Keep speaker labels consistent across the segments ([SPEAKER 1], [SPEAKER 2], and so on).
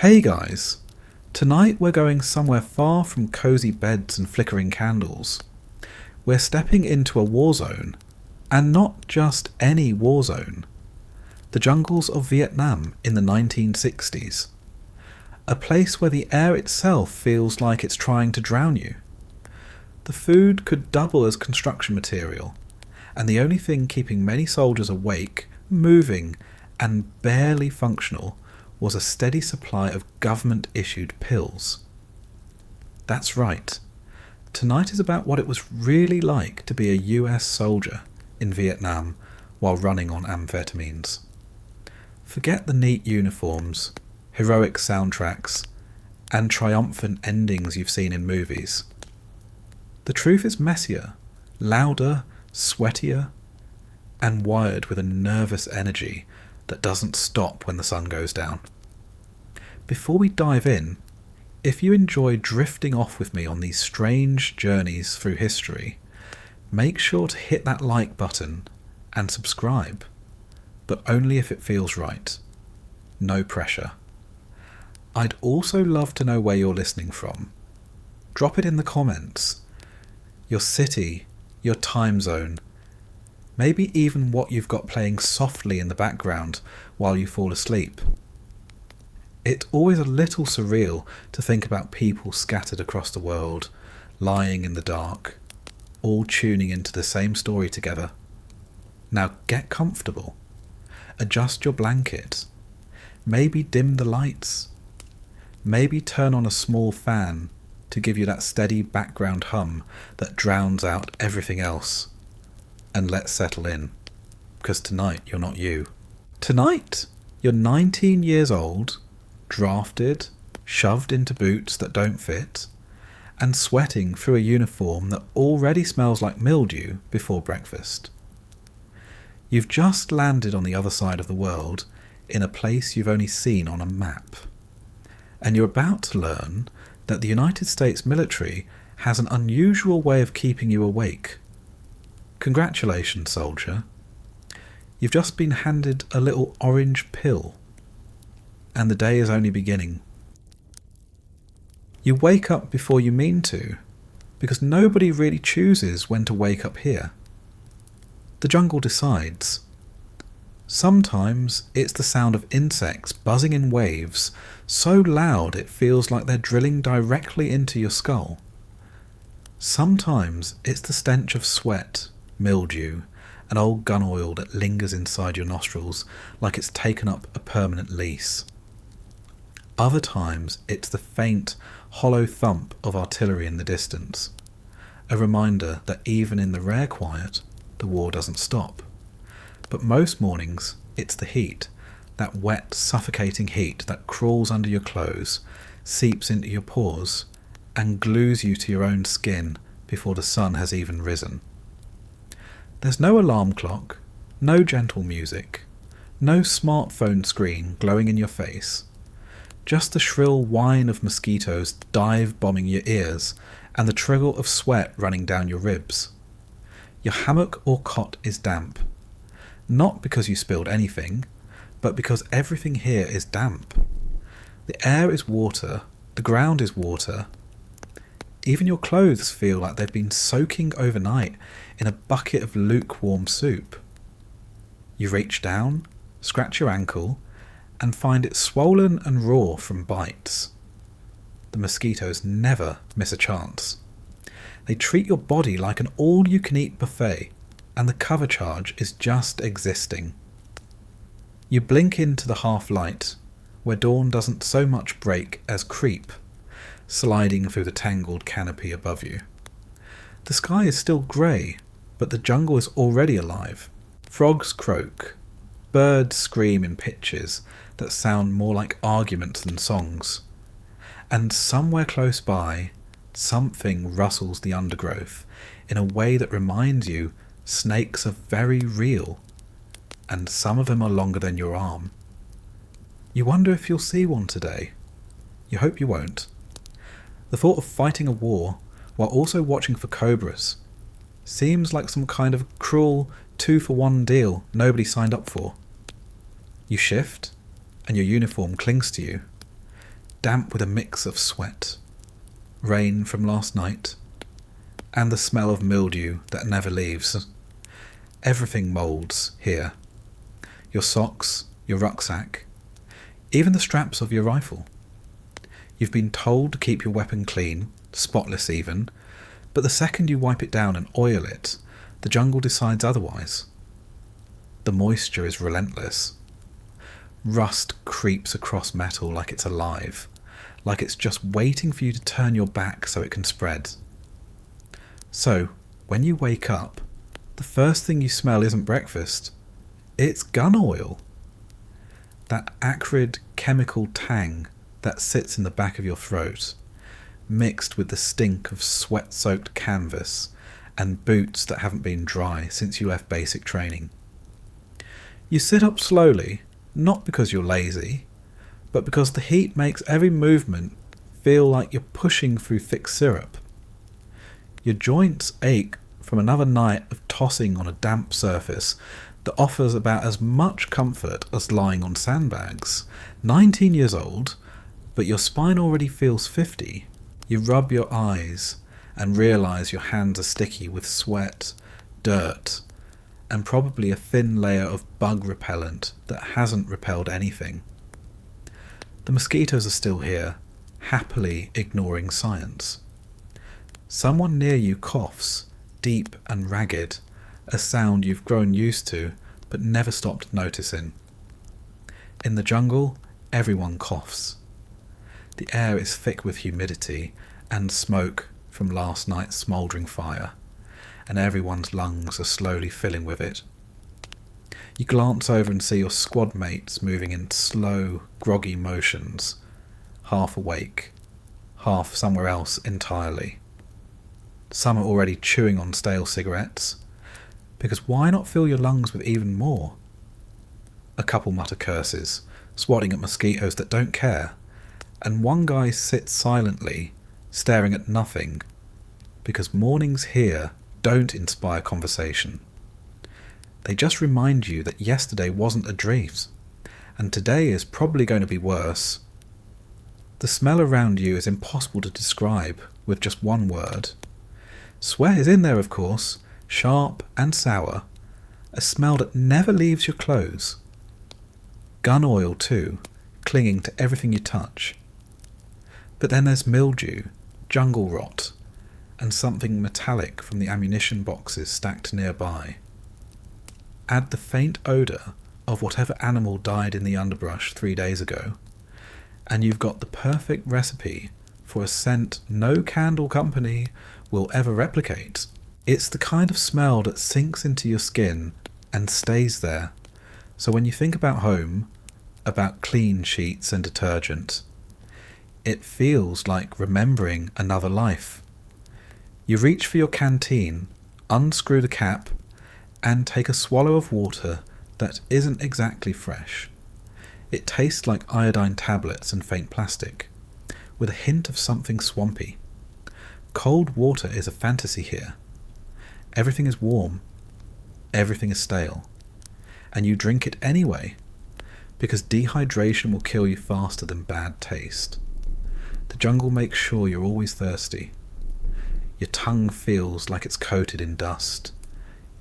[SPEAKER 1] Hey guys, tonight we're going somewhere far from cosy beds and flickering candles. We're stepping into a war zone, and not just any war zone. The jungles of Vietnam in the 1960s. A place where the air itself feels like it's trying to drown you. The food could double as construction material, and the only thing keeping many soldiers awake, moving, and barely functional was a steady supply of government-issued pills. That's right. Tonight is about what it was really like to be a US soldier in Vietnam while running on amphetamines. Forget the neat uniforms, heroic soundtracks, and triumphant endings you've seen in movies. The truth is messier, louder, sweatier, and wired with a nervous energy that doesn't stop when the sun goes down. Before we dive in, if you enjoy drifting off with me on these strange journeys through history, make sure to hit that like button and subscribe, but only if it feels right. No pressure. I'd also love to know where you're listening from. Drop it in the comments. Your city, your time zone, maybe even what you've got playing softly in the background while you fall asleep. It's always a little surreal to think about people scattered across the world, lying in the dark, all tuning into the same story together. Now get comfortable, adjust your blanket, maybe dim the lights, maybe turn on a small fan to give you that steady background hum that drowns out everything else. And let's settle in, because tonight you're not you. Tonight, you're 19 years old, drafted, shoved into boots that don't fit, and sweating through a uniform that already smells like mildew before breakfast. You've just landed on the other side of the world in a place you've only seen on a map. And you're about to learn that the United States military has an unusual way of keeping you awake. Congratulations, soldier. You've just been handed a little orange pill, and the day is only beginning. You wake up before you mean to, because nobody really chooses when to wake up here. The jungle decides. Sometimes it's the sound of insects buzzing in waves, so loud it feels like they're drilling directly into your skull. Sometimes it's the stench of sweat, mildew, and old gun oil that lingers inside your nostrils like it's taken up a permanent lease. Other times it's the faint, hollow thump of artillery in the distance, a reminder that even in the rare quiet, the war doesn't stop. But most mornings it's the heat, that wet, suffocating heat that crawls under your clothes, seeps into your pores, and glues you to your own skin before the sun has even risen. There's no alarm clock, no gentle music, no smartphone screen glowing in your face, just the shrill whine of mosquitoes dive-bombing your ears and the trickle of sweat running down your ribs. Your hammock or cot is damp, not because you spilled anything, but because everything here is damp. The air is water, the ground is water. Even your clothes feel like they've been soaking overnight in a bucket of lukewarm soup. You reach down, scratch your ankle, and find it swollen and raw from bites. The mosquitoes never miss a chance. They treat your body like an all-you-can-eat buffet, and the cover charge is just existing. You blink into the half-light, where dawn doesn't so much break as creep, sliding through the tangled canopy above you. The sky is still grey, but the jungle is already alive. Frogs croak, birds scream in pitches that sound more like arguments than songs, and somewhere close by, something rustles the undergrowth in a way that reminds you snakes are very real, and some of them are longer than your arm. You wonder if you'll see one today. You hope you won't. The thought of fighting a war while also watching for cobras seems like some kind of cruel 2-for-1 deal nobody signed up for. You shift, and your uniform clings to you. damp with a mix of sweat, rain from last night, and the smell of mildew that never leaves. Everything moulds here. Your socks, your rucksack, even the straps of your rifle. You've been told to keep your weapon clean, spotless even, but the second you wipe it down and oil it, the jungle decides otherwise. The moisture is relentless. Rust creeps across metal like it's alive, like it's just waiting for you to turn your back so it can spread. So, when you wake up, the first thing you smell isn't breakfast, it's gun oil. That acrid chemical tang that sits in the back of your throat, mixed with the stink of sweat-soaked canvas and boots that haven't been dry since you left basic training. You sit up slowly, not because you're lazy, but because the heat makes every movement feel like you're pushing through thick syrup. Your joints ache from another night of tossing on a damp surface that offers about as much comfort as lying on sandbags. 19 years old, but your spine already feels 50. You rub your eyes and realise your hands are sticky with sweat, dirt, and probably a thin layer of bug repellent that hasn't repelled anything. The mosquitoes are still here, happily ignoring science. Someone near you coughs, deep and ragged, a sound you've grown used to but never stopped noticing. In the jungle, everyone coughs. The air is thick with humidity and smoke from last night's smouldering fire, and everyone's lungs are slowly filling with it. You glance over and see your squad mates moving in slow, groggy motions, half awake, half somewhere else entirely. Some are already chewing on stale cigarettes, because why not fill your lungs with even more? A couple mutter curses, swatting at mosquitoes that don't care, and one guy sits silently, staring at nothing, because mornings here don't inspire conversation. They just remind you that yesterday wasn't a dream, and today is probably going to be worse. The smell around you is impossible to describe with just one word. Sweat is in there, of course, sharp and sour, a smell that never leaves your clothes. Gun oil too, clinging to everything you touch. But then there's mildew, jungle rot, and something metallic from the ammunition boxes stacked nearby. Add the faint odour of whatever animal died in the underbrush 3 days ago, and you've got the perfect recipe for a scent no candle company will ever replicate. It's the kind of smell that sinks into your skin and stays there, so when you think about home, about clean sheets and detergent, it feels like remembering another life. You reach for your canteen, unscrew the cap, and take a swallow of water that isn't exactly fresh. It tastes like iodine tablets and faint plastic, with a hint of something swampy. Cold water is a fantasy here. Everything is warm, everything is stale, and you drink it anyway, because dehydration will kill you faster than bad taste. The jungle makes sure you're always thirsty. Your tongue feels like it's coated in dust,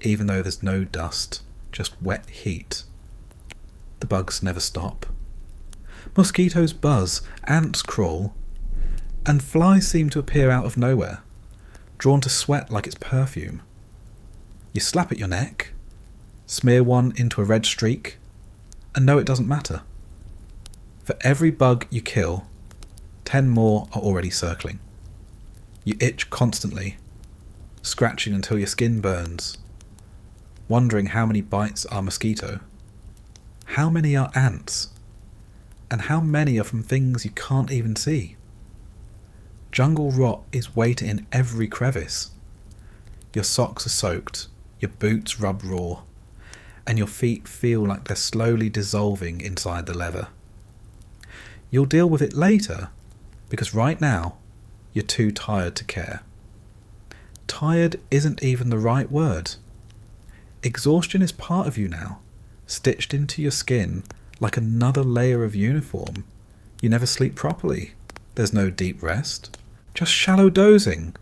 [SPEAKER 1] even though there's no dust, just wet heat. The bugs never stop. Mosquitoes buzz, ants crawl, and flies seem to appear out of nowhere, drawn to sweat like it's perfume. You slap at your neck, smear one into a red streak, and know it doesn't matter. For every bug you kill, 10 more are already circling. You itch constantly, scratching until your skin burns, wondering how many bites are mosquito, how many are ants, and how many are from things you can't even see. Jungle rot is waiting in every crevice. Your socks are soaked, your boots rub raw, and your feet feel like they're slowly dissolving inside the leather. You'll deal with it later, because right now, you're too tired to care. Tired isn't even the right word. Exhaustion is part of you now, stitched into your skin like another layer of uniform. You never sleep properly. There's no deep rest, just shallow dozing,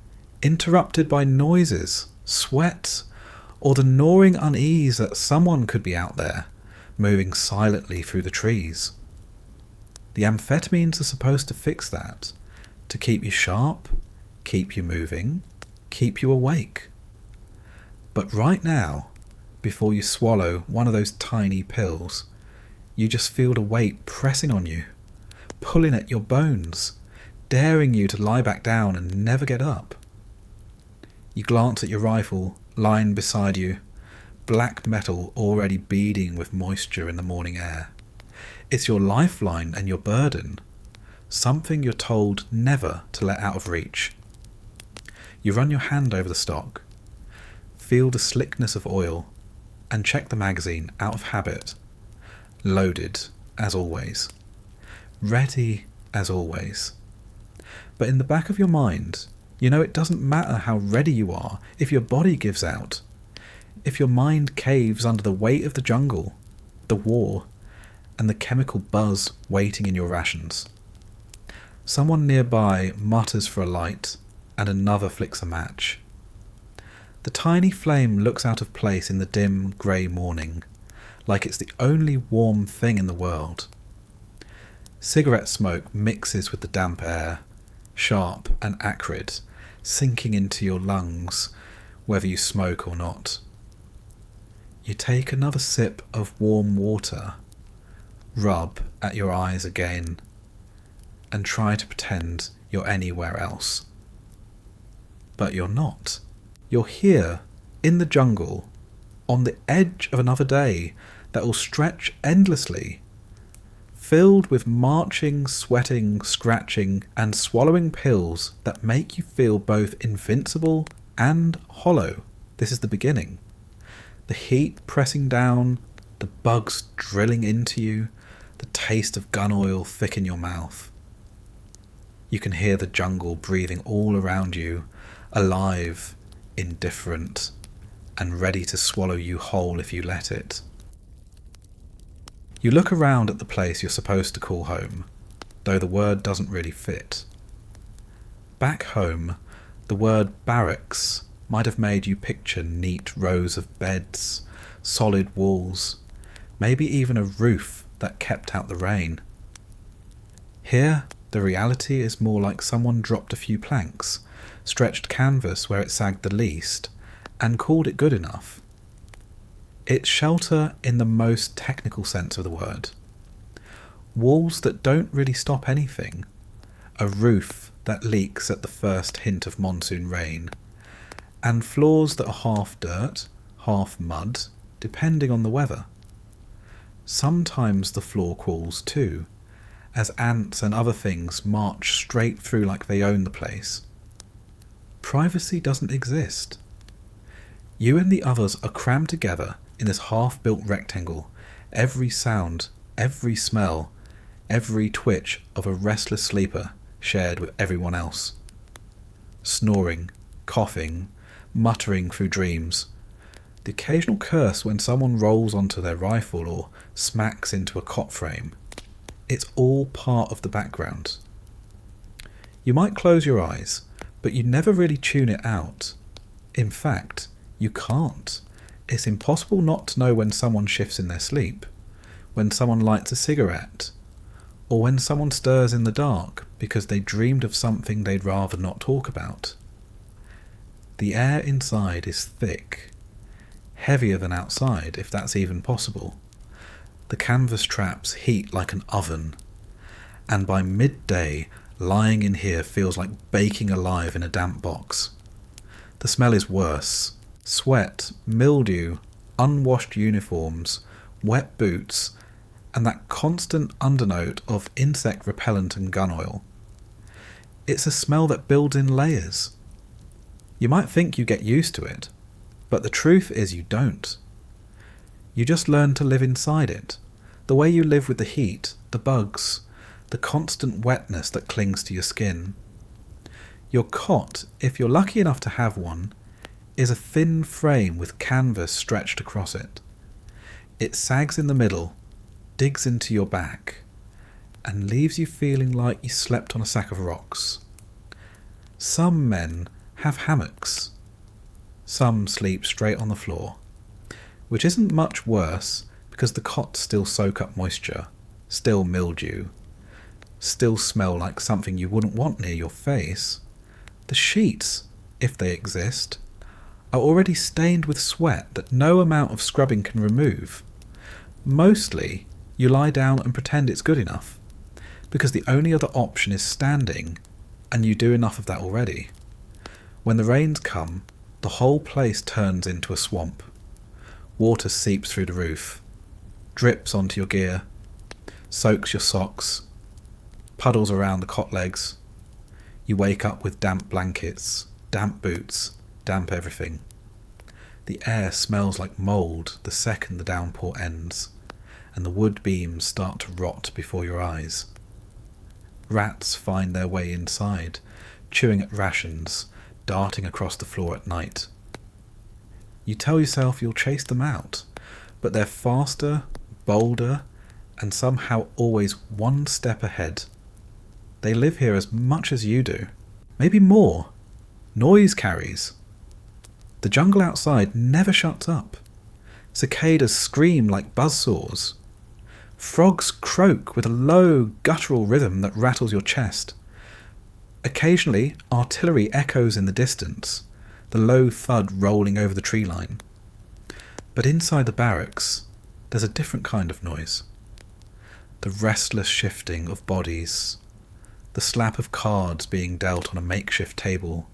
[SPEAKER 1] interrupted by noises, sweat, or the gnawing unease that someone could be out there, moving silently through the trees. The amphetamines are supposed to fix that, to keep you sharp, keep you moving, keep you awake. But right now, before you swallow one of those tiny pills, you just feel the weight pressing on you, pulling at your bones, daring you to lie back down and never get up. You glance at your rifle lying beside you, black metal already beading with moisture in the morning air. It's your lifeline and your burden, something you're told never to let out of reach. You run your hand over the stock, feel the slickness of oil, and check the magazine out of habit. Loaded, as always. Ready, as always. But in the back of your mind, you know it doesn't matter how ready you are if your body gives out, if your mind caves under the weight of the jungle, the war, and the chemical buzz waiting in your rations. Someone nearby mutters for a light, and another flicks a match. The tiny flame looks out of place in the dim, grey morning, like it's the only warm thing in the world. Cigarette smoke mixes with the damp air, sharp and acrid, sinking into your lungs, whether you smoke or not. You take another sip of warm water, rub at your eyes again, and try to pretend you're anywhere else. But you're not. You're here, in the jungle, on the edge of another day that will stretch endlessly, filled with marching, sweating, scratching, and swallowing pills that make you feel both invincible and hollow. This is the beginning. The heat pressing down, the bugs drilling into you, the taste of gun oil thick in your mouth. You can hear the jungle breathing all around you, alive, indifferent, and ready to swallow you whole if you let it. You look around at the place you're supposed to call home, though the word doesn't really fit. Back home, the word barracks might have made you picture neat rows of beds, solid walls, maybe even a roof that kept out the rain. Here, the reality is more like someone dropped a few planks, stretched canvas where it sagged the least, and called it good enough. It's shelter in the most technical sense of the word. Walls that don't really stop anything, a roof that leaks at the first hint of monsoon rain, and floors that are half dirt, half mud, depending on the weather. Sometimes the floor crawls too, as ants and other things march straight through like they own the place. Privacy doesn't exist. You and the others are crammed together in this half-built rectangle, every sound, every smell, every twitch of a restless sleeper shared with everyone else. Snoring, coughing, muttering through dreams, the occasional curse when someone rolls onto their rifle or smacks into a cot frame. It's all part of the background. You might close your eyes, but you never really tune it out. In fact, you can't. It's impossible not to know when someone shifts in their sleep, when someone lights a cigarette, or when someone stirs in the dark because they dreamed of something they'd rather not talk about. The air inside is thick, heavier than outside, if that's even possible. The canvas traps heat like an oven, and by midday, lying in here feels like baking alive in a damp box. The smell is worse. Sweat, mildew, unwashed uniforms, wet boots, and that constant undernote of insect repellent and gun oil. It's a smell that builds in layers. You might think you get used to it, but the truth is you don't. You just learn to live inside it, the way you live with the heat, the bugs, the constant wetness that clings to your skin. Your cot, if you're lucky enough to have one, is a thin frame with canvas stretched across it. It sags in the middle, digs into your back, and leaves you feeling like you slept on a sack of rocks. Some men have hammocks. Some sleep straight on the floor, which isn't much worse because the cots still soak up moisture, still mildew, still smell like something you wouldn't want near your face. The sheets, if they exist, are already stained with sweat that no amount of scrubbing can remove. Mostly, you lie down and pretend it's good enough, because the only other option is standing, and you do enough of that already. When the rains come, the whole place turns into a swamp. Water seeps through the roof, drips onto your gear, soaks your socks, puddles around the cot legs. You wake up with damp blankets, damp boots, damp everything. The air smells like mould the second the downpour ends, and the wood beams start to rot before your eyes. Rats find their way inside, chewing at rations, darting across the floor at night. You tell yourself you'll chase them out, but they're faster, bolder, and somehow always one step ahead. They live here as much as you do, maybe more. Noise carries. The jungle outside never shuts up. Cicadas scream like buzzsaws. Frogs croak with a low, guttural rhythm that rattles your chest. Occasionally, artillery echoes in the distance, the low thud rolling over the tree line. But inside the barracks, there's a different kind of noise. The restless shifting of bodies, the slap of cards being dealt on a makeshift table,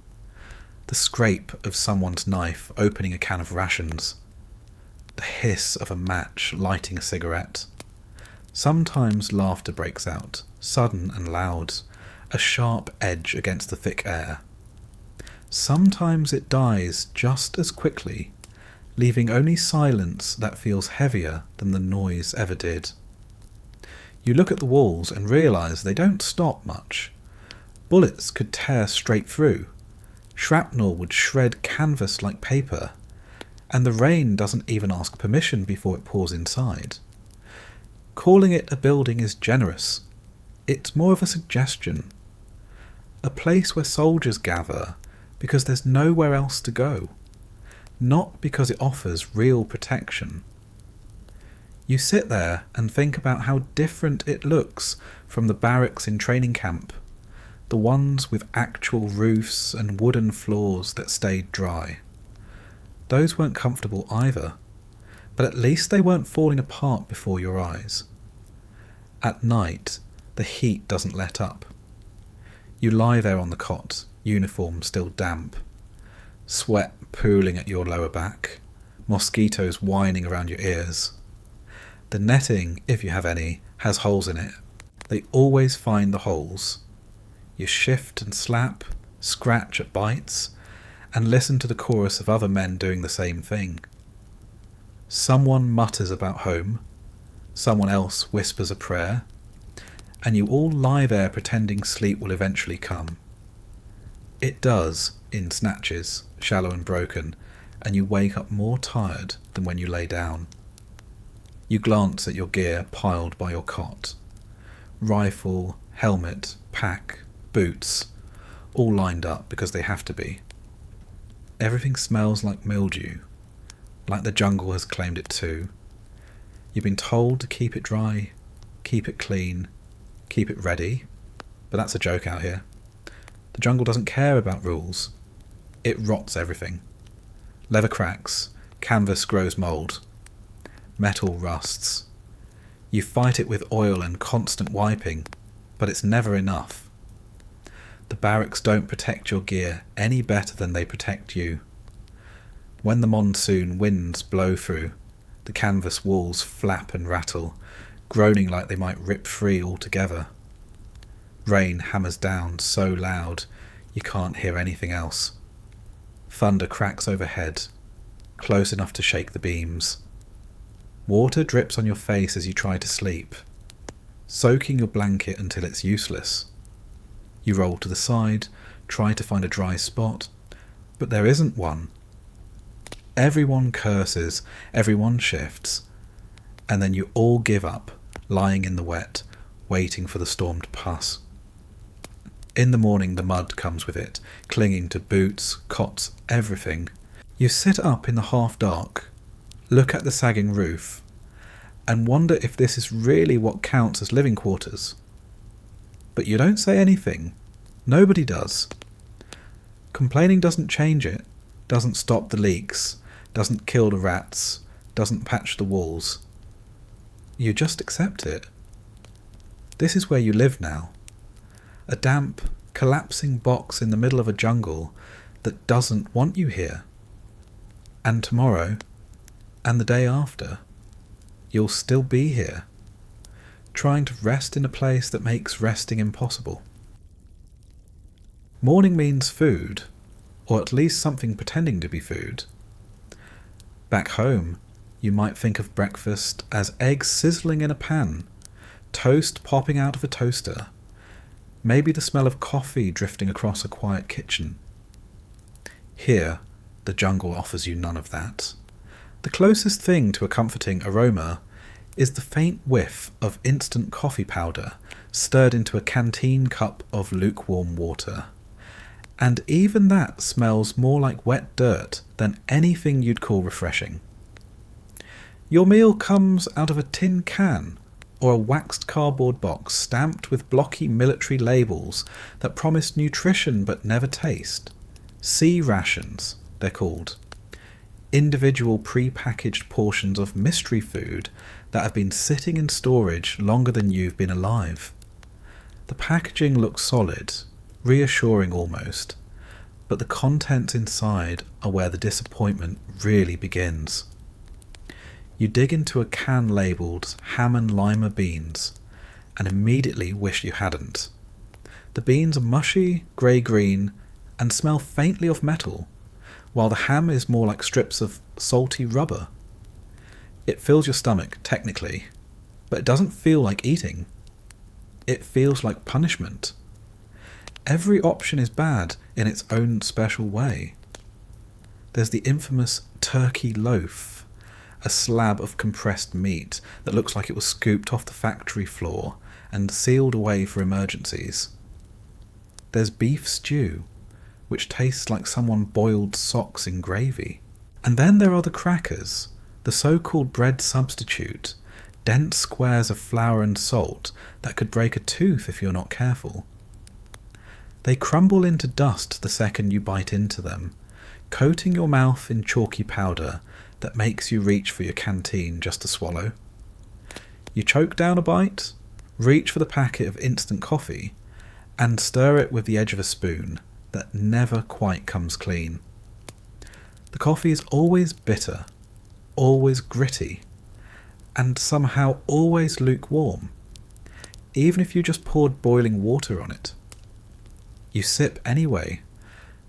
[SPEAKER 1] the scrape of someone's knife opening a can of rations, the hiss of a match lighting a cigarette. Sometimes laughter breaks out, sudden and loud, a sharp edge against the thick air. Sometimes it dies just as quickly, leaving only silence that feels heavier than the noise ever did. You look at the walls and realise they don't stop much. Bullets could tear straight through. Shrapnel would shred canvas like paper. And the rain doesn't even ask permission before it pours inside. Calling it a building is generous. It's more of a suggestion. A place where soldiers gather because there's nowhere else to go, not because it offers real protection. You sit there and think about how different it looks from the barracks in training camp, the ones with actual roofs and wooden floors that stayed dry. Those weren't comfortable either, but at least they weren't falling apart before your eyes. At night, the heat doesn't let up. You lie there on the cot, uniform still damp, sweat pooling at your lower back, mosquitoes whining around your ears. The netting, if you have any, has holes in it. They always find the holes. You shift and slap, scratch at bites, and listen to the chorus of other men doing the same thing. Someone mutters about home, someone else whispers a prayer, and you all lie there pretending sleep will eventually come. It does, in snatches, shallow and broken, and you wake up more tired than when you lay down. You glance at your gear piled by your cot. Rifle, helmet, pack, boots, all lined up because they have to be. Everything smells like mildew, like the jungle has claimed it too. You've been told to keep it dry, keep it clean, keep it ready, but that's a joke out here. The jungle doesn't care about rules. It rots everything. Leather cracks, canvas grows mould, metal rusts. You fight it with oil and constant wiping, but it's never enough. The barracks don't protect your gear any better than they protect you. When the monsoon winds blow through, the canvas walls flap and rattle, groaning like they might rip free altogether. Rain hammers down so loud you can't hear anything else. Thunder cracks overhead, close enough to shake the beams. Water drips on your face as you try to sleep, soaking your blanket until it's useless. You roll to the side, try to find a dry spot, but there isn't one. Everyone curses, everyone shifts, and then you all give up, lying in the wet, waiting for the storm to pass. In the morning the mud comes with it, clinging to boots, cots, everything. You sit up in the half dark, look at the sagging roof, and wonder if this is really what counts as living quarters. But you don't say anything. Nobody does. Complaining doesn't change it, doesn't stop the leaks, doesn't kill the rats, doesn't patch the walls. You just accept it. This is where you live now. A damp, collapsing box in the middle of a jungle that doesn't want you here. And tomorrow, and the day after, you'll still be here, trying to rest in a place that makes resting impossible. Morning means food, or at least something pretending to be food. Back home, you might think of breakfast as eggs sizzling in a pan, toast popping out of a toaster, maybe the smell of coffee drifting across a quiet kitchen. Here, the jungle offers you none of that. The closest thing to a comforting aroma is the faint whiff of instant coffee powder stirred into a canteen cup of lukewarm water. And even that smells more like wet dirt than anything you'd call refreshing. Your meal comes out of a tin can or a waxed cardboard box stamped with blocky military labels that promise nutrition but never taste. Sea rations, they're called. Individual pre-packaged portions of mystery food that have been sitting in storage longer than you've been alive. The packaging looks solid, reassuring almost, but the contents inside are where the disappointment really begins. You dig into a can labelled ham and lima beans and immediately wish you hadn't. The beans are mushy, grey-green and smell faintly of metal, while the ham is more like strips of salty rubber. It fills your stomach, technically, but it doesn't feel like eating. It feels like punishment. Every option is bad in its own special way. There's the infamous turkey loaf, a slab of compressed meat that looks like it was scooped off the factory floor and sealed away for emergencies. There's beef stew, which tastes like someone boiled socks in gravy. And then there are the crackers, the so-called bread substitute, dense squares of flour and salt that could break a tooth if you're not careful. They crumble into dust the second you bite into them, coating your mouth in chalky powder that makes you reach for your canteen just to swallow. You choke down a bite, reach for the packet of instant coffee, and stir it with the edge of a spoon that never quite comes clean. The coffee is always bitter, always gritty, and somehow always lukewarm, even if you just poured boiling water on it. You sip anyway,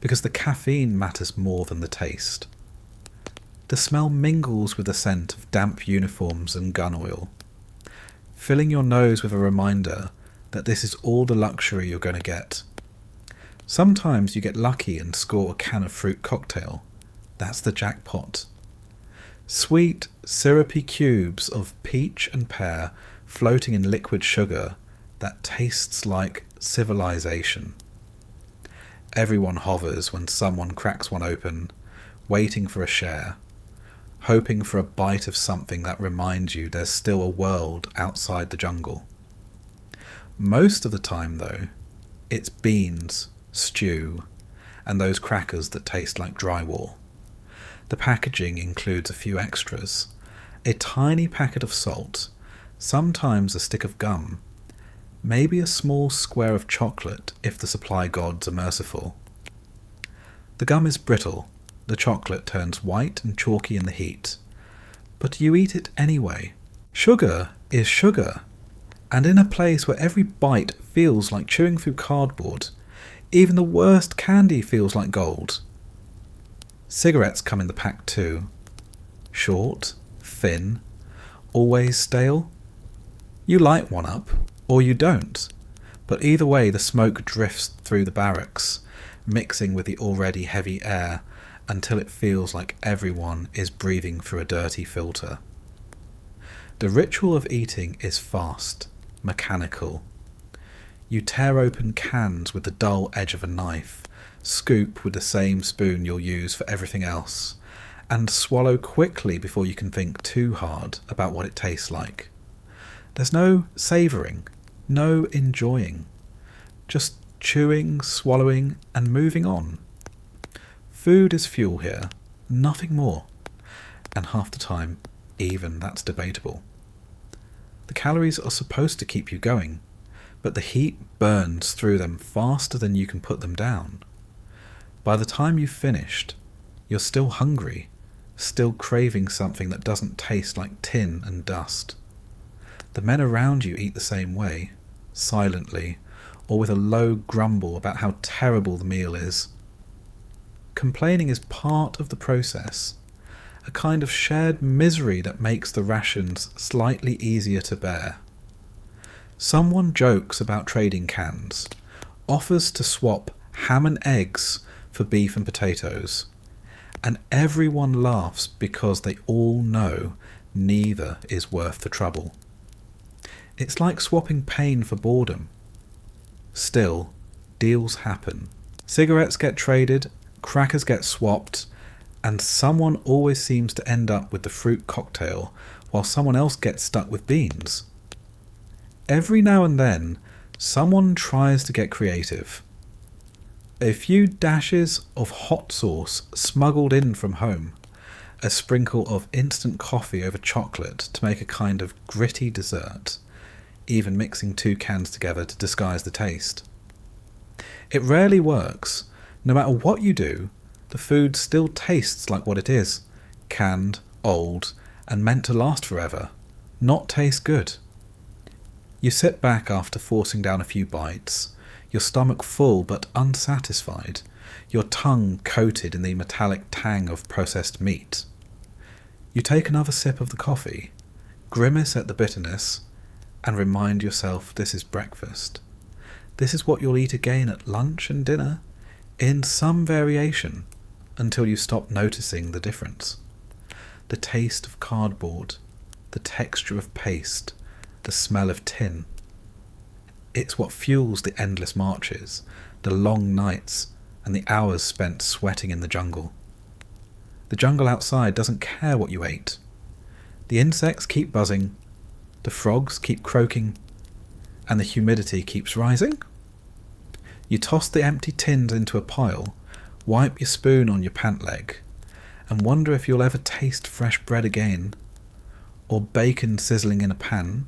[SPEAKER 1] because the caffeine matters more than the taste. The smell mingles with the scent of damp uniforms and gun oil, filling your nose with a reminder that this is all the luxury you're going to get. Sometimes you get lucky and score a can of fruit cocktail. That's the jackpot. Sweet, syrupy cubes of peach and pear floating in liquid sugar that tastes like civilization. Everyone hovers when someone cracks one open, waiting for a share, hoping for a bite of something that reminds you there's still a world outside the jungle. Most of the time, though, it's beans, stew, and those crackers that taste like drywall. The packaging includes a few extras, a tiny packet of salt, sometimes a stick of gum, maybe a small square of chocolate if the supply gods are merciful. The gum is brittle, the chocolate turns white and chalky in the heat, but you eat it anyway. Sugar is sugar, and in a place where every bite feels like chewing through cardboard, even the worst candy feels like gold. Cigarettes come in the pack too. Short, thin, always stale. You light one up, or you don't, but either way the smoke drifts through the barracks, mixing with the already heavy air until it feels like everyone is breathing through a dirty filter. The ritual of eating is fast, mechanical. You tear open cans with the dull edge of a knife, scoop with the same spoon you'll use for everything else, and swallow quickly before you can think too hard about what it tastes like. There's no savouring, no enjoying, just chewing, swallowing, and moving on. Food is fuel here, nothing more, and half the time, even that's debatable. The calories are supposed to keep you going, but the heat burns through them faster than you can put them down. By the time you've finished, you're still hungry, still craving something that doesn't taste like tin and dust. The men around you eat the same way, silently, or with a low grumble about how terrible the meal is. Complaining is part of the process, a kind of shared misery that makes the rations slightly easier to bear. Someone jokes about trading cans, offers to swap ham and eggs for beef and potatoes, and everyone laughs because they all know neither is worth the trouble. It's like swapping pain for boredom. Still, deals happen. Cigarettes get traded, crackers get swapped, and someone always seems to end up with the fruit cocktail while someone else gets stuck with beans. Every now and then, someone tries to get creative. A few dashes of hot sauce smuggled in from home, a sprinkle of instant coffee over chocolate to make a kind of gritty dessert, even mixing 2 cans together to disguise the taste. It rarely works. No matter what you do, the food still tastes like what it is, canned, old, and meant to last forever, not taste good. You sit back after forcing down a few bites, your stomach full but unsatisfied, your tongue coated in the metallic tang of processed meat. You take another sip of the coffee, grimace at the bitterness, and remind yourself this is breakfast. This is what you'll eat again at lunch and dinner, in some variation, until you stop noticing the difference. The taste of cardboard, the texture of paste, the smell of tin. It's what fuels the endless marches, the long nights, and the hours spent sweating in the jungle. The jungle outside doesn't care what you ate. The insects keep buzzing, the frogs keep croaking, and the humidity keeps rising. You toss the empty tins into a pile, wipe your spoon on your pant leg, and wonder if you'll ever taste fresh bread again, or bacon sizzling in a pan,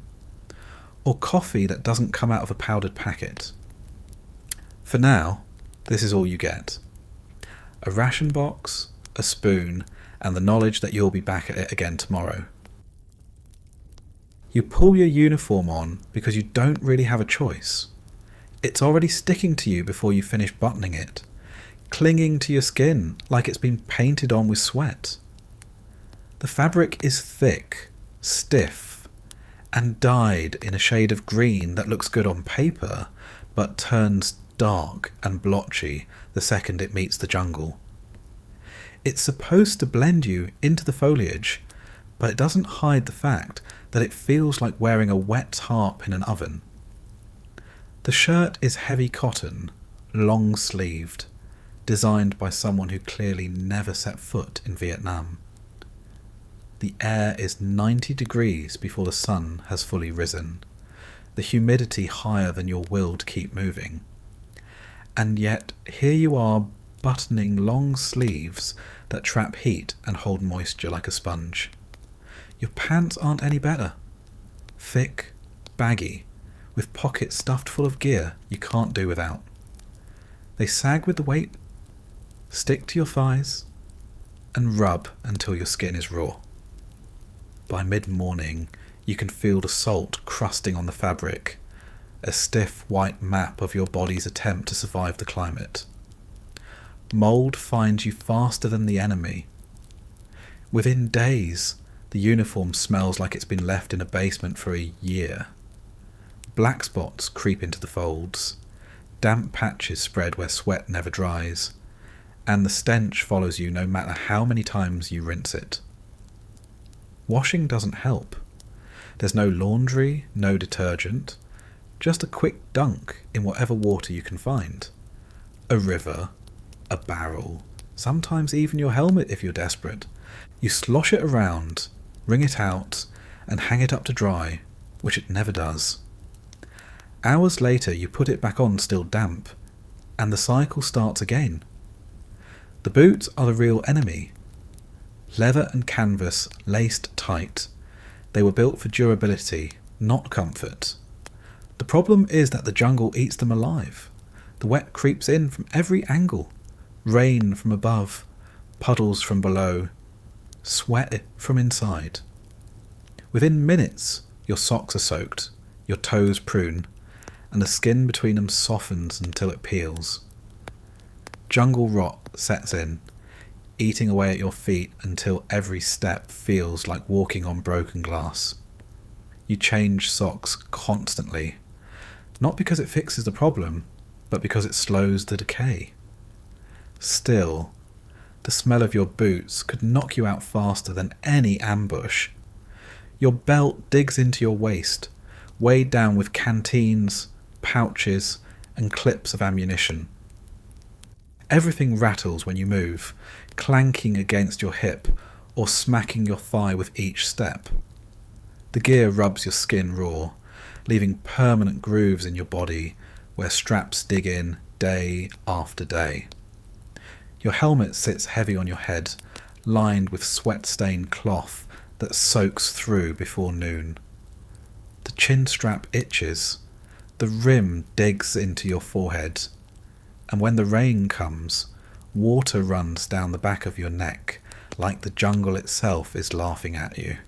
[SPEAKER 1] or coffee that doesn't come out of a powdered packet. For now, this is all you get. A ration box, a spoon, and the knowledge that you'll be back at it again tomorrow. You pull your uniform on because you don't really have a choice. It's already sticking to you before you finish buttoning it, clinging to your skin like it's been painted on with sweat. The fabric is thick, stiff, and dyed in a shade of green that looks good on paper, but turns dark and blotchy the second it meets the jungle. It's supposed to blend you into the foliage, but it doesn't hide the fact that it feels like wearing a wet tarp in an oven. The shirt is heavy cotton, long-sleeved, designed by someone who clearly never set foot in Vietnam. The air is 90 degrees before the sun has fully risen, the humidity higher than your will to keep moving. And yet here you are buttoning long sleeves that trap heat and hold moisture like a sponge. Your pants aren't any better. Thick, baggy, with pockets stuffed full of gear you can't do without. They sag with the weight, stick to your thighs, and rub until your skin is raw. By mid-morning, you can feel the salt crusting on the fabric, a stiff white map of your body's attempt to survive the climate. Mould finds you faster than the enemy. Within days, the uniform smells like it's been left in a basement for a year. Black spots creep into the folds, damp patches spread where sweat never dries, and the stench follows you no matter how many times you rinse it. Washing doesn't help. There's no laundry, no detergent, just a quick dunk in whatever water you can find. A river, a barrel, sometimes even your helmet if you're desperate. You slosh it around, wring it out, and hang it up to dry, which it never does. Hours later you put it back on still damp, and the cycle starts again. The boots are the real enemy. Leather and canvas laced tight. They were built for durability, not comfort. The problem is that the jungle eats them alive. The wet creeps in from every angle. Rain from above, puddles from below, sweat from inside. Within minutes, your socks are soaked, your toes prune, and the skin between them softens until it peels. Jungle rot sets in, eating away at your feet until every step feels like walking on broken glass. You change socks constantly, not because it fixes the problem, but because it slows the decay. Still, the smell of your boots could knock you out faster than any ambush. Your belt digs into your waist, weighed down with canteens, pouches, and clips of ammunition. Everything rattles when you move, clanking against your hip or smacking your thigh with each step. The gear rubs your skin raw, leaving permanent grooves in your body where straps dig in day after day. Your helmet sits heavy on your head, lined with sweat-stained cloth that soaks through before noon. The chin strap itches, the rim digs into your forehead, and when the rain comes, water runs down the back of your neck like the jungle itself is laughing at you.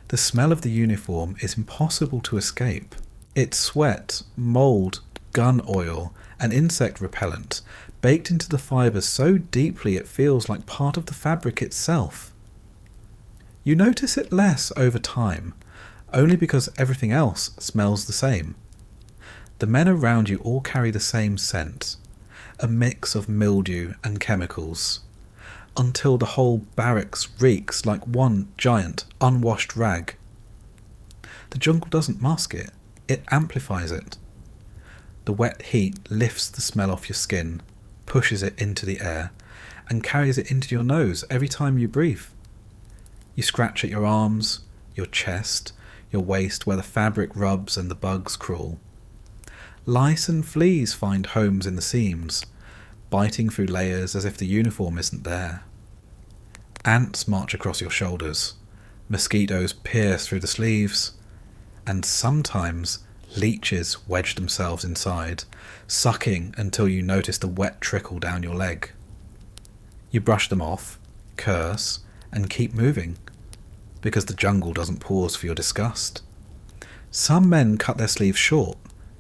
[SPEAKER 1] The smell of the uniform is impossible to escape. It's sweat, mould, gun oil, and insect repellent, baked into the fibres so deeply it feels like part of the fabric itself. You notice it less over time, only because everything else smells the same. The men around you all carry the same scent, a mix of mildew and chemicals, until the whole barracks reeks like one giant, unwashed rag. The jungle doesn't mask it, it amplifies it. The wet heat lifts the smell off your skin, pushes it into the air, and carries it into your nose every time you breathe. You scratch at your arms, your chest, your waist where the fabric rubs and the bugs crawl. Lice and fleas find homes in the seams, biting through layers as if the uniform isn't there. Ants march across your shoulders, mosquitoes pierce through the sleeves, and sometimes leeches wedge themselves inside, sucking until you notice the wet trickle down your leg. You brush them off, curse, and keep moving, because the jungle doesn't pause for your disgust. Some men cut their sleeves short,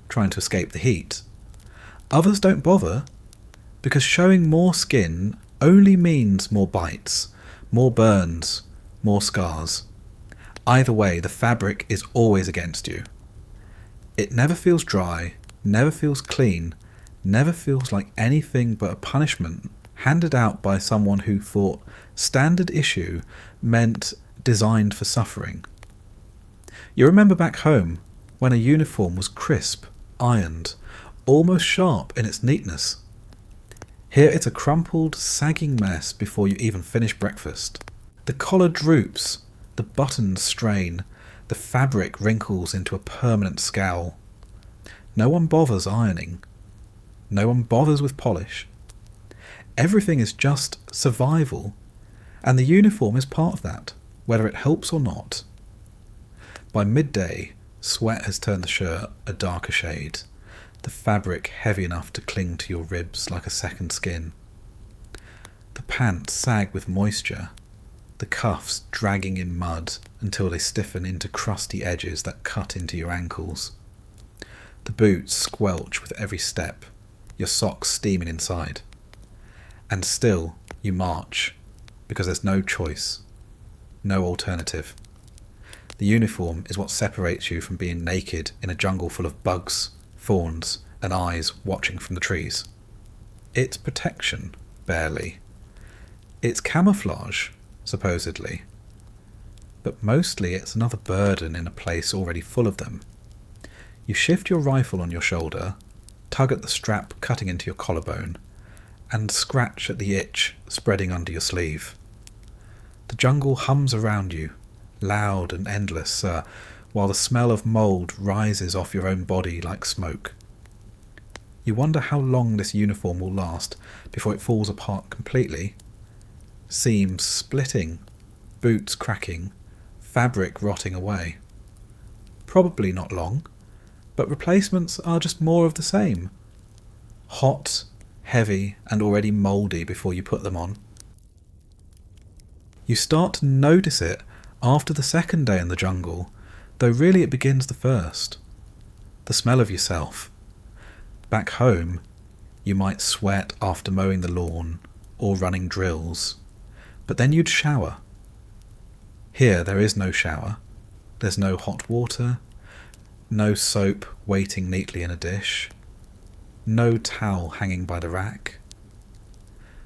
[SPEAKER 1] trying to escape the heat. Others don't bother, because showing more skin only means more bites, more burns, more scars. Either way, the fabric is always against you. It never feels dry, never feels clean, never feels like anything but a punishment handed out by someone who thought standard issue meant designed for suffering. You remember back home when a uniform was crisp, ironed, almost sharp in its neatness. Here it's a crumpled, sagging mess before you even finish breakfast. The collar droops, the buttons strain, the fabric wrinkles into a permanent scowl. No one bothers ironing. No one bothers with polish. Everything is just survival, and the uniform is part of that, whether it helps or not. By midday, sweat has turned the shirt a darker shade, the fabric heavy enough to cling to your ribs like a second skin. The pants sag with moisture, the cuffs dragging in mud until they stiffen into crusty edges that cut into your ankles. The boots squelch with every step, your socks steaming inside. And still you march, because there's no choice, no alternative. The uniform is what separates you from being naked in a jungle full of bugs, thorns, and eyes watching from the trees. It's protection, barely. It's camouflage, supposedly. But mostly it's another burden in a place already full of them. You shift your rifle on your shoulder, tug at the strap cutting into your collarbone, and scratch at the itch spreading under your sleeve. The jungle hums around you, loud and endless, while the smell of mould rises off your own body like smoke. You wonder how long this uniform will last before it falls apart completely. Seams splitting, boots cracking, fabric rotting away. Probably not long, but replacements are just more of the same. Hot, heavy, and already mouldy before you put them on. You start to notice it after the second day in the jungle, though really it begins the first. The smell of yourself. Back home, you might sweat after mowing the lawn or running drills, but then you'd shower. Here there is no shower. There's no hot water, no soap waiting neatly in a dish, no towel hanging by the rack.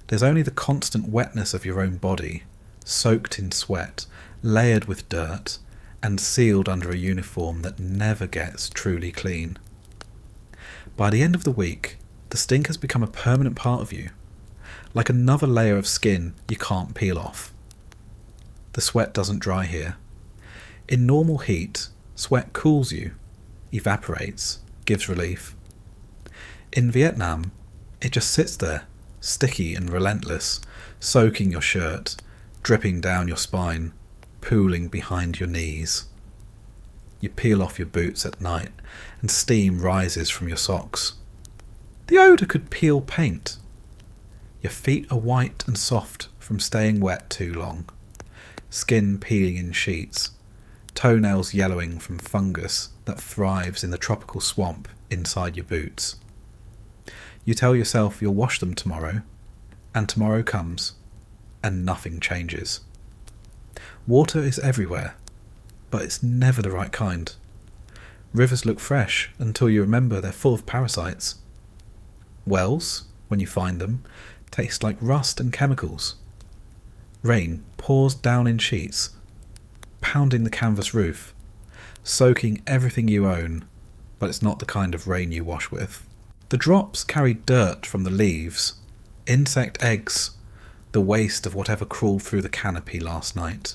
[SPEAKER 1] There's only the constant wetness of your own body, soaked in sweat, layered with dirt, and sealed under a uniform that never gets truly clean. By the end of the week, the stink has become a permanent part of you, like another layer of skin you can't peel off. The sweat doesn't dry here. In normal heat, sweat cools you, evaporates, gives relief. In Vietnam, it just sits there, sticky and relentless, soaking your shirt, dripping down your spine, pooling behind your knees. You peel off your boots at night, and steam rises from your socks. The odour could peel paint. Your feet are white and soft from staying wet too long, skin peeling in sheets, toenails yellowing from fungus that thrives in the tropical swamp inside your boots. You tell yourself you'll wash them tomorrow, and tomorrow comes, and nothing changes. Water is everywhere, but it's never the right kind. Rivers look fresh until you remember they're full of parasites. Wells, when you find them, taste like rust and chemicals. Rain pours down in sheets, pounding the canvas roof, soaking everything you own, but it's not the kind of rain you wash with. The drops carry dirt from the leaves, insect eggs, the waste of whatever crawled through the canopy last night.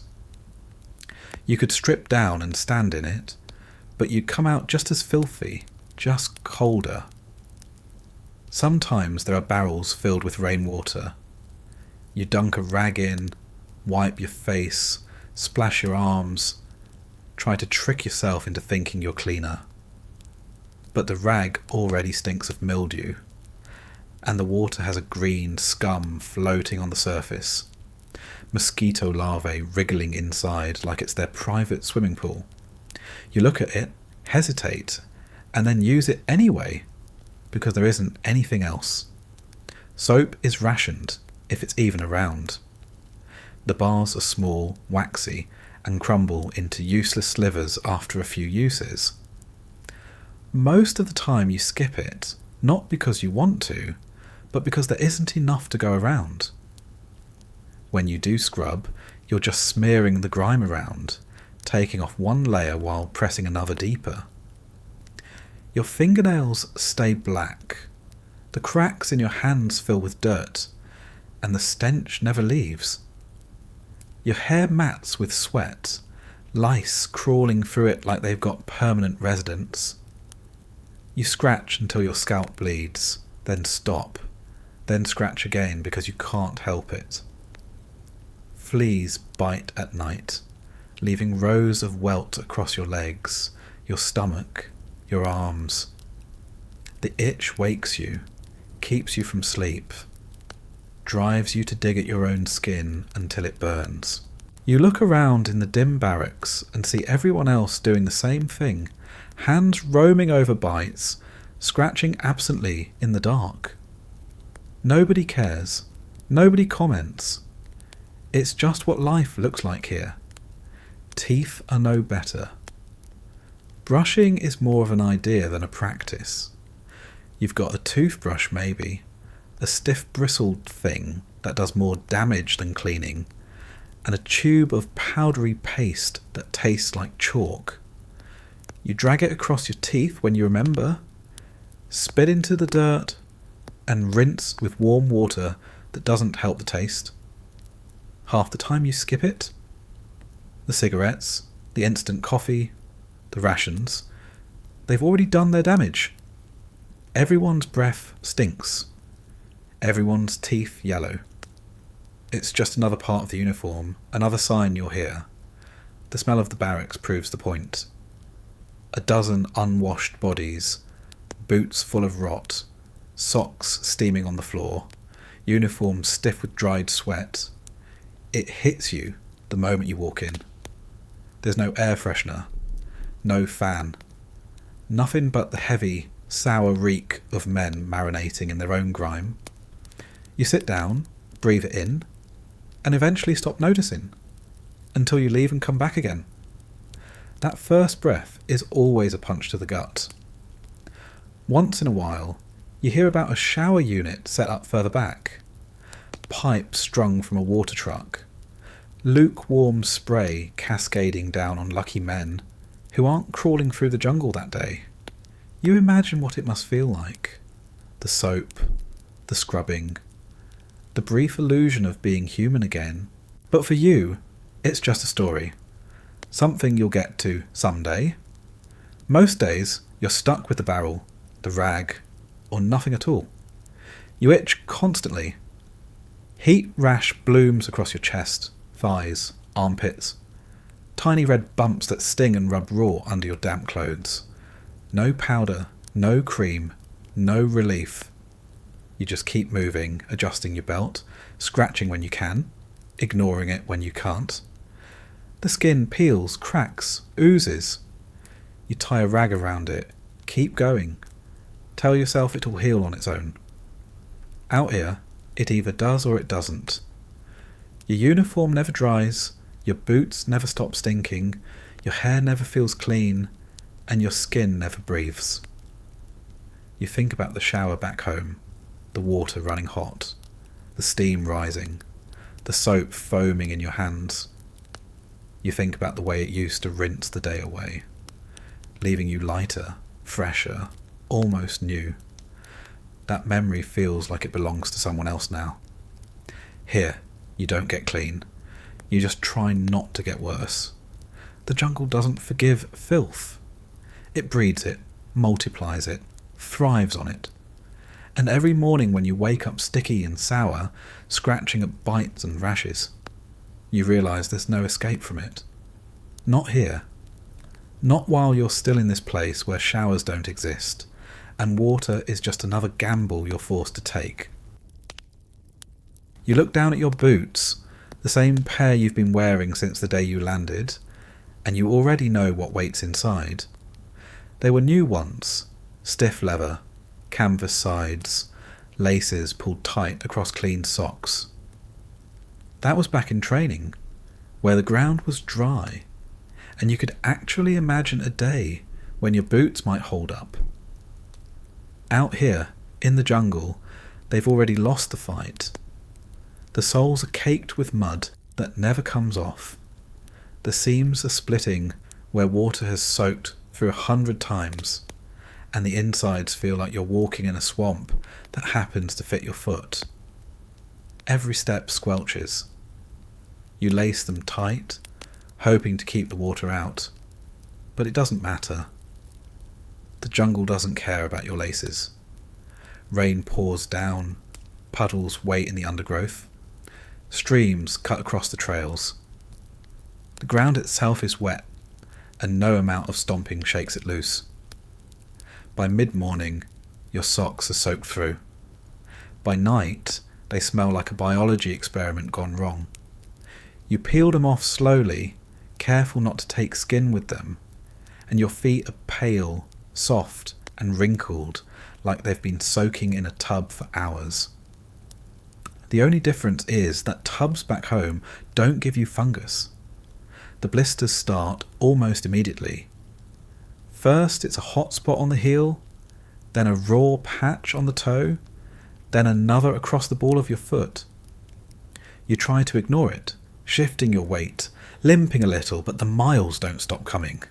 [SPEAKER 1] You could strip down and stand in it, but you'd come out just as filthy, just colder. Sometimes there are barrels filled with rainwater. You dunk a rag in, wipe your face, splash your arms, try to trick yourself into thinking you're cleaner. But the rag already stinks of mildew, and the water has a green scum floating on the surface. Mosquito larvae wriggling inside like it's their private swimming pool. You look at it, hesitate, and then use it anyway, because there isn't anything else. Soap is rationed, if it's even around. The bars are small, waxy, and crumble into useless slivers after a few uses. Most of the time you skip it, not because you want to, but because there isn't enough to go around. When you do scrub, you're just smearing the grime around, taking off one layer while pressing another deeper. Your fingernails stay black, the cracks in your hands fill with dirt, and the stench never leaves. Your hair mats with sweat, lice crawling through it like they've got permanent residence. You scratch until your scalp bleeds, then stop, then scratch again because you can't help it. Fleas bite at night, leaving rows of welt across your legs, your stomach, your arms. The itch wakes you, keeps you from sleep, drives you to dig at your own skin until it burns. You look around in the dim barracks and see everyone else doing the same thing, hands roaming over bites, scratching absently in the dark. Nobody cares. Nobody comments. It's just what life looks like here. Teeth are no better. Brushing is more of an idea than a practice. You've got a toothbrush maybe, a stiff bristled thing that does more damage than cleaning, and a tube of powdery paste that tastes like chalk. You drag it across your teeth when you remember, spit into the dirt, and rinse with warm water that doesn't help the taste. Half the time you skip it. The cigarettes, the instant coffee, the rations, they've already done their damage. Everyone's breath stinks. Everyone's teeth yellow. It's just another part of the uniform, another sign you're here. The smell of the barracks proves the point. A dozen unwashed bodies, boots full of rot, socks steaming on the floor, uniforms stiff with dried sweat. It hits you the moment you walk in. There's no air freshener, no fan, nothing but the heavy, sour reek of men marinating in their own grime. You sit down, breathe it in, and eventually stop noticing, until you leave and come back again. That first breath is always a punch to the gut. Once in a while, you hear about a shower unit set up further back, pipes strung from a water truck, lukewarm spray cascading down on lucky men who aren't crawling through the jungle that day. You imagine what it must feel like. The soap, the scrubbing, the brief illusion of being human again. But for you, it's just a story. Something you'll get to someday. Most days, you're stuck with the barrel, the rag, or nothing at all. You itch constantly. Heat rash blooms across your chest, thighs, armpits. Tiny red bumps that sting and rub raw under your damp clothes. No powder, no cream, no relief. You just keep moving, adjusting your belt, scratching when you can, ignoring it when you can't. The skin peels, cracks, oozes. You tie a rag around it, keep going. Tell yourself it will heal on its own. Out here, it either does or it doesn't. Your uniform never dries, your boots never stop stinking, your hair never feels clean, and your skin never breathes. You think about the shower back home, the water running hot, the steam rising, the soap foaming in your hands. You think about the way it used to rinse the day away, leaving you lighter, fresher, almost new. That memory feels like it belongs to someone else now. Here, you don't get clean. You just try not to get worse. The jungle doesn't forgive filth. It breeds it, multiplies it, thrives on it. And every morning when you wake up sticky and sour, scratching at bites and rashes, you realise there's no escape from it. Not here. Not while you're still in this place where showers don't exist, and water is just another gamble you're forced to take. You look down at your boots, the same pair you've been wearing since the day you landed, and you already know what waits inside. They were new once, stiff leather, canvas sides, laces pulled tight across clean socks. That was back in training, where the ground was dry, and you could actually imagine a day when your boots might hold up. Out here, in the jungle, they've already lost the fight. The soles are caked with mud that never comes off. The seams are splitting where water has soaked through 100 times, and the insides feel like you're walking in a swamp that happens to fit your foot. Every step squelches. You lace them tight, hoping to keep the water out, but it doesn't matter. The jungle doesn't care about your laces. Rain pours down, puddles wait in the undergrowth. Streams cut across the trails. The ground itself is wet, and no amount of stomping shakes it loose. By mid-morning, your socks are soaked through. By night, they smell like a biology experiment gone wrong. You peel them off slowly, careful not to take skin with them, and your feet are pale, soft, and wrinkled like they've been soaking in a tub for hours. The only difference is that tubs back home don't give you fungus. The blisters start almost immediately. First it's a hot spot on the heel, then a raw patch on the toe, then another across the ball of your foot. You try to ignore it, shifting your weight, limping a little, but the miles don't stop coming.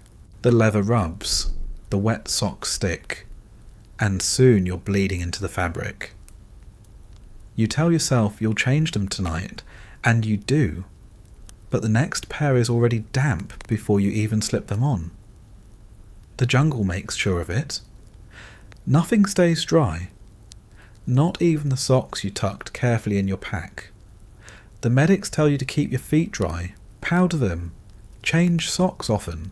[SPEAKER 1] The leather rubs, the wet socks stick, and soon you're bleeding into the fabric. You tell yourself you'll change them tonight, and you do, but the next pair is already damp before you even slip them on. The jungle makes sure of it. Nothing stays dry, not even the socks you tucked carefully in your pack. The medics tell you to keep your feet dry, powder them, change socks often.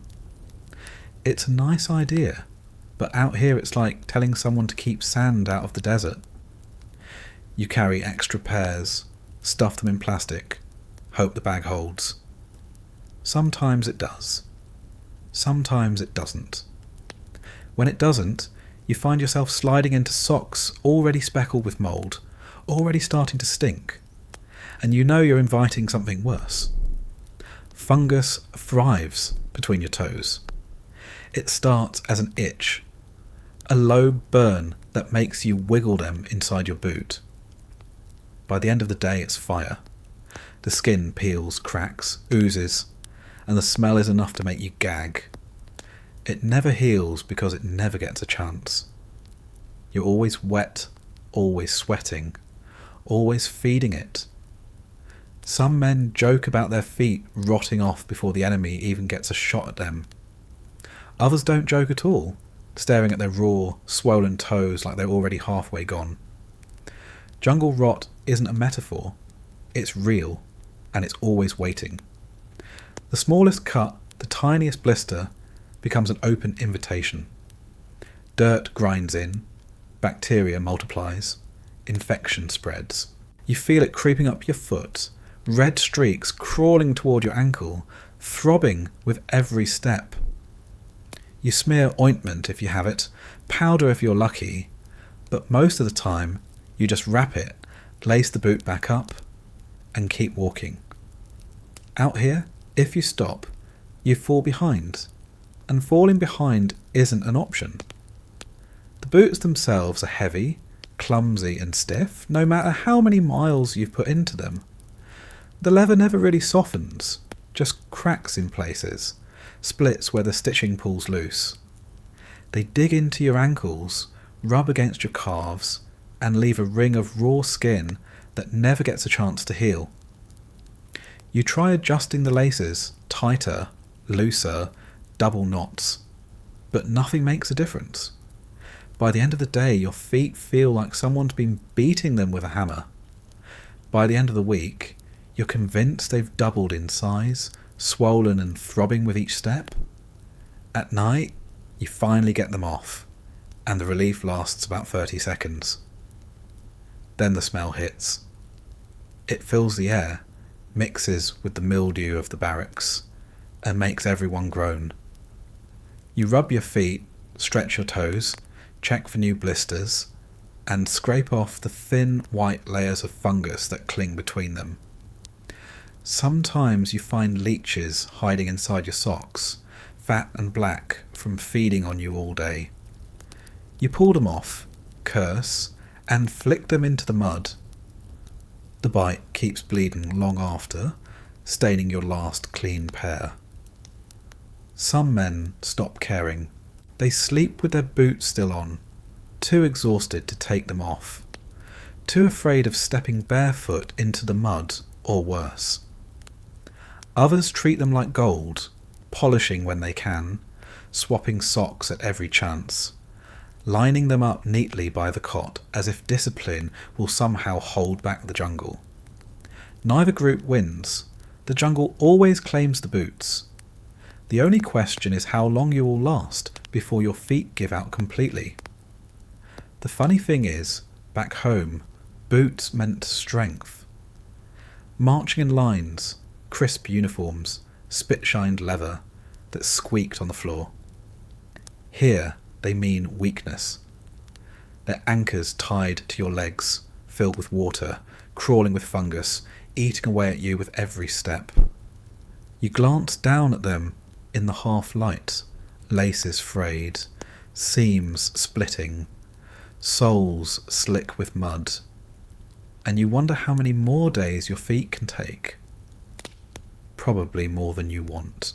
[SPEAKER 1] It's a nice idea, but out here it's like telling someone to keep sand out of the desert. You carry extra pairs, stuff them in plastic, hope the bag holds. Sometimes it does. Sometimes it doesn't. When it doesn't, you find yourself sliding into socks already speckled with mould, already starting to stink, and you know you're inviting something worse. Fungus thrives between your toes. It starts as an itch, a low burn that makes you wiggle them inside your boot. By the end of the day, it's fire. The skin peels, cracks, oozes, and the smell is enough to make you gag. It never heals because it never gets a chance. You're always wet, always sweating, always feeding it. Some men joke about their feet rotting off before the enemy even gets a shot at them. Others don't joke at all, staring at their raw, swollen toes like they're already halfway gone. Jungle rot isn't a metaphor, it's real, and it's always waiting. The smallest cut, the tiniest blister, becomes an open invitation. Dirt grinds in, bacteria multiplies, infection spreads. You feel it creeping up your foot, red streaks crawling toward your ankle, throbbing with every step. You smear ointment if you have it, powder if you're lucky, but most of the time you just wrap it, lace the boot back up, and keep walking. Out here, if you stop, you fall behind, and falling behind isn't an option. The boots themselves are heavy, clumsy and stiff, no matter how many miles you've put into them. The leather never really softens, just cracks in places, splits where the stitching pulls loose. They dig into your ankles, rub against your calves, and leave a ring of raw skin that never gets a chance to heal. You try adjusting the laces, tighter, looser, double knots, but nothing makes a difference. By the end of the day, your feet feel like someone's been beating them with a hammer. By the end of the week, you're convinced they've doubled in size, swollen and throbbing with each step. At night, you finally get them off, and the relief lasts about 30 seconds. Then the smell hits. It fills the air, mixes with the mildew of the barracks, and makes everyone groan. You rub your feet, stretch your toes, check for new blisters, and scrape off the thin white layers of fungus that cling between them. Sometimes you find leeches hiding inside your socks, fat and black from feeding on you all day. You pull them off, curse, and flick them into the mud. The bite keeps bleeding long after, staining your last clean pair. Some men stop caring. They sleep with their boots still on, too exhausted to take them off, too afraid of stepping barefoot into the mud or worse. Others treat them like gold, polishing when they can, swapping socks at every chance, lining them up neatly by the cot as if discipline will somehow hold back the jungle. Neither group wins. The jungle always claims the boots. The only question is how long you will last before your feet give out completely. The funny thing is, back home, boots meant strength. Marching in lines, crisp uniforms, spit-shined leather that squeaked on the floor. Here they mean weakness. They're anchors tied to your legs, filled with water, crawling with fungus, eating away at you with every step. You glance down at them in the half-light, laces frayed, seams splitting, soles slick with mud, and you wonder how many more days your feet can take. Probably more than you want.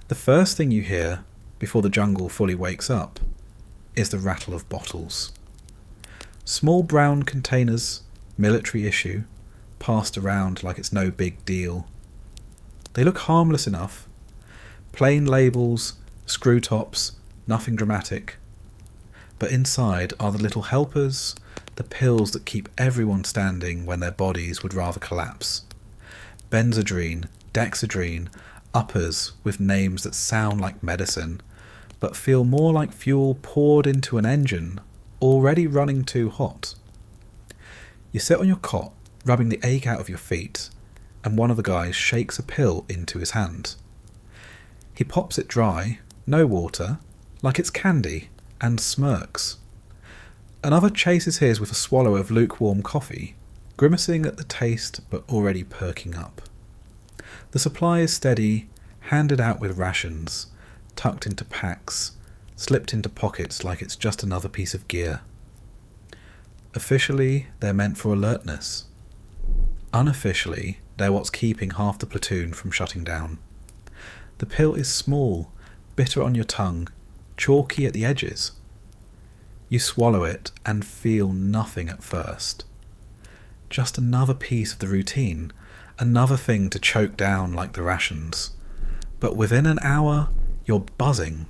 [SPEAKER 1] The first thing you hear, before the jungle fully wakes up, is the rattle of bottles. Small brown containers, military issue, passed around like it's no big deal. They look harmless enough. Plain labels, screw tops, nothing dramatic. But inside are the little helpers, the pills that keep everyone standing when their bodies would rather collapse. Benzedrine, dexedrine, uppers with names that sound like medicine, but feel more like fuel poured into an engine already running too hot. You sit on your cot, rubbing the ache out of your feet, and one of the guys shakes a pill into his hand. He pops it dry, no water, like it's candy, and smirks. Another chases his with a swallow of lukewarm coffee, grimacing at the taste but already perking up. The supply is steady, handed out with rations, tucked into packs, slipped into pockets like it's just another piece of gear. Officially, they're meant for alertness. Unofficially, they're what's keeping half the platoon from shutting down. The pill is small, bitter on your tongue, chalky at the edges. You swallow it and feel nothing at first. Just another piece of the routine, another thing to choke down like the rations. But within an hour, you're buzzing.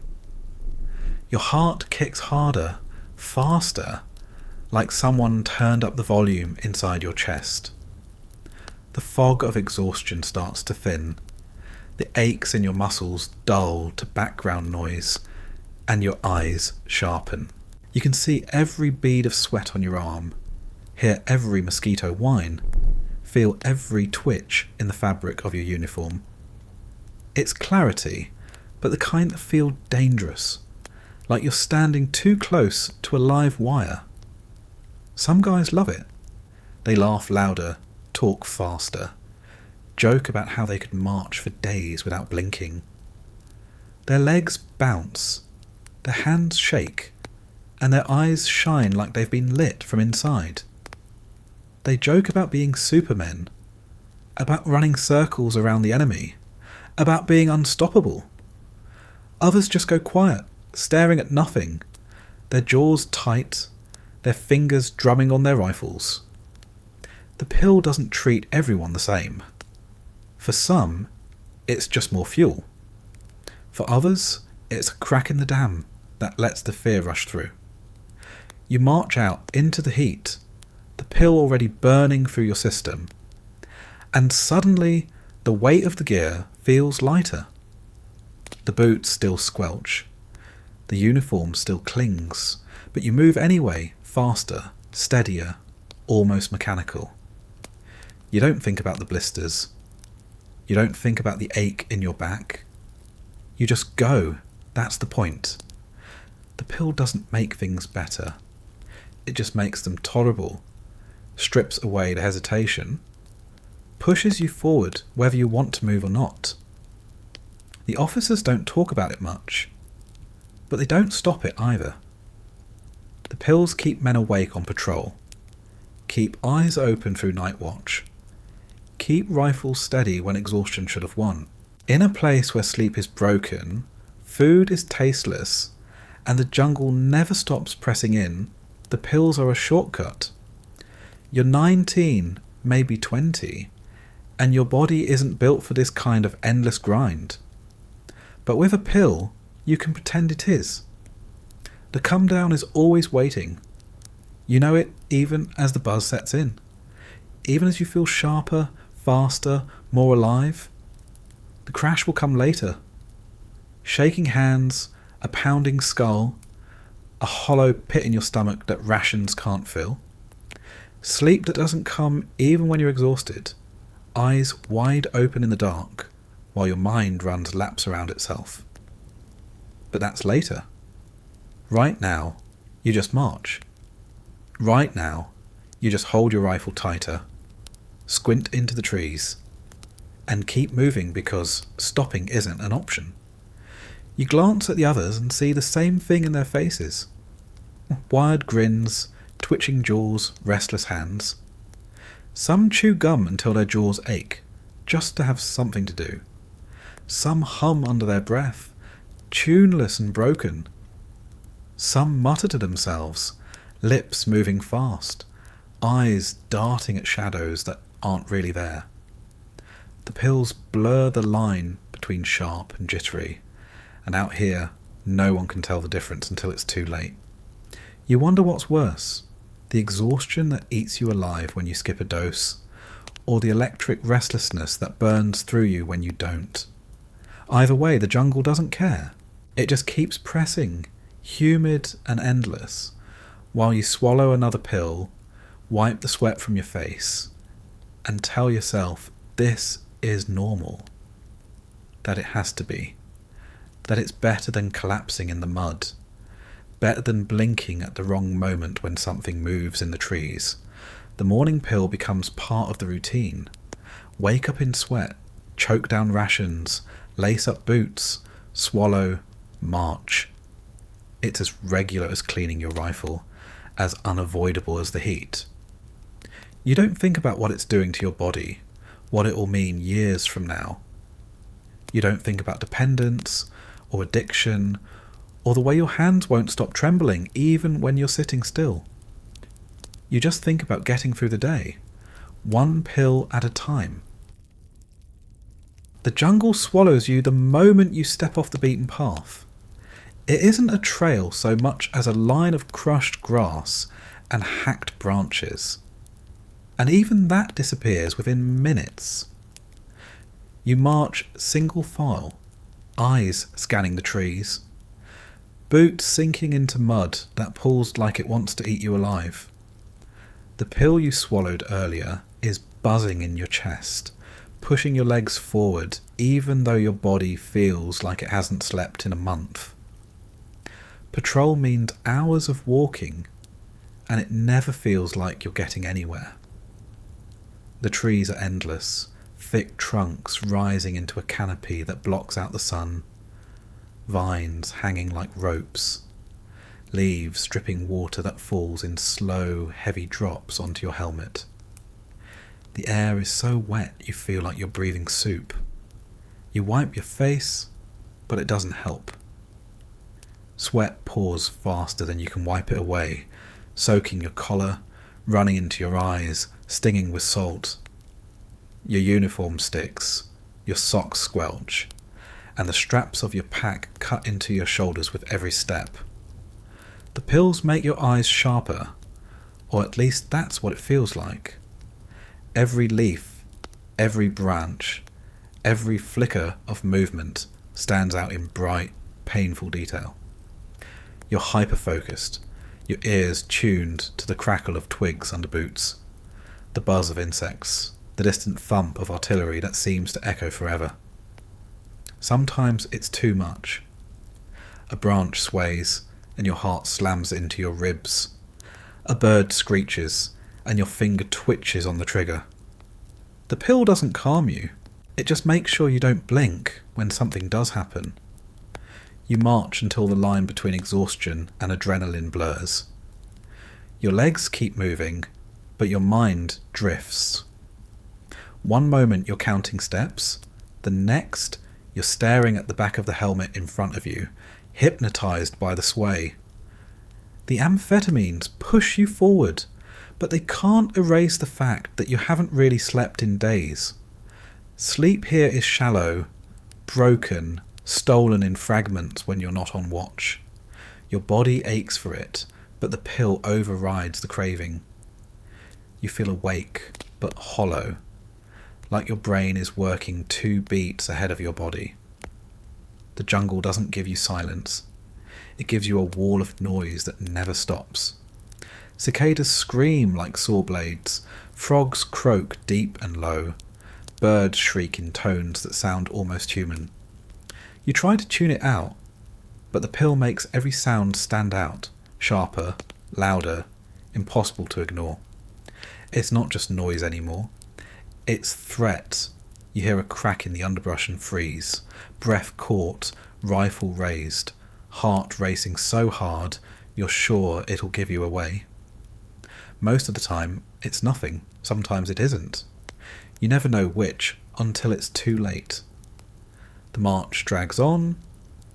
[SPEAKER 1] Your heart kicks harder, faster, like someone turned up the volume inside your chest. The fog of exhaustion starts to thin. The aches in your muscles dull to background noise, and your eyes sharpen. You can see every bead of sweat on your arm, hear every mosquito whine, feel every twitch in the fabric of your uniform. It's clarity, but the kind that feels dangerous, like you're standing too close to a live wire. Some guys love it. They laugh louder, talk faster, joke about how they could march for days without blinking. Their legs bounce, their hands shake, and their eyes shine like they've been lit from inside. They joke about being supermen, about running circles around the enemy, about being unstoppable. Others just go quiet, staring at nothing, their jaws tight, their fingers drumming on their rifles. The pill doesn't treat everyone the same. For some, it's just more fuel. For others, it's a crack in the dam that lets the fear rush through. You march out into the heat, the pill already burning through your system, and suddenly the weight of the gear feels lighter. The boots still squelch, the uniform still clings, but you move anyway, faster, steadier, almost mechanical. You don't think about the blisters. You don't think about the ache in your back. You just go. That's the point. The pill doesn't make things better. It just makes them tolerable, strips away the hesitation, pushes you forward whether you want to move or not. The officers don't talk about it much, but they don't stop it either. The pills keep men awake on patrol, keep eyes open through night watch, keep rifles steady when exhaustion should have won. In a place where sleep is broken, food is tasteless, and the jungle never stops pressing in, the pills are a shortcut. You're 19, maybe 20, and your body isn't built for this kind of endless grind. But with a pill, you can pretend it is. The come down is always waiting. You know it even as the buzz sets in. Even as you feel sharper, faster, more alive. The crash will come later. Shaking hands, a pounding skull, a hollow pit in your stomach that rations can't fill. Sleep that doesn't come even when you're exhausted. Eyes wide open in the dark, while your mind runs laps around itself. But that's later. Right now, you just march. Right now, you just hold your rifle tighter, squint into the trees, and keep moving because stopping isn't an option. You glance at the others and see the same thing in their faces. Wired grins, twitching jaws, restless hands. Some chew gum until their jaws ache, just to have something to do. Some hum under their breath, tuneless and broken. Some mutter to themselves, lips moving fast, eyes darting at shadows that aren't really there. The pills blur the line between sharp and jittery, and out here, no one can tell the difference until it's too late. You wonder what's worse, the exhaustion that eats you alive when you skip a dose, or the electric restlessness that burns through you when you don't. Either way, the jungle doesn't care. It just keeps pressing, humid and endless, while you swallow another pill, wipe the sweat from your face, and tell yourself this is normal. That it has to be. That it's better than collapsing in the mud. Better than blinking at the wrong moment when something moves in the trees. The morning pill becomes part of the routine. Wake up in sweat, choke down rations, lace up boots, swallow, march. It's as regular as cleaning your rifle, as unavoidable as the heat. You don't think about what it's doing to your body, what it will mean years from now. You don't think about dependence, or addiction, or the way your hands won't stop trembling even when you're sitting still. You just think about getting through the day, one pill at a time. The jungle swallows you the moment you step off the beaten path. It isn't a trail so much as a line of crushed grass and hacked branches. And even that disappears within minutes. You march single file, eyes scanning the trees, boots sinking into mud that pulls like it wants to eat you alive. The pill you swallowed earlier is buzzing in your chest, pushing your legs forward even though your body feels like it hasn't slept in a month. Patrol means hours of walking, and it never feels like you're getting anywhere. The trees are endless, thick trunks rising into a canopy that blocks out the sun, vines hanging like ropes, leaves dripping water that falls in slow, heavy drops onto your helmet. The air is so wet you feel like you're breathing soup. You wipe your face, but it doesn't help. Sweat pours faster than you can wipe it away, soaking your collar, running into your eyes, stinging with salt. Your uniform sticks, your socks squelch, and the straps of your pack cut into your shoulders with every step. The pills make your eyes sharper, or at least that's what it feels like. Every leaf, every branch, every flicker of movement stands out in bright, painful detail. You're hyper-focused, your ears tuned to the crackle of twigs under boots, the buzz of insects, the distant thump of artillery that seems to echo forever. Sometimes it's too much. A branch sways, and your heart slams into your ribs. A bird screeches, and your finger twitches on the trigger. The pill doesn't calm you, it just makes sure you don't blink when something does happen. You march until the line between exhaustion and adrenaline blurs. Your legs keep moving, but your mind drifts. One moment you're counting steps, the next you're staring at the back of the helmet in front of you, hypnotized by the sway. The amphetamines push you forward, but they can't erase the fact that you haven't really slept in days. Sleep here is shallow, broken, stolen in fragments when you're not on watch. Your body aches for it, but the pill overrides the craving. You feel awake, but hollow, like your brain is working 2 beats ahead of your body. The jungle doesn't give you silence. It gives you a wall of noise that never stops. Cicadas scream like saw blades, frogs croak deep and low, birds shriek in tones that sound almost human. You try to tune it out, but the pill makes every sound stand out, sharper, louder, impossible to ignore. It's not just noise anymore. It's threat. You hear a crack in the underbrush and freeze, breath caught, rifle raised, heart racing so hard you're sure it'll give you away. Most of the time, it's nothing. Sometimes it isn't. You never know which until it's too late. The march drags on,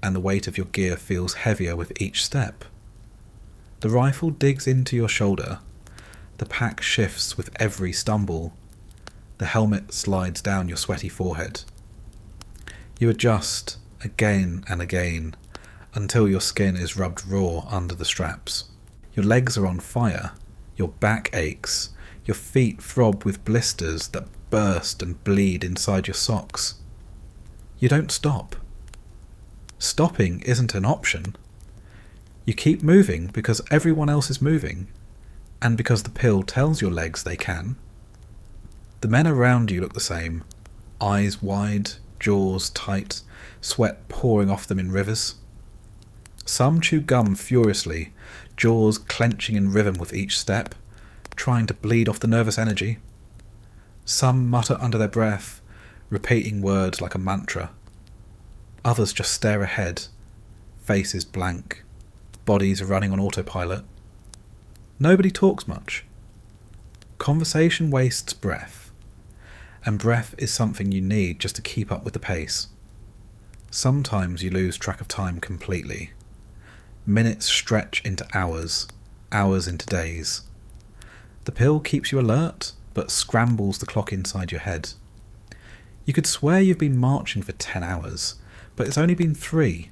[SPEAKER 1] and the weight of your gear feels heavier with each step. The rifle digs into your shoulder. The pack shifts with every stumble. The helmet slides down your sweaty forehead. You adjust again and again until your skin is rubbed raw under the straps. Your legs are on fire. Your back aches. Your feet throb with blisters that burst and bleed inside your socks. You don't stop. Stopping isn't an option. You keep moving because everyone else is moving, and because the pill tells your legs they can. The men around you look the same, eyes wide, jaws tight, sweat pouring off them in rivers. Some chew gum furiously, jaws clenching in rhythm with each step, trying to bleed off the nervous energy. Some mutter under their breath, repeating words like a mantra. Others just stare ahead, faces blank, bodies running on autopilot. Nobody talks much. Conversation wastes breath, and breath is something you need just to keep up with the pace. Sometimes you lose track of time completely. Minutes stretch into hours, hours into days. The pill keeps you alert, but scrambles the clock inside your head. You could swear you've been marching for 10 hours, but it's only been 3.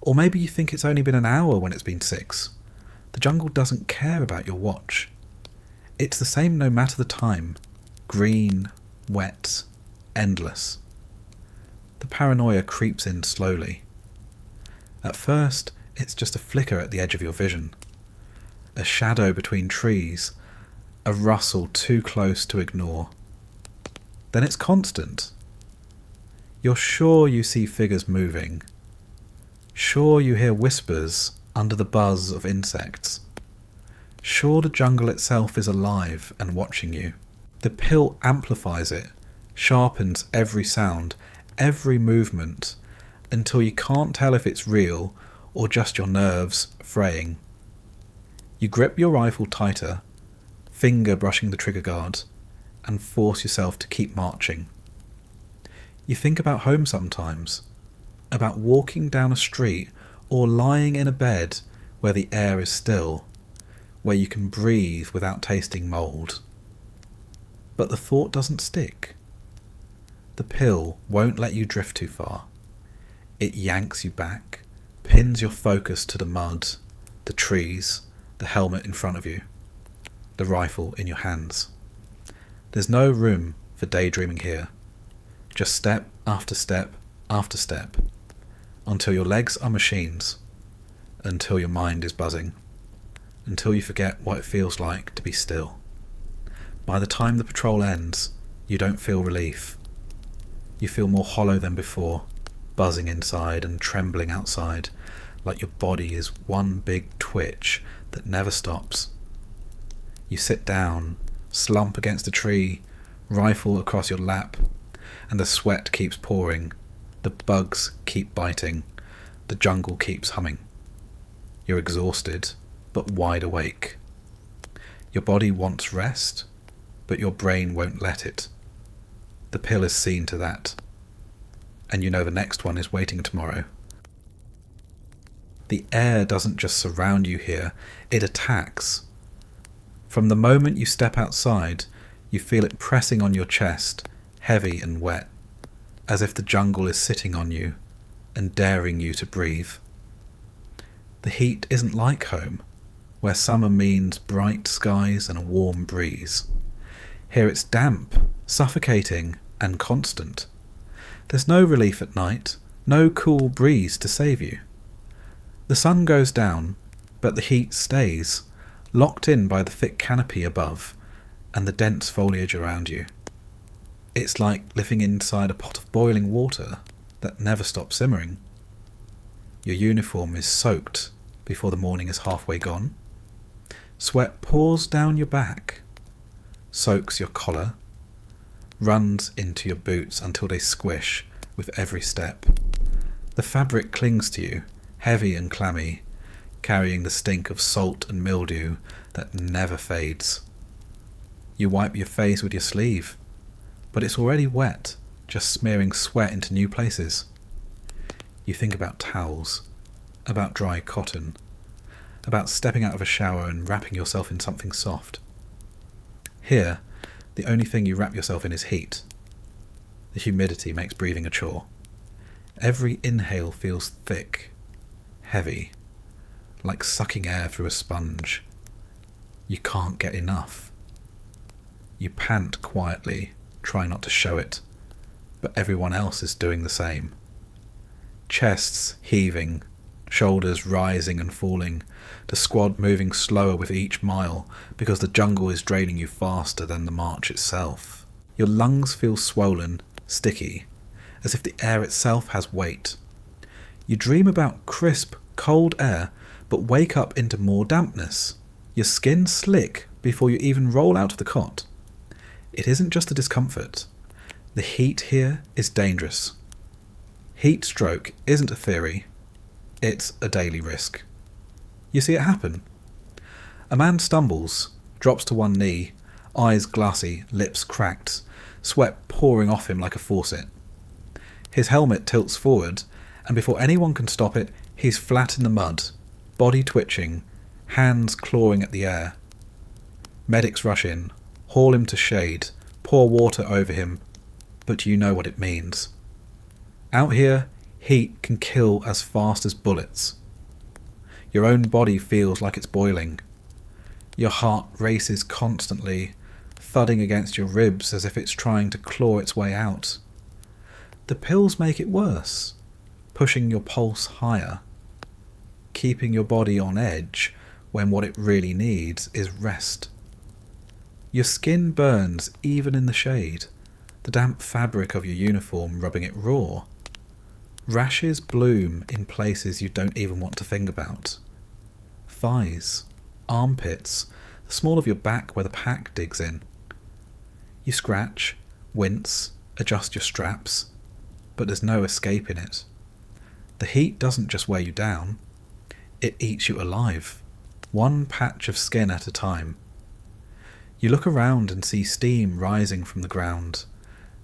[SPEAKER 1] Or maybe you think it's only been an hour when it's been 6. The jungle doesn't care about your watch. It's the same no matter the time. Green, wet, endless. The paranoia creeps in slowly. At first, it's just a flicker at the edge of your vision. A shadow between trees, a rustle too close to ignore. Then it's constant. You're sure you see figures moving. Sure you hear whispers under the buzz of insects. Sure the jungle itself is alive and watching you. The pill amplifies it, sharpens every sound, every movement, until you can't tell if it's real or just your nerves fraying. You grip your rifle tighter, finger brushing the trigger guard, and force yourself to keep marching. You think about home sometimes, about walking down a street or lying in a bed where the air is still, where you can breathe without tasting mould. But the thought doesn't stick. The pill won't let you drift too far. It yanks you back, pins your focus to the mud, the trees, the helmet in front of you, the rifle in your hands. There's no room for daydreaming here. Just step after step after step, until your legs are machines, until your mind is buzzing, until you forget what it feels like to be still. By the time the patrol ends, you don't feel relief. You feel more hollow than before, buzzing inside and trembling outside, like your body is one big twitch that never stops. You sit down, slump against a tree, rifle across your lap, and the sweat keeps pouring, the bugs keep biting, the jungle keeps humming. You're exhausted, but wide awake. Your body wants rest, but your brain won't let it. The pill is seen to that, and you know the next one is waiting tomorrow. The air doesn't just surround you here, it attacks. From the moment you step outside, you feel it pressing on your chest, heavy and wet, as if the jungle is sitting on you and daring you to breathe. The heat isn't like home, where summer means bright skies and a warm breeze. Here it's damp, suffocating, and constant. There's no relief at night, no cool breeze to save you. The sun goes down, but the heat stays, locked in by the thick canopy above and the dense foliage around you. It's like living inside a pot of boiling water that never stops simmering. Your uniform is soaked before the morning is halfway gone. Sweat pours down your back, soaks your collar, runs into your boots until they squish with every step. The fabric clings to you, heavy and clammy, carrying the stink of salt and mildew that never fades. You wipe your face with your sleeve, but it's already wet, just smearing sweat into new places. You think about towels, about dry cotton, about stepping out of a shower and wrapping yourself in something soft. Here, the only thing you wrap yourself in is heat. The humidity makes breathing a chore. Every inhale feels thick, heavy, like sucking air through a sponge. You can't get enough. You pant quietly, try not to show it, but everyone else is doing the same. Chests heaving, shoulders rising and falling, the squad moving slower with each mile because the jungle is draining you faster than the march itself. Your lungs feel swollen, sticky, as if the air itself has weight. You dream about crisp, cold air, but wake up into more dampness. Your skin slick before you even roll out of the cot. It isn't just a discomfort. The heat here is dangerous. Heat stroke isn't a theory, it's a daily risk. You see it happen. A man stumbles, drops to one knee, eyes glassy, lips cracked, sweat pouring off him like a faucet. His helmet tilts forward, and before anyone can stop it, he's flat in the mud, body twitching, hands clawing at the air. Medics rush in, haul him to shade, pour water over him, but you know what it means. Out here, heat can kill as fast as bullets. Your own body feels like it's boiling. Your heart races constantly, thudding against your ribs as if it's trying to claw its way out. The pills make it worse, pushing your pulse higher, keeping your body on edge when what it really needs is rest. Your skin burns even in the shade, the damp fabric of your uniform rubbing it raw. Rashes bloom in places you don't even want to think about. Thighs, armpits, the small of your back where the pack digs in. You scratch, wince, adjust your straps, but there's no escape in it. The heat doesn't just wear you down, it eats you alive, one patch of skin at a time. You look around and see steam rising from the ground,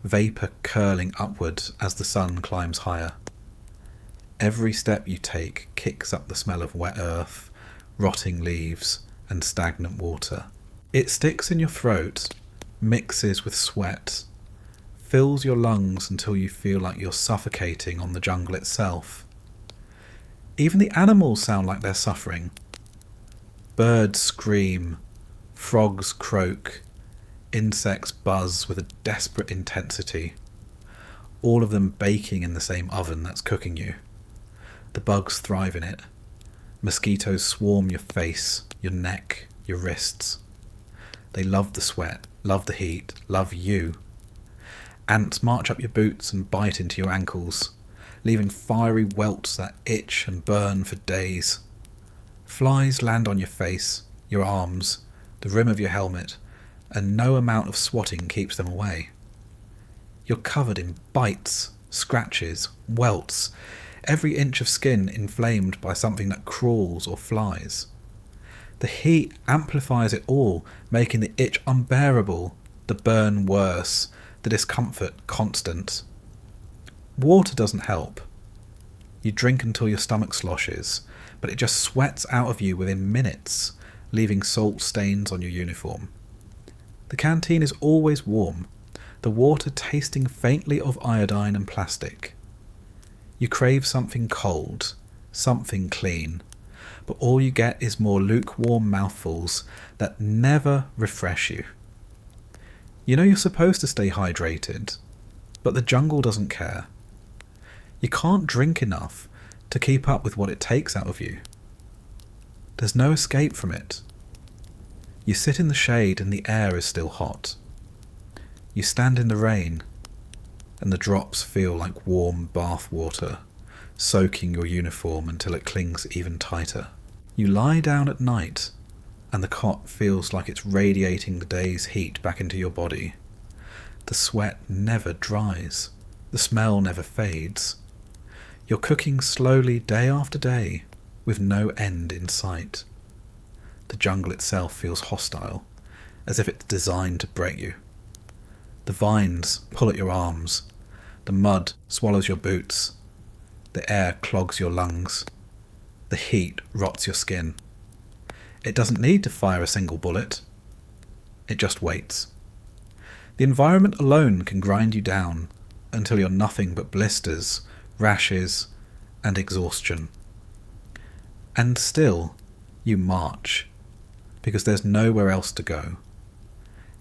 [SPEAKER 1] vapour curling upward as the sun climbs higher. Every step you take kicks up the smell of wet earth, rotting leaves, and stagnant water. It sticks in your throat, mixes with sweat, fills your lungs until you feel like you're suffocating on the jungle itself. Even the animals sound like they're suffering. Birds scream, frogs croak, insects buzz with a desperate intensity, all of them baking in the same oven that's cooking you. The bugs thrive in it. Mosquitoes swarm your face, your neck, your wrists. They love the sweat, love the heat, love you. Ants march up your boots and bite into your ankles, leaving fiery welts that itch and burn for days. Flies land on your face, your arms, the rim of your helmet, and no amount of swatting keeps them away. You're covered in bites, scratches, welts, every inch of skin inflamed by something that crawls or flies. The heat amplifies it all, making the itch unbearable, the burn worse, the discomfort constant. Water doesn't help. You drink until your stomach sloshes, but it just sweats out of you within minutes, leaving salt stains on your uniform. The canteen is always warm, the water tasting faintly of iodine and plastic. You crave something cold, something clean, but all you get is more lukewarm mouthfuls that never refresh you. You know you're supposed to stay hydrated, but the jungle doesn't care. You can't drink enough to keep up with what it takes out of you. There's no escape from it. You sit in the shade and the air is still hot. You stand in the rain, and the drops feel like warm bath water, soaking your uniform until it clings even tighter. You lie down at night, and the cot feels like it's radiating the day's heat back into your body. The sweat never dries. The smell never fades. You're cooking slowly day after day, with no end in sight. The jungle itself feels hostile, as if it's designed to break you. The vines pull at your arms, The mud swallows your boots. The air clogs your lungs. The heat rots your skin. It doesn't need to fire a single bullet. It just waits. The environment alone can grind you down until you're nothing but blisters, rashes, and exhaustion. And still, you march, because there's nowhere else to go.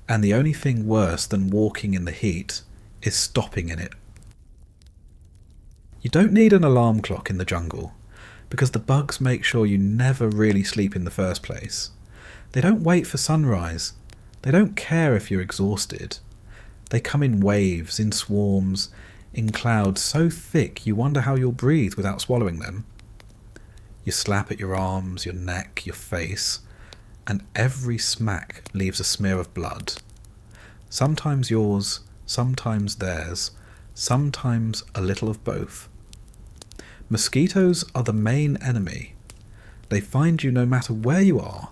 [SPEAKER 1] And the only thing worse than walking in the heat is stopping in it. You don't need an alarm clock in the jungle, because the bugs make sure you never really sleep in the first place. They don't wait for sunrise. They don't care if you're exhausted. They come in waves, in swarms, in clouds so thick you wonder how you'll breathe without swallowing them. You slap at your arms, your neck, your face, and every smack leaves a smear of blood. Sometimes yours, sometimes theirs, sometimes a little of both. Mosquitoes are the main enemy. They find you no matter where you are,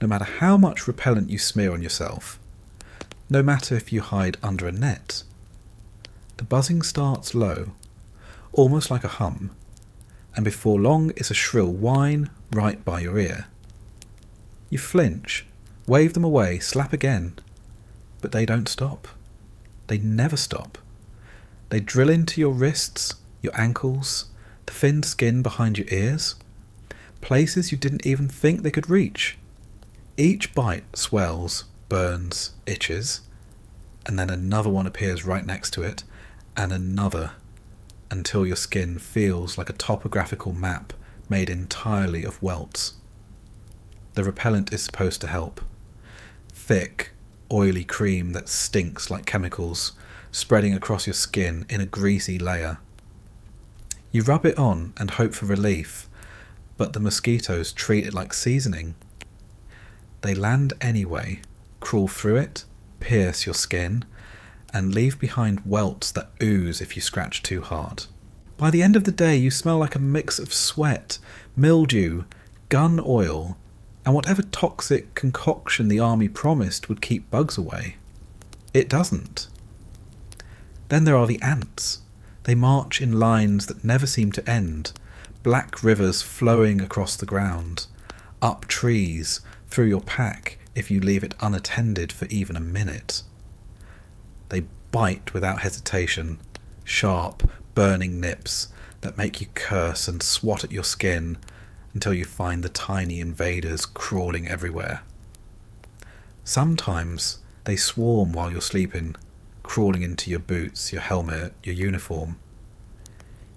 [SPEAKER 1] no matter how much repellent you smear on yourself, no matter if you hide under a net. The buzzing starts low, almost like a hum, and before long it's a shrill whine right by your ear. You flinch, wave them away, slap again, but they don't stop. They never stop. They drill into your wrists, your ankles, the thin skin behind your ears, places you didn't even think they could reach. Each bite swells, burns, itches, and then another one appears right next to it, and another, until your skin feels like a topographical map made entirely of welts. The repellent is supposed to help. Thick, oily cream that stinks like chemicals, spreading across your skin in a greasy layer. You rub it on and hope for relief, but the mosquitoes treat it like seasoning. They land anyway, crawl through it, pierce your skin, and leave behind welts that ooze if you scratch too hard. By the end of the day, you smell like a mix of sweat, mildew, gun oil, and whatever toxic concoction the army promised would keep bugs away. It doesn't. Then there are the ants. They march in lines that never seem to end, black rivers flowing across the ground, up trees, through your pack if you leave it unattended for even a minute. They bite without hesitation, sharp, burning nips that make you curse and swat at your skin until you find the tiny invaders crawling everywhere. Sometimes they swarm while you're sleeping, crawling into your boots, your helmet, your uniform.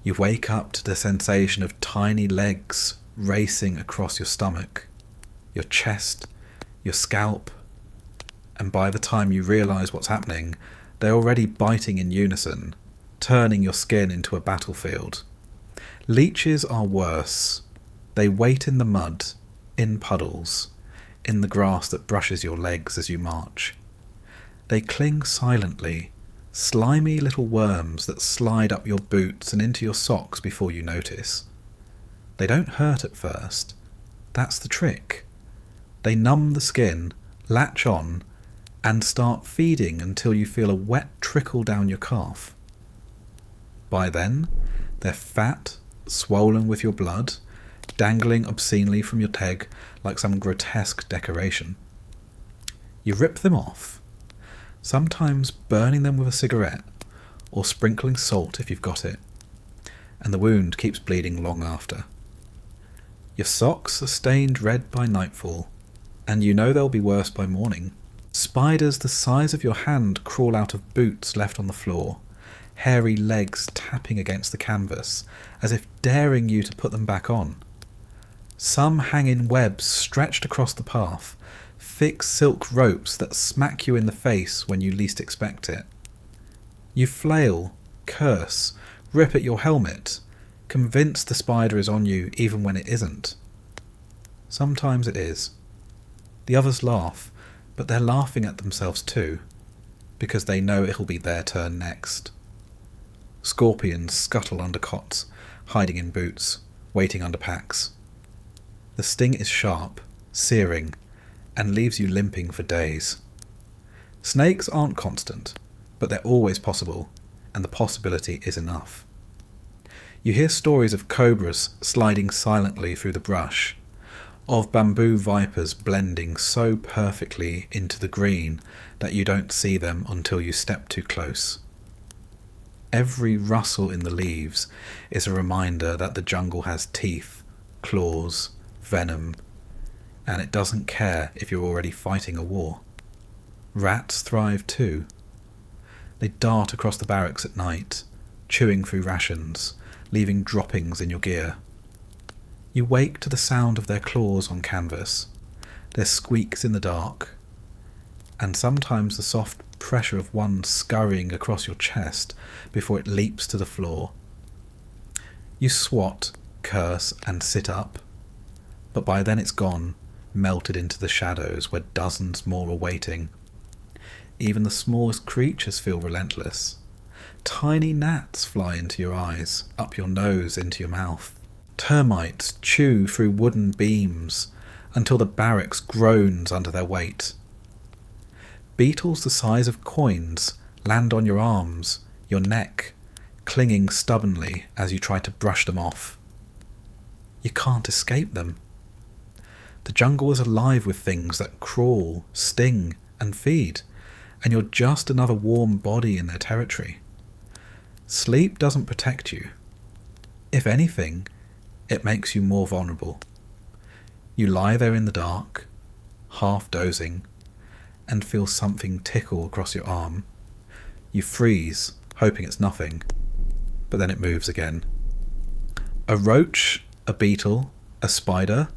[SPEAKER 1] You wake up to the sensation of tiny legs racing across your stomach, your chest, your scalp, and by the time you realise what's happening, they're already biting in unison, turning your skin into a battlefield. Leeches are worse. They wait in the mud, in puddles, in the grass that brushes your legs as you march. They cling silently, slimy little worms that slide up your boots and into your socks before you notice. They don't hurt at first. That's the trick. They numb the skin, latch on, and start feeding until you feel a wet trickle down your calf. By then, they're fat, swollen with your blood, dangling obscenely from your teg like some grotesque decoration. You rip them off, sometimes burning them with a cigarette, or sprinkling salt if you've got it, and the wound keeps bleeding long after. Your socks are stained red by nightfall, and you know they'll be worse by morning. Spiders the size of your hand crawl out of boots left on the floor, hairy legs tapping against the canvas, as if daring you to put them back on. Some hang in webs stretched across the path, thick silk ropes that smack you in the face when you least expect it. You flail, curse, rip at your helmet, convinced the spider is on you even when it isn't. Sometimes it is. The others laugh, but they're laughing at themselves too, because they know it'll be their turn next. Scorpions scuttle under cots, hiding in boots, waiting under packs. The sting is sharp, searing, and leaves you limping for days. Snakes aren't constant, but they're always possible, and the possibility is enough. You hear stories of cobras sliding silently through the brush, of bamboo vipers blending so perfectly into the green that you don't see them until you step too close. Every rustle in the leaves is a reminder that the jungle has teeth, claws, venom, and it doesn't care if you're already fighting a war. Rats thrive too. They dart across the barracks at night, chewing through rations, leaving droppings in your gear. You wake to the sound of their claws on canvas, their squeaks in the dark, and sometimes the soft pressure of one scurrying across your chest before it leaps to the floor. You swat, curse, and sit up, but by then it's gone, melted into the shadows where dozens more are waiting. Even the smallest creatures feel relentless. Tiny gnats fly into your eyes, up your nose, into your mouth. Termites chew through wooden beams until the barracks groans under their weight. Beetles the size of coins land on your arms, your neck, clinging stubbornly as you try to brush them off. You can't escape them. The jungle is alive with things that crawl, sting, and feed, and you're just another warm body in their territory. Sleep doesn't protect you. If anything, it makes you more vulnerable. You lie there in the dark, half dozing, and feel something tickle across your arm. You freeze, hoping it's nothing, but then it moves again. A roach, a beetle, a spider,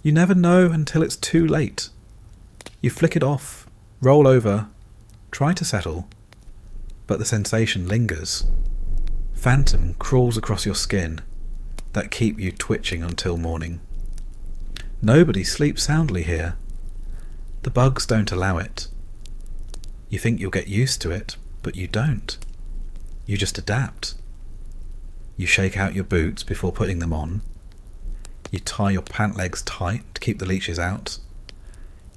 [SPEAKER 1] you never know until it's too late. You flick it off, roll over, try to settle, but the sensation lingers. Phantom crawls across your skin that keep you twitching until morning. Nobody sleeps soundly here. The bugs don't allow it. You think you'll get used to it, but you don't. You just adapt. You shake out your boots before putting them on. You tie your pant legs tight to keep the leeches out.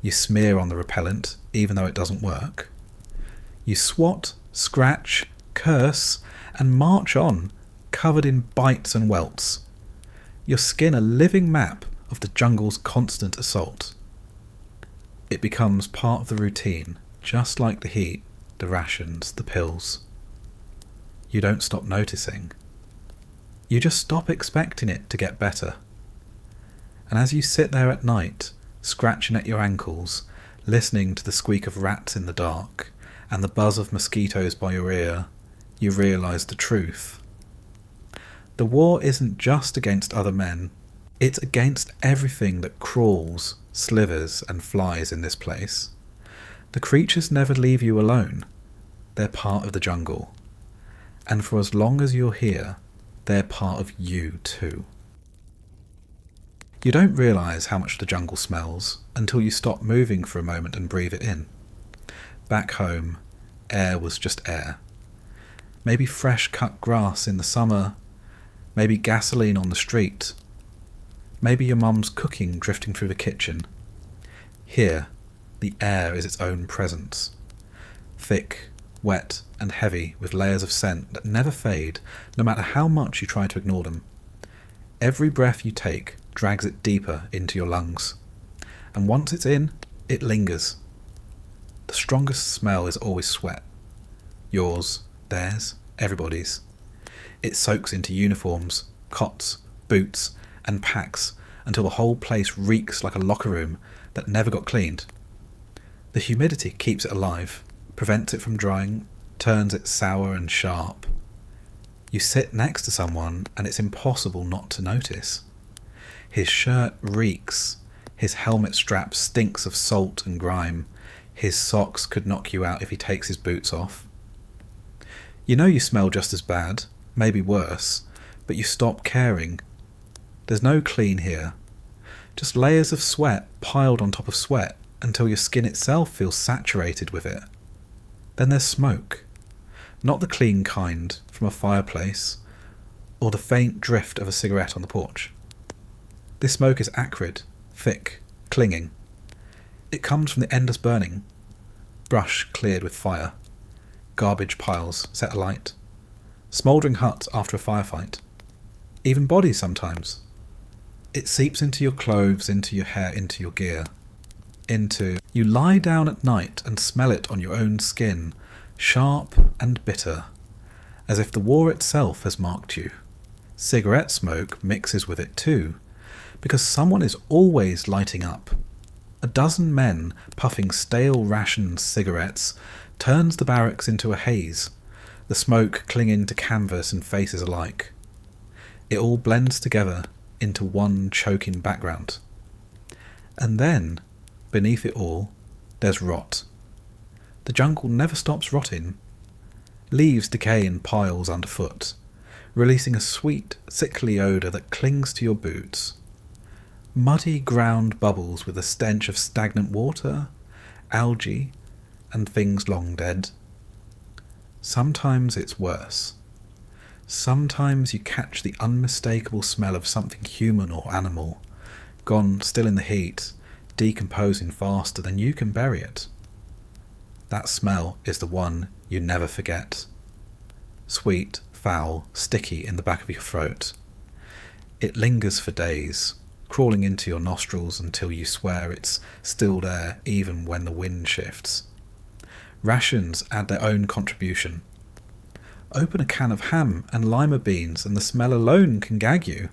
[SPEAKER 1] You smear on the repellent, even though it doesn't work. You swat, scratch, curse, and march on, covered in bites and welts. Your skin a living map of the jungle's constant assault. It becomes part of the routine, just like the heat, the rations, the pills. You don't stop noticing. You just stop expecting it to get better. And as you sit there at night, scratching at your ankles, listening to the squeak of rats in the dark, and the buzz of mosquitoes by your ear, you realise the truth. The war isn't just against other men, it's against everything that crawls, slithers and flies in this place. The creatures never leave you alone. They're part of the jungle. And for as long as you're here, they're part of you too. You don't realise how much the jungle smells until you stop moving for a moment and breathe it in. Back home, air was just air. Maybe fresh cut grass in the summer, maybe gasoline on the street, maybe your mum's cooking drifting through the kitchen. Here, the air is its own presence. Thick, wet and heavy with layers of scent that never fade, no matter how much you try to ignore them. Every breath you take drags it deeper into your lungs. And once it's in, it lingers. The strongest smell is always sweat. Yours, theirs, everybody's. It soaks into uniforms, cots, boots, and packs until the whole place reeks like a locker room that never got cleaned. The humidity keeps it alive, prevents it from drying, turns it sour and sharp. You sit next to someone and it's impossible not to notice. His shirt reeks, his helmet strap stinks of salt and grime, his socks could knock you out if he takes his boots off. You know you smell just as bad, maybe worse, but you stop caring. There's no clean here. Just layers of sweat piled on top of sweat until your skin itself feels saturated with it. Then there's smoke. Not the clean kind from a fireplace, or the faint drift of a cigarette on the porch. This smoke is acrid, thick, clinging. It comes from the endless burning. Brush cleared with fire. Garbage piles set alight. smouldering huts after a firefight, even bodies sometimes. It seeps into your clothes, into your hair, into your gear, into you lie down at night and smell it on your own skin, sharp and bitter, as if the war itself has marked you. Cigarette smoke mixes with it too, because someone is always lighting up. A dozen men puffing stale Rations cigarettes turns the barracks into a haze, the smoke clinging to canvas and faces alike. It all blends together into one choking background. And then, beneath it all, there's rot. The jungle never stops rotting. Leaves decay in piles underfoot, releasing a sweet, sickly odour that clings to your boots. Muddy ground bubbles with a stench of stagnant water, algae, and things long dead. Sometimes it's worse. Sometimes you catch the unmistakable smell of something human or animal, gone still in the heat, decomposing faster than you can bury it. That smell is the one you never forget. Sweet, foul, sticky in the back of your throat. It lingers for days, crawling into your nostrils until you swear it's still there even when the wind shifts. Rations add their own contribution. Open a can of ham and lima beans and the smell alone can gag you.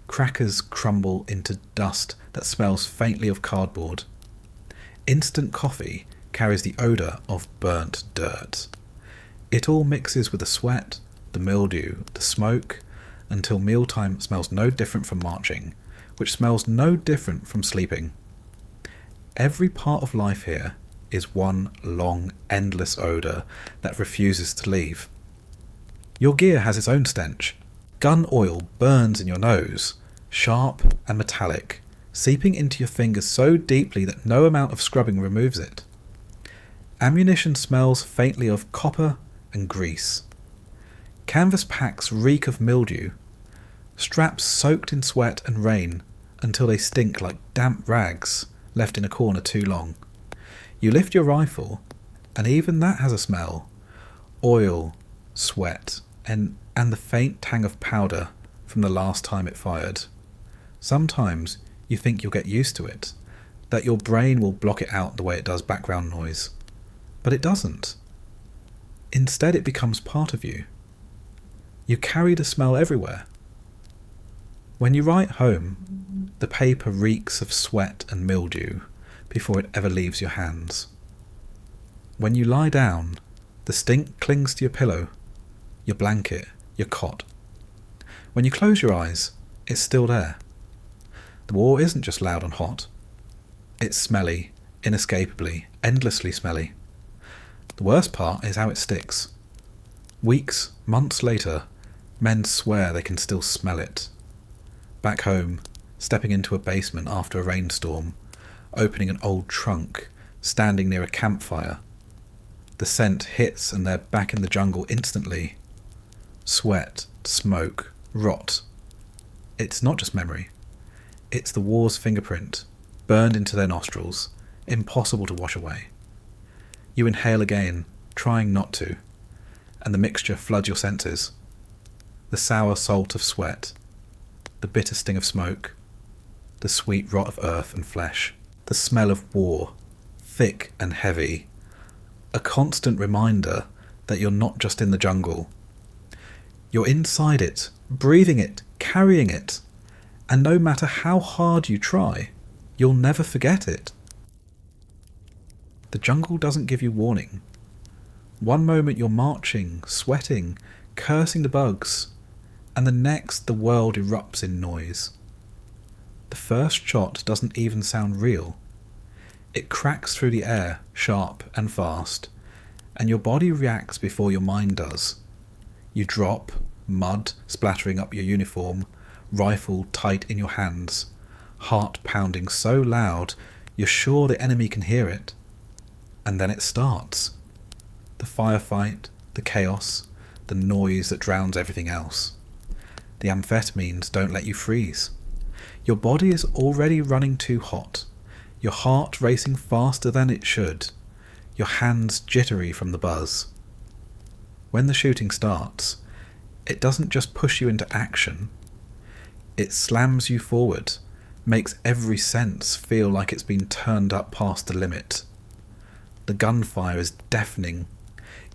[SPEAKER 1] Crackers crumble into dust that smells faintly of cardboard. Instant coffee carries the odour of burnt dirt. It all mixes with the sweat, the mildew, the smoke, until mealtime smells no different from marching, which smells no different from sleeping. Every part of life here is one long, endless odour that refuses to leave. Your gear has its own stench. Gun oil burns in your nose, sharp and metallic, seeping into your fingers so deeply that no amount of scrubbing removes it. Ammunition smells faintly of copper and grease. Canvas packs reek of mildew, straps soaked in sweat and rain until they stink like damp rags left in a corner too long. You lift your rifle, and even that has a smell. Oil, sweat, and the faint tang of powder from the last time it fired. Sometimes you think you'll get used to it, that your brain will block it out the way it does background noise. But it doesn't. Instead, it becomes part of you. You carry the smell everywhere. When you write home, the paper reeks of sweat and mildew before it ever leaves your hands. When you lie down, the stink clings to your pillow, your blanket, your cot. When you close your eyes, it's still there. The war isn't just loud and hot. It's smelly, inescapably, endlessly smelly. The worst part is how it sticks. Weeks, months later, men swear they can still smell it. Back home, stepping into a basement after a rainstorm, opening an old trunk, standing near a campfire. The scent hits and they're back in the jungle instantly. Sweat, smoke, rot. It's not just memory. It's the war's fingerprint, burned into their nostrils, impossible to wash away. You inhale again, trying not to, and the mixture floods your senses. The sour salt of sweat, the bitter sting of smoke, the sweet rot of earth and flesh, the smell of war, thick and heavy, a constant reminder that you're not just in the jungle. You're inside it, breathing it, carrying it, and no matter how hard you try, you'll never forget it. The jungle doesn't give you warning. One moment you're marching, sweating, cursing the bugs, and the next the world erupts in noise. The first shot doesn't even sound real. It cracks through the air, sharp and fast, and your body reacts before your mind does. You drop, mud splattering up your uniform, rifle tight in your hands, heart pounding so loud you're sure the enemy can hear it. And then it starts. The firefight, the chaos, the noise that drowns everything else. The amphetamines don't let you freeze. Your body is already running too hot, your heart racing faster than it should, your hands jittery from the buzz. When the shooting starts, it doesn't just push you into action, it slams you forward, makes every sense feel like it's been turned up past the limit. The gunfire is deafening,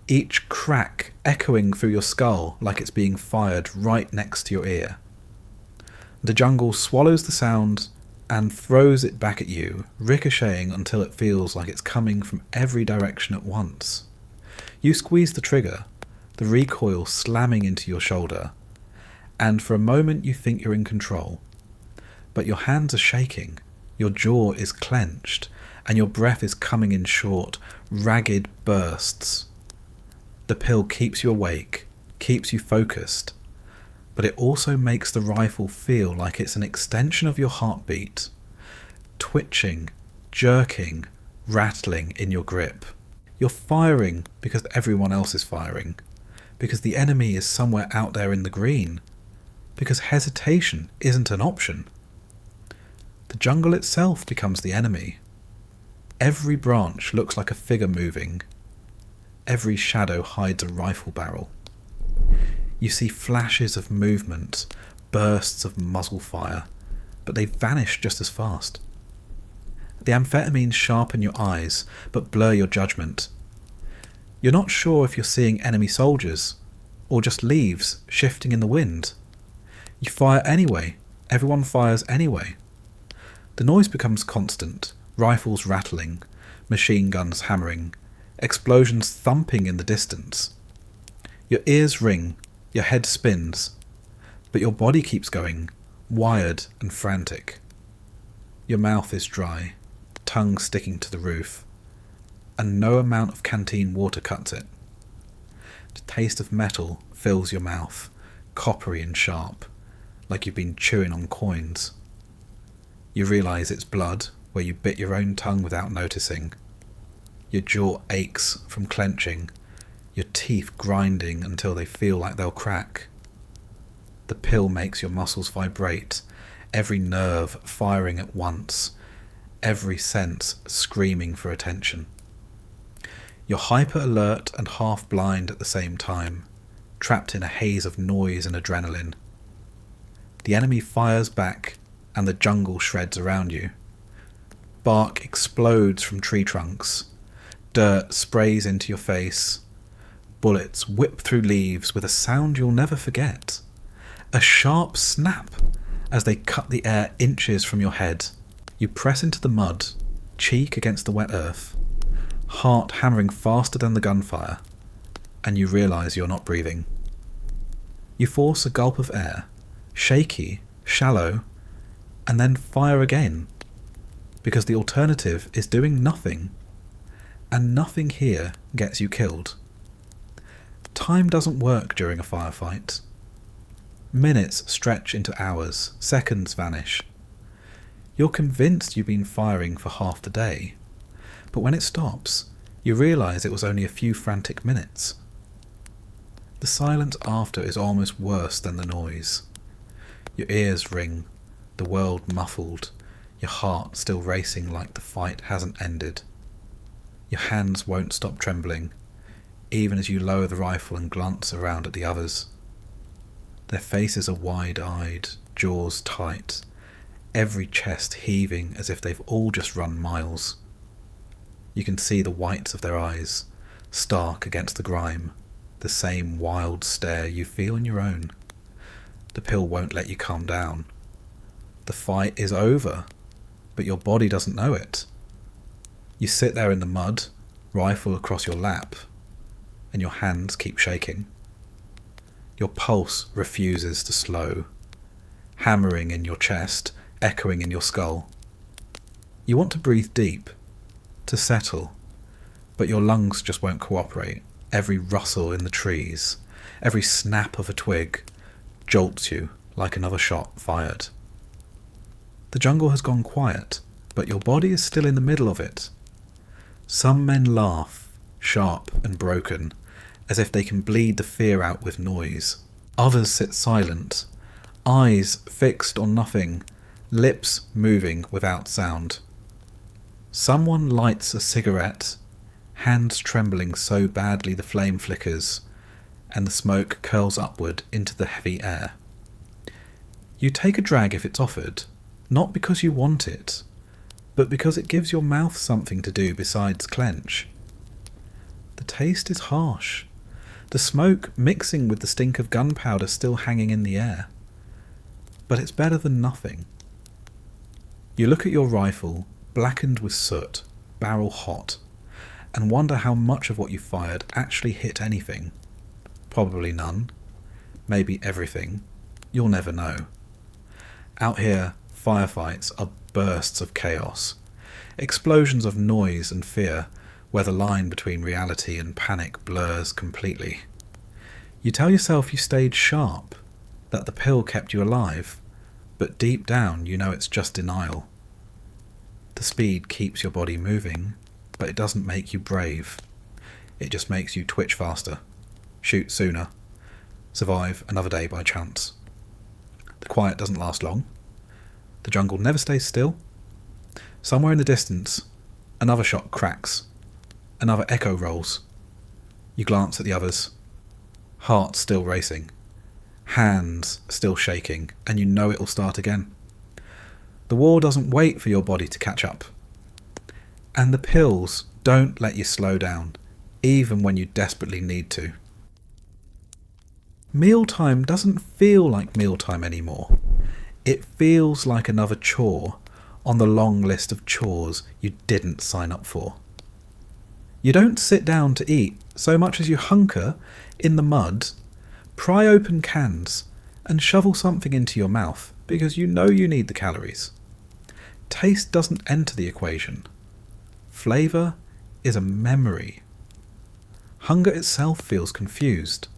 [SPEAKER 1] each crack echoing through your skull like it's being fired right next to your ear. The jungle swallows the sound and throws it back at you, ricocheting until it feels like it's coming from every direction at once. You squeeze the trigger, the recoil slamming into your shoulder, and for a moment you think you're in control. But your hands are shaking, your jaw is clenched, and your breath is coming in short, ragged bursts. The pill keeps you awake, keeps you focused, but it also makes the rifle feel like it's an extension of your heartbeat, twitching, jerking, rattling in your grip. You're firing because everyone else is firing, because the enemy is somewhere out there in the green, because hesitation isn't an option. The jungle itself becomes the enemy. Every branch looks like a figure moving. Every shadow hides a rifle barrel. You see flashes of movement, bursts of muzzle fire, but they vanish just as fast. The amphetamines sharpen your eyes, but blur your judgment. You're not sure if you're seeing enemy soldiers, or just leaves shifting in the wind. You fire anyway. Everyone fires anyway. The noise becomes constant, rifles rattling, machine guns hammering, explosions thumping in the distance. Your ears ring, your head spins, but your body keeps going, wired and frantic. Your mouth is dry, tongue sticking to the roof, and no amount of canteen water cuts it. The taste of metal fills your mouth, coppery and sharp, like you've been chewing on coins. You realise it's blood where you bit your own tongue without noticing. Your jaw aches from clenching, your teeth grinding until they feel like they'll crack. The pill makes your muscles vibrate, every nerve firing at once, every sense screaming for attention. You're hyper-alert and half-blind at the same time, trapped in a haze of noise and adrenaline. The enemy fires back, and the jungle shreds around you. Bark explodes from tree trunks. Dirt sprays into your face. Bullets whip through leaves with a sound you'll never forget. A sharp snap as they cut the air inches from your head. You press into the mud, cheek against the wet earth, heart hammering faster than the gunfire, and you realise you're not breathing. You force a gulp of air, shaky, shallow, and then fire again, because the alternative is doing nothing, and nothing here gets you killed. Time doesn't work during a firefight. Minutes stretch into hours, seconds vanish. You're convinced you've been firing for half the day, but when it stops, you realise it was only a few frantic minutes. The silence after is almost worse than the noise. Your ears ring, the world muffled, your heart still racing like the fight hasn't ended. Your hands won't stop trembling, even as you lower the rifle and glance around at the others. Their faces are wide-eyed, jaws tight, every chest heaving as if they've all just run miles. You can see the whites of their eyes, stark against the grime, the same wild stare you feel in your own. The pill won't let you calm down. The fight is over, but your body doesn't know it. You sit there in the mud, rifle across your lap, and your hands keep shaking. Your pulse refuses to slow, hammering in your chest, echoing in your skull. You want to breathe deep, to settle, but your lungs just won't cooperate. Every rustle in the trees, every snap of a twig, jolts you like another shot fired. The jungle has gone quiet, but your body is still in the middle of it. Some men laugh, sharp and broken, as if they can bleed the fear out with noise. Others sit silent, eyes fixed on nothing, lips moving without sound. Someone lights a cigarette, hands trembling so badly the flame flickers, and the smoke curls upward into the heavy air. You take a drag if it's offered, not because you want it, but because it gives your mouth something to do besides clench. The taste is harsh, the smoke mixing with the stink of gunpowder still hanging in the air, but it's better than nothing. You look at your rifle, blackened with soot, barrel hot, and wonder how much of what you fired actually hit anything. Probably none. Maybe everything. You'll never know. Out here, firefights are bursts of chaos, explosions of noise and fear, where the line between reality and panic blurs completely. You tell yourself you stayed sharp, that the pill kept you alive, but deep down you know it's just denial. The speed keeps your body moving, but it doesn't make you brave. It just makes you twitch faster, shoot sooner, survive another day by chance. The quiet doesn't last long. The jungle never stays still. Somewhere in the distance, another shot cracks. Another echo rolls. You glance at the others. Heart still racing. Hands still shaking, and you know it'll start again. The war doesn't wait for your body to catch up. And the pills don't let you slow down, even when you desperately need to. Mealtime doesn't feel like mealtime anymore. It feels like another chore on the long list of chores you didn't sign up for. You don't sit down to eat so much as you hunker in the mud, pry open cans, and shovel something into your mouth because you know you need the calories. Taste doesn't enter the equation. Flavour is a memory. Hunger itself feels confused,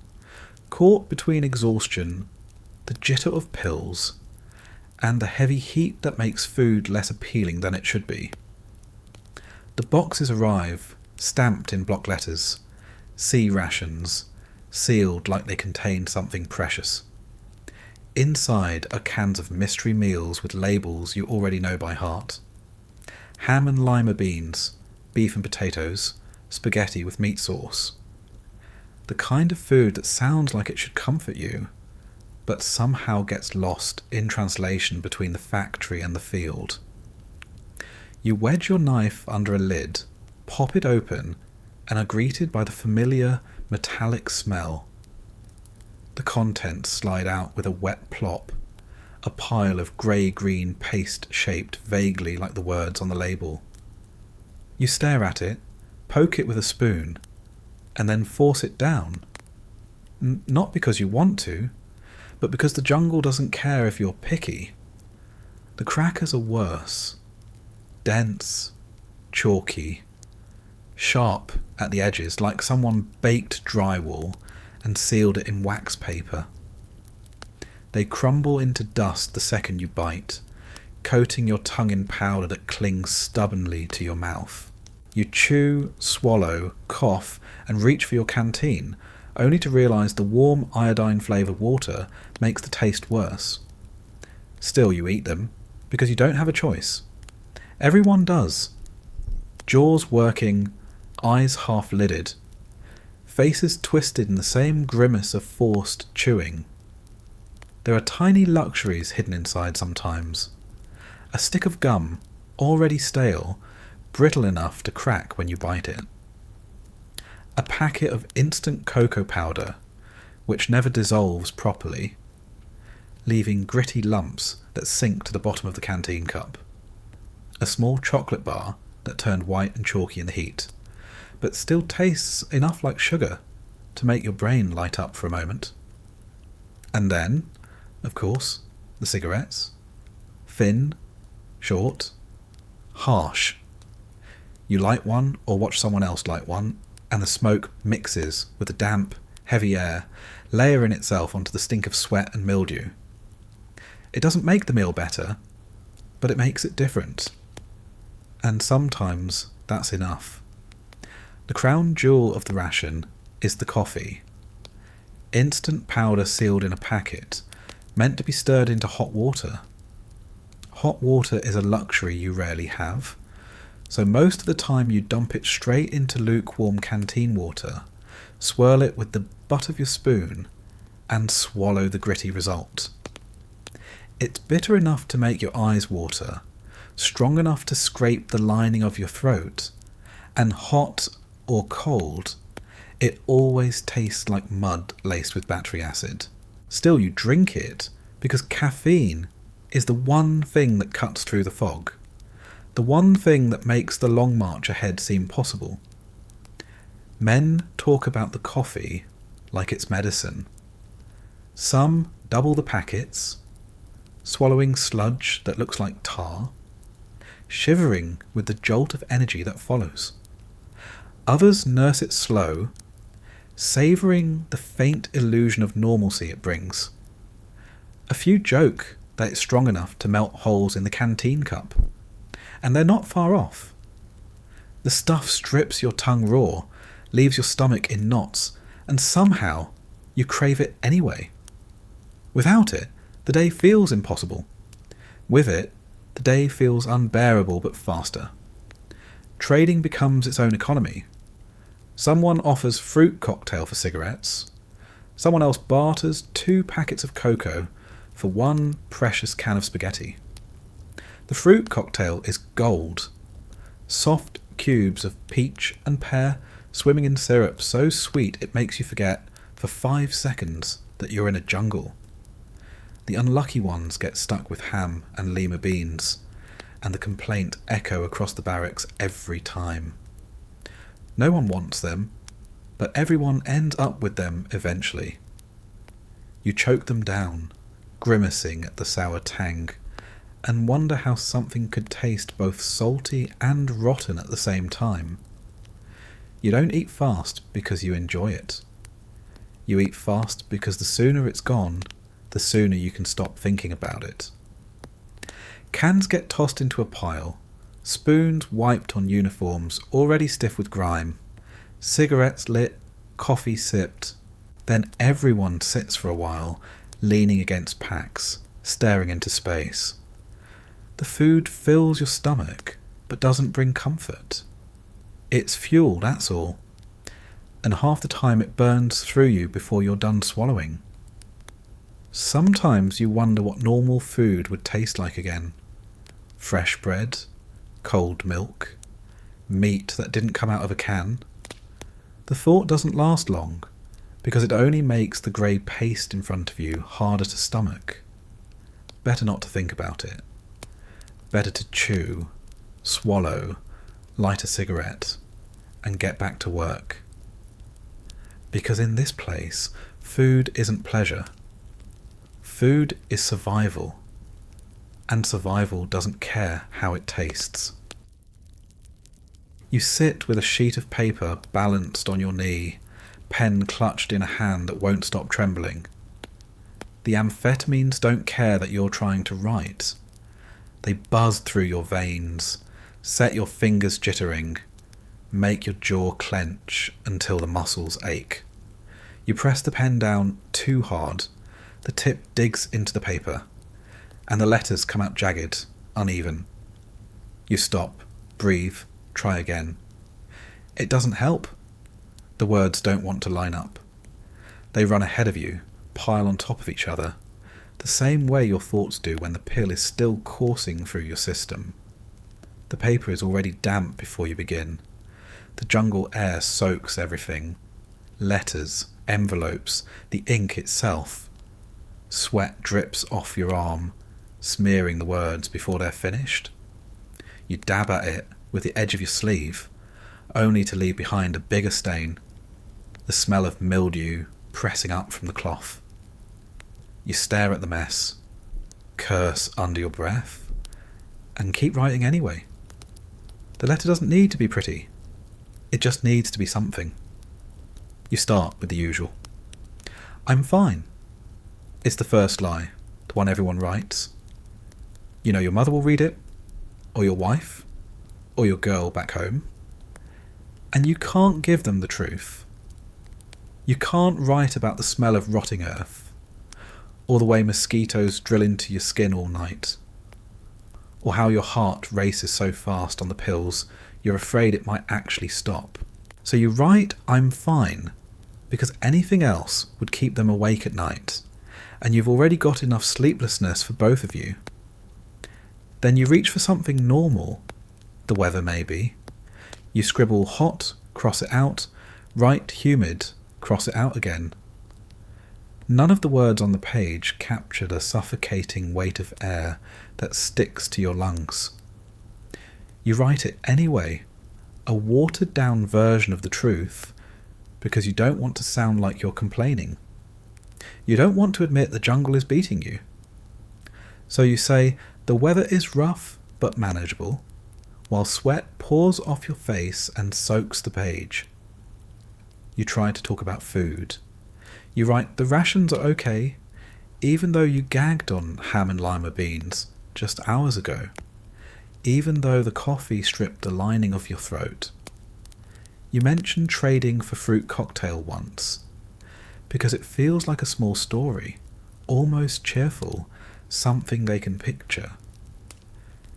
[SPEAKER 1] caught between exhaustion, the jitter of pills, and the heavy heat that makes food less appealing than it should be. The boxes arrive, stamped in block letters, sea rations, sealed like they contain something precious. Inside are cans of mystery meals with labels you already know by heart. Ham and lima beans, beef and potatoes, spaghetti with meat sauce. The kind of food that sounds like it should comfort you, but somehow gets lost in translation between the factory and the field. You wedge your knife under a lid, pop it open, and are greeted by the familiar metallic smell. The contents slide out with a wet plop, a pile of grey-green paste shaped vaguely like the words on the label. You stare at it, poke it with a spoon, and then force it down. Not because you want to, but because the jungle doesn't care if you're picky. The crackers are worse. Dense, chalky, sharp at the edges, like someone baked drywall and sealed it in wax paper. They crumble into dust the second you bite, coating your tongue in powder that clings stubbornly to your mouth. You chew, swallow, cough, and reach for your canteen, only to realise the warm iodine-flavoured water makes the taste worse. Still you eat them, because you don't have a choice. Everyone does. Jaws working, eyes half-lidded, faces twisted in the same grimace of forced chewing. There are tiny luxuries hidden inside sometimes. A stick of gum, already stale, brittle enough to crack when you bite it. A packet of instant cocoa powder, which never dissolves properly, leaving gritty lumps that sink to the bottom of the canteen cup. A small chocolate bar that turned white and chalky in the heat, but still tastes enough like sugar to make your brain light up for a moment. And then, of course, the cigarettes. Thin, short, harsh. You light one or watch someone else light one, and the smoke mixes with the damp, heavy air, layering itself onto the stink of sweat and mildew. It doesn't make the meal better, but it makes it different. And sometimes that's enough. The crown jewel of the ration is the coffee. Instant powder sealed in a packet, meant to be stirred into hot water. Hot water is a luxury you rarely have, so most of the time you dump it straight into lukewarm canteen water, swirl it with the butt of your spoon, and swallow the gritty result. It's bitter enough to make your eyes water, strong enough to scrape the lining of your throat, and hot or cold, it always tastes like mud laced with battery acid. Still, you drink it because caffeine is the one thing that cuts through the fog, the one thing that makes the long march ahead seem possible. Men talk about the coffee like it's medicine. Some double the packets, swallowing sludge that looks like tar, shivering with the jolt of energy that follows. Others nurse it slow, savouring the faint illusion of normalcy it brings. A few joke that it's strong enough to melt holes in the canteen cup, and they're not far off. The stuff strips your tongue raw, leaves your stomach in knots, and somehow you crave it anyway. Without it, the day feels impossible. With it, the day feels unbearable but faster. Trading becomes its own economy. Someone offers fruit cocktail for cigarettes. Someone else barters 2 packets of cocoa for 1 precious can of spaghetti. The fruit cocktail is gold. Soft cubes of peach and pear swimming in syrup so sweet it makes you forget for 5 seconds that you're in a jungle. The unlucky ones get stuck with ham and lima beans, and the complaint echo across the barracks every time. No one wants them, but everyone ends up with them eventually. You choke them down, grimacing at the sour tang, and wonder how something could taste both salty and rotten at the same time. You don't eat fast because you enjoy it. You eat fast because the sooner it's gone, the sooner you can stop thinking about it. Cans get tossed into a pile, spoons wiped on uniforms already stiff with grime, cigarettes lit, coffee sipped, then everyone sits for a while, leaning against packs, staring into space. The food fills your stomach, but doesn't bring comfort. It's fuel, that's all, and half the time it burns through you before you're done swallowing. Sometimes you wonder what normal food would taste like again. Fresh bread, cold milk, meat that didn't come out of a can. The thought doesn't last long, because it only makes the grey paste in front of you harder to stomach. Better not to think about it. Better to chew, swallow, light a cigarette, and get back to work. Because in this place, food isn't pleasure. Food is survival, and survival doesn't care how it tastes. You sit with a sheet of paper balanced on your knee, pen clutched in a hand that won't stop trembling. The amphetamines don't care that you're trying to write. They buzz through your veins, set your fingers jittering, make your jaw clench until the muscles ache. You press the pen down too hard, the tip digs into the paper, and the letters come out jagged, uneven. You stop, breathe, try again. It doesn't help. The words don't want to line up. They run ahead of you, pile on top of each other, the same way your thoughts do when the pill is still coursing through your system. The paper is already damp before you begin. The jungle air soaks everything. Letters, envelopes, the ink itself. Sweat drips off your arm, smearing the words before they're finished. You dab at it with the edge of your sleeve, only to leave behind a bigger stain, the smell of mildew pressing up from the cloth. You stare at the mess, curse under your breath, and keep writing anyway. The letter doesn't need to be pretty. It just needs to be something. You start with the usual. I'm fine. It's the first lie, the one everyone writes. You know your mother will read it, or your wife, or your girl back home. And you can't give them the truth. You can't write about the smell of rotting earth, or the way mosquitoes drill into your skin all night, or how your heart races so fast on the pills you're afraid it might actually stop. So you write I'm fine, because anything else would keep them awake at night, and you've already got enough sleeplessness for both of you. Then you reach for something normal, the weather maybe. You scribble hot, cross it out, write humid, cross it out again. None of the words on the page capture the suffocating weight of air that sticks to your lungs. You write it anyway, a watered-down version of the truth, because you don't want to sound like you're complaining. You don't want to admit the jungle is beating you. So you say, the weather is rough but manageable, while sweat pours off your face and soaks the page. You try to talk about food. You write, the rations are okay, even though you gagged on ham and lima beans just hours ago, even though the coffee stripped the lining of your throat. You mention trading for fruit cocktail once, because it feels like a small story, almost cheerful, something they can picture.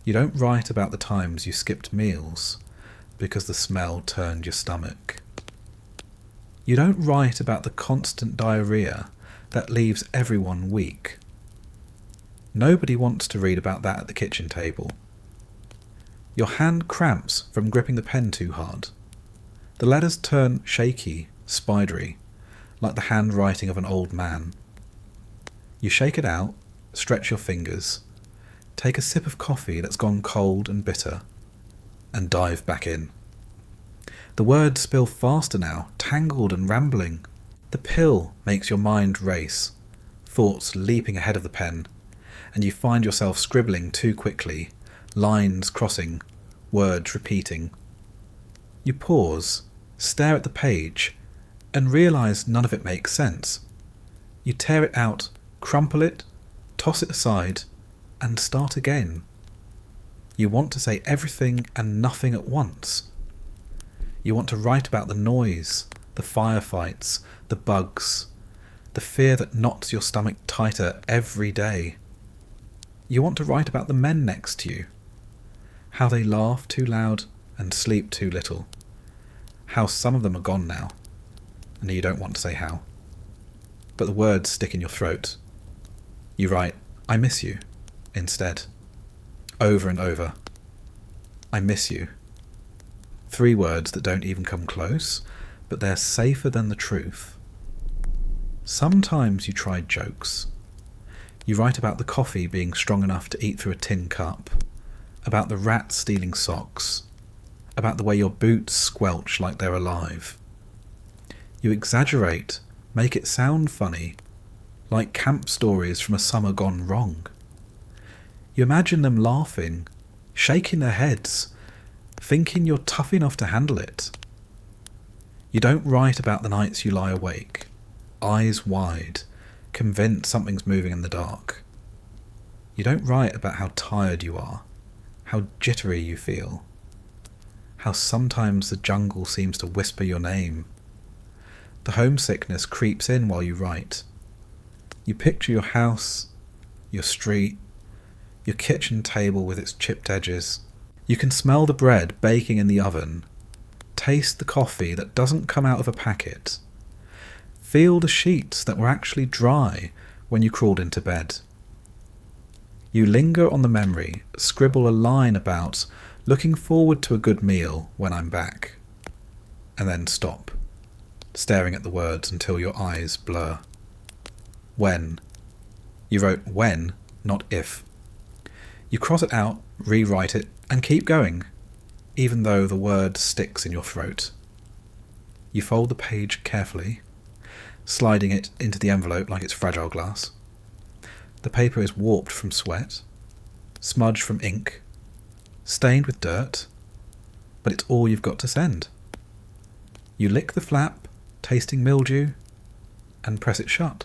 [SPEAKER 1] You don't write about the times you skipped meals, because the smell turned your stomach. You don't write about the constant diarrhea that leaves everyone weak. Nobody wants to read about that at the kitchen table. Your hand cramps from gripping the pen too hard. The letters turn shaky, spidery, like the handwriting of an old man. You shake it out, stretch your fingers, take a sip of coffee that's gone cold and bitter, and dive back in. The words spill faster now, tangled and rambling. The pill makes your mind race, thoughts leaping ahead of the pen, and you find yourself scribbling too quickly, lines crossing, words repeating. You pause, stare at the page, and realise none of it makes sense. You tear it out, crumple it, toss it aside, and start again. You want to say everything and nothing at once. You want to write about the noise, the firefights, the bugs, the fear that knots your stomach tighter every day. You want to write about the men next to you, how they laugh too loud and sleep too little, how some of them are gone now, and you don't want to say how. But the words stick in your throat. You write, I miss you, instead. Over and over. I miss you. 3 words that don't even come close, but they're safer than the truth. Sometimes you try jokes. You write about the coffee being strong enough to eat through a tin cup, about the rats stealing socks, about the way your boots squelch like they're alive. You exaggerate, make it sound funny, like camp stories from a summer gone wrong. You imagine them laughing, shaking their heads, thinking you're tough enough to handle it. You don't write about the nights you lie awake, eyes wide, convinced something's moving in the dark. You don't write about how tired you are, how jittery you feel, how sometimes the jungle seems to whisper your name. The homesickness creeps in while you write. You picture your house, your street, your kitchen table with its chipped edges. You can smell the bread baking in the oven, taste the coffee that doesn't come out of a packet, feel the sheets that were actually dry when you crawled into bed. You linger on the memory, scribble a line about looking forward to a good meal when I'm back, and then stop, staring at the words until your eyes blur. When. You wrote when, not if. You cross it out, rewrite it, and keep going, even though the word sticks in your throat. You fold the page carefully, sliding it into the envelope like it's fragile glass. The paper is warped from sweat, smudged from ink, stained with dirt, but it's all you've got to send. You lick the flap, tasting mildew, and press it shut.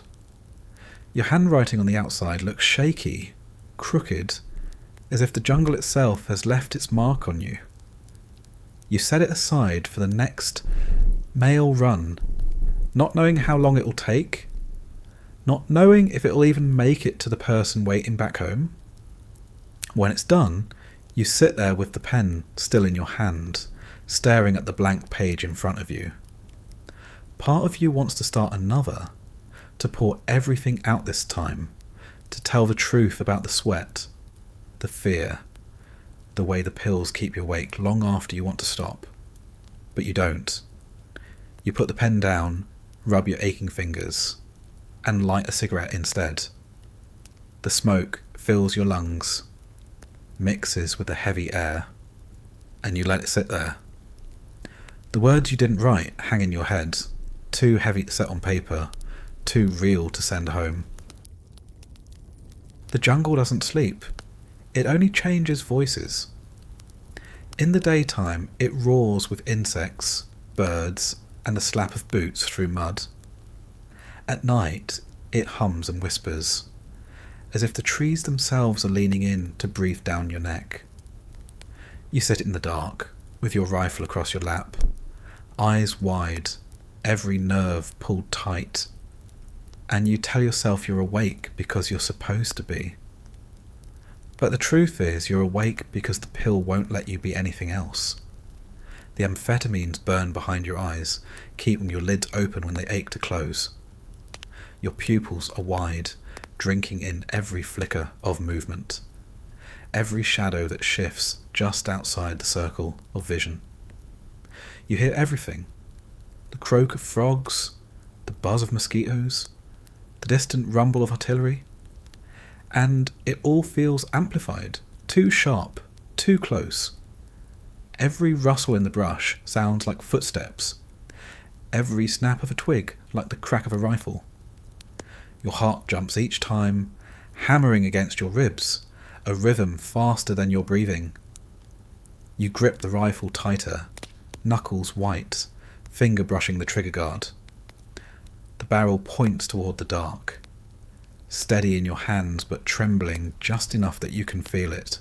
[SPEAKER 1] Your handwriting on the outside looks shaky, crooked, as if the jungle itself has left its mark on you. You set it aside for the next mail run, not knowing how long it will take, not knowing if it will even make it to the person waiting back home. When it's done, you sit there with the pen still in your hand, staring at the blank page in front of you. part of you wants to start another, to pour everything out this time, to tell the truth about the sweat, the fear, the way the pills keep you awake long after you want to stop. But you don't. You put the pen down, rub your aching fingers, and light a cigarette instead. The smoke fills your lungs, mixes with the heavy air, and you let it sit there. The words you didn't write hang in your head, too heavy to set on paper, too real to send home. The jungle doesn't sleep. It only changes voices. In the daytime, it roars with insects, birds, and the slap of boots through mud. At night, it hums and whispers, as if the trees themselves are leaning in to breathe down your neck. You sit in the dark, with your rifle across your lap, eyes wide, every nerve pulled tight, and you tell yourself you're awake because you're supposed to be. But the truth is you're awake because the pill won't let you be anything else. The amphetamines burn behind your eyes, keeping your lids open when they ache to close. Your pupils are wide, drinking in every flicker of movement, every shadow that shifts just outside the circle of vision. You hear everything: the croak of frogs, the buzz of mosquitoes, the distant rumble of artillery, and it all feels amplified, too sharp, too close. Every rustle in the brush sounds like footsteps, every snap of a twig like the crack of a rifle. Your heart jumps each time, hammering against your ribs, a rhythm faster than your breathing. You grip the rifle tighter, knuckles white, finger brushing the trigger guard. The barrel points toward the dark, steady in your hands but trembling just enough that you can feel it.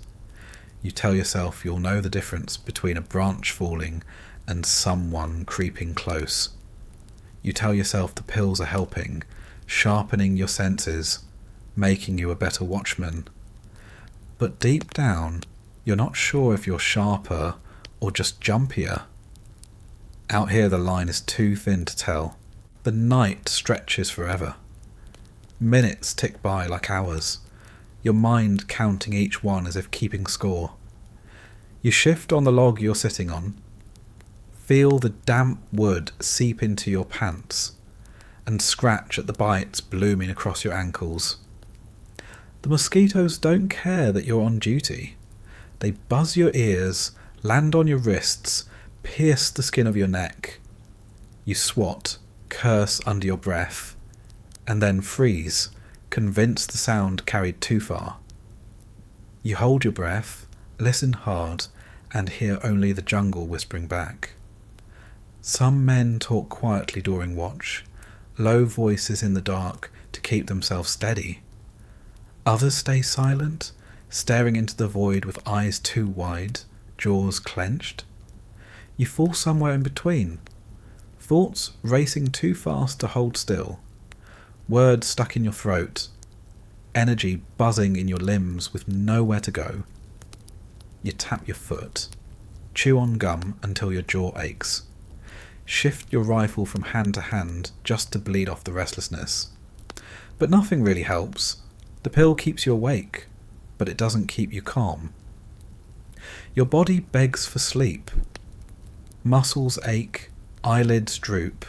[SPEAKER 1] You tell yourself you'll know the difference between a branch falling and someone creeping close. You tell yourself the pills are helping, sharpening your senses, making you a better watchman. But deep down, you're not sure if you're sharper or just jumpier. Out here the line is too thin to tell. The night stretches forever. Minutes tick by like hours, your mind counting each one as if keeping score. You shift on the log you're sitting on, feel the damp wood seep into your pants, and scratch at the bites blooming across your ankles. The mosquitoes don't care that you're on duty. They buzz your ears, land on your wrists, pierce the skin of your neck. You swat, curse under your breath, and then freeze, convinced the sound carried too far. You hold your breath, listen hard, and hear only the jungle whispering back. Some men talk quietly during watch, low voices in the dark to keep themselves steady. Others stay silent, staring into the void with eyes too wide, jaws clenched. You fall somewhere in between, thoughts racing too fast to hold still, words stuck in your throat, energy buzzing in your limbs with nowhere to go. You tap your foot, chew on gum until your jaw aches, shift your rifle from hand to hand just to bleed off the restlessness. But nothing really helps. The pill keeps you awake, but it doesn't keep you calm. Your body begs for sleep. Muscles ache, eyelids droop,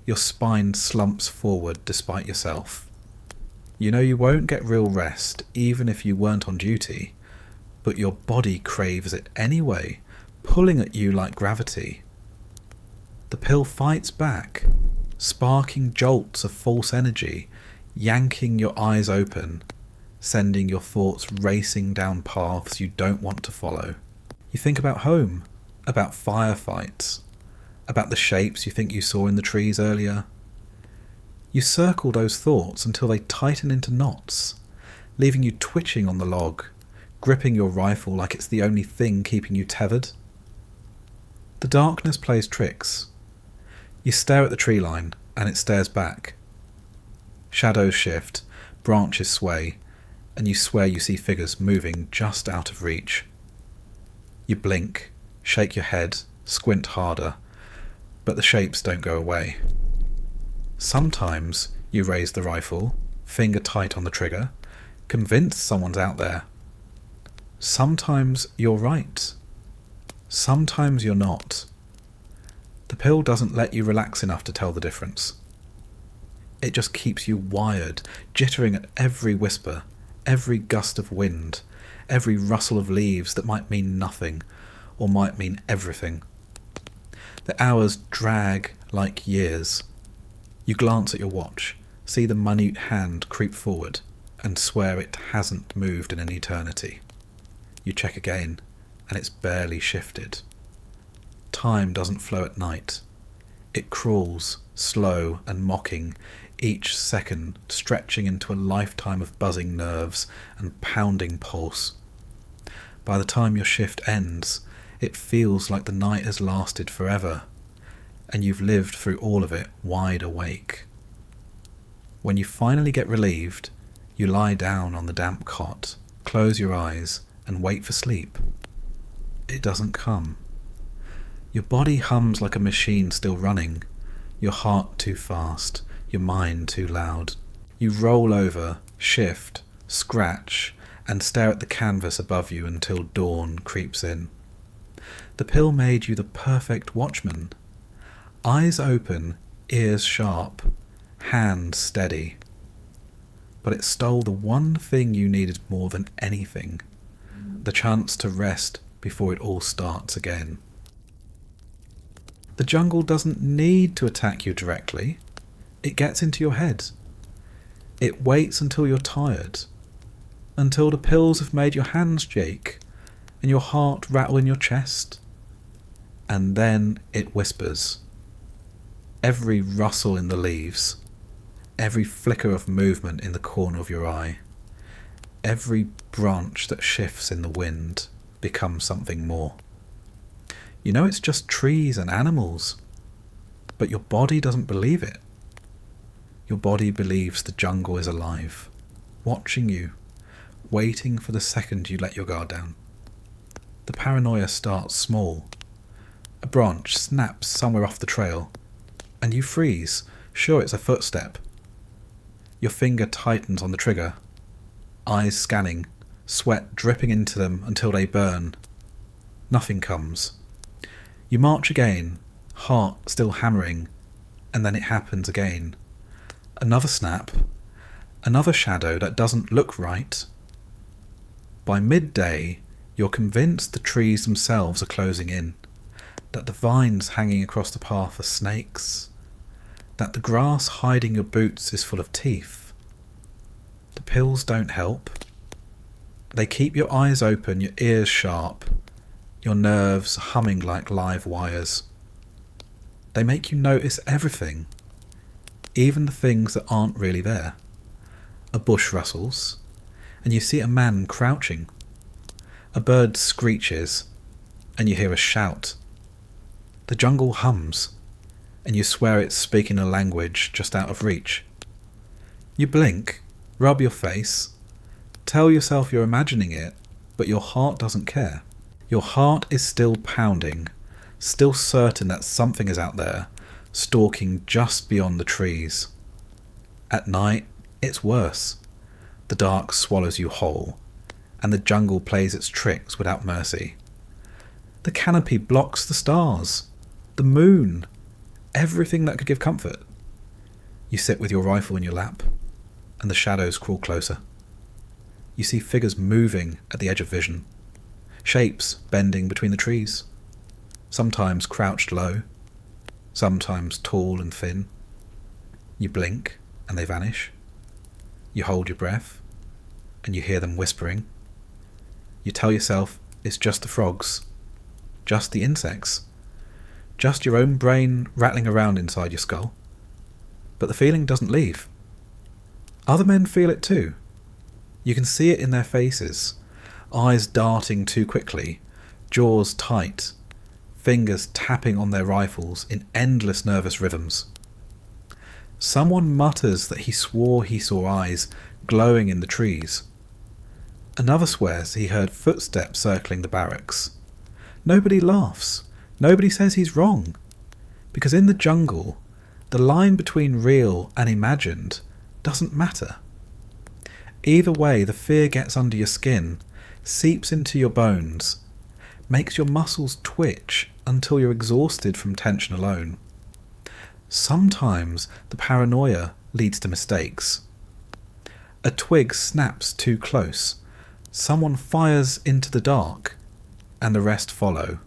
[SPEAKER 1] your spine slumps forward despite yourself. You know you won't get real rest even if you weren't on duty, but your body craves it anyway, pulling at you like gravity. The pill fights back, sparking jolts of false energy, yanking your eyes open, sending your thoughts racing down paths you don't want to follow. You think about home, about firefights, about the shapes you think you saw in the trees earlier. You circle those thoughts until they tighten into knots, leaving you twitching on the log, gripping your rifle like it's the only thing keeping you tethered. The darkness plays tricks. You stare at the tree line, and it stares back. Shadows shift, branches sway, and you swear you see figures moving just out of reach. You blink, shake your head, squint harder, but the shapes don't go away. Sometimes you raise the rifle, finger tight on the trigger, convinced someone's out there. Sometimes you're right. Sometimes you're not. The pill doesn't let you relax enough to tell the difference. It just keeps you wired, jittering at every whisper, every gust of wind, every rustle of leaves that might mean nothing or might mean everything. The hours drag like years. You glance at your watch, see the minute hand creep forward, and swear it hasn't moved in an eternity. You check again, and it's barely shifted. Time doesn't flow at night. It crawls, slow and mocking, each second stretching into a lifetime of buzzing nerves and pounding pulse. By the time your shift ends, it feels like the night has lasted forever, and you've lived through all of it wide awake. When you finally get relieved, you lie down on the damp cot, close your eyes, and wait for sleep. It doesn't come. Your body hums like a machine still running, your heart too fast, your mind too loud. You roll over, shift, scratch, and stare at the canvas above you until dawn creeps in. The pill made you the perfect watchman. Eyes open, ears sharp, hands steady. But it stole the one thing you needed more than anything, the chance to rest before it all starts again. The jungle doesn't need to attack you directly. It gets into your head. It waits until you're tired, until the pills have made your hands shake and your heart rattle in your chest. And then it whispers. Every rustle in the leaves, every flicker of movement in the corner of your eye, every branch that shifts in the wind becomes something more. You know it's just trees and animals, but your body doesn't believe it. Your body believes the jungle is alive, watching you, waiting for the second you let your guard down. The paranoia starts small. A branch snaps somewhere off the trail, and you freeze, sure it's a footstep. Your finger tightens on the trigger, eyes scanning, sweat dripping into them until they burn. Nothing comes. You march again, heart still hammering, and then it happens again. Another snap, another shadow that doesn't look right. By midday, you're convinced the trees themselves are closing in, that the vines hanging across the path are snakes, that the grass hiding your boots is full of teeth. The pills don't help. They keep your eyes open, your ears sharp, your nerves humming like live wires. They make you notice everything, even the things that aren't really there. A bush rustles, and you see a man crouching. A bird screeches, and you hear a shout. The jungle hums, and you swear it's speaking a language just out of reach. You blink, rub your face, tell yourself you're imagining it, but your heart doesn't care. Your heart is still pounding, still certain that something is out there, stalking just beyond the trees. At night, it's worse. The dark swallows you whole, and the jungle plays its tricks without mercy. The canopy blocks the stars, the moon, everything that could give comfort. You sit with your rifle in your lap, and the shadows crawl closer. You see figures moving at the edge of vision, shapes bending between the trees, sometimes crouched low, sometimes tall and thin. You blink, and they vanish. You hold your breath, and you hear them whispering. You tell yourself it's just the frogs, just the insects, just your own brain rattling around inside your skull. But the feeling doesn't leave. Other men feel it too. You can see it in their faces, eyes darting too quickly, jaws tight, fingers tapping on their rifles in endless nervous rhythms. Someone mutters that he swore he saw eyes glowing in the trees. Another swears he heard footsteps circling the barracks. Nobody laughs. Nobody says he's wrong. Because in the jungle, The line between real and imagined doesn't matter. Either way, the fear gets under your skin, seeps into your bones, makes your muscles twitch until you're exhausted from tension alone. Sometimes the paranoia leads to mistakes. A twig snaps too close, someone fires into the dark, and the rest follow,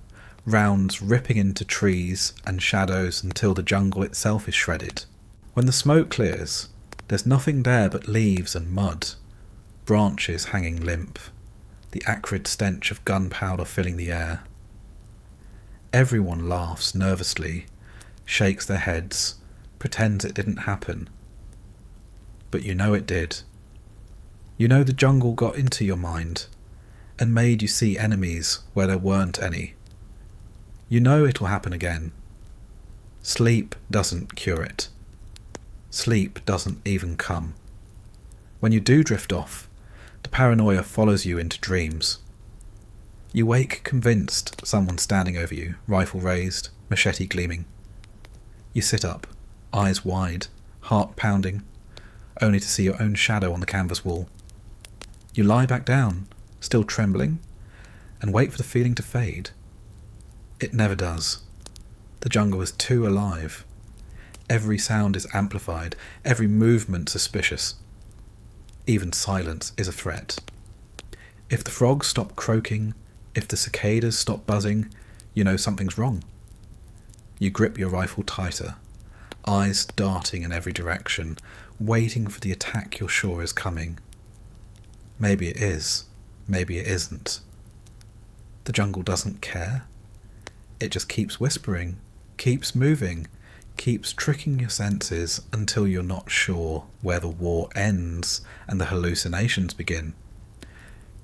[SPEAKER 1] rounds ripping into trees and shadows until the jungle itself is shredded. When the smoke clears, there's nothing there but leaves and mud, branches hanging limp, the acrid stench of gunpowder filling the air. Everyone laughs nervously, shakes their heads, pretends it didn't happen. But you know it did. You know the jungle got into your mind and made you see enemies where there weren't any. You know it'll happen again. Sleep doesn't cure it. Sleep doesn't even come. When you do drift off, the paranoia follows you into dreams. You wake convinced someone's standing over you, rifle raised, machete gleaming. You sit up, eyes wide, heart pounding, only to see your own shadow on the canvas wall. You lie back down, still trembling, and wait for the feeling to fade. It never does. The jungle is too alive. Every sound is amplified, every movement suspicious. Even silence is a threat. If the frogs stop croaking, if the cicadas stop buzzing, you know something's wrong. You grip your rifle tighter, eyes darting in every direction, waiting for the attack you're sure is coming. Maybe it is, maybe it isn't. The jungle doesn't care. It just keeps whispering, keeps moving, keeps tricking your senses until you're not sure where the war ends and the hallucinations begin.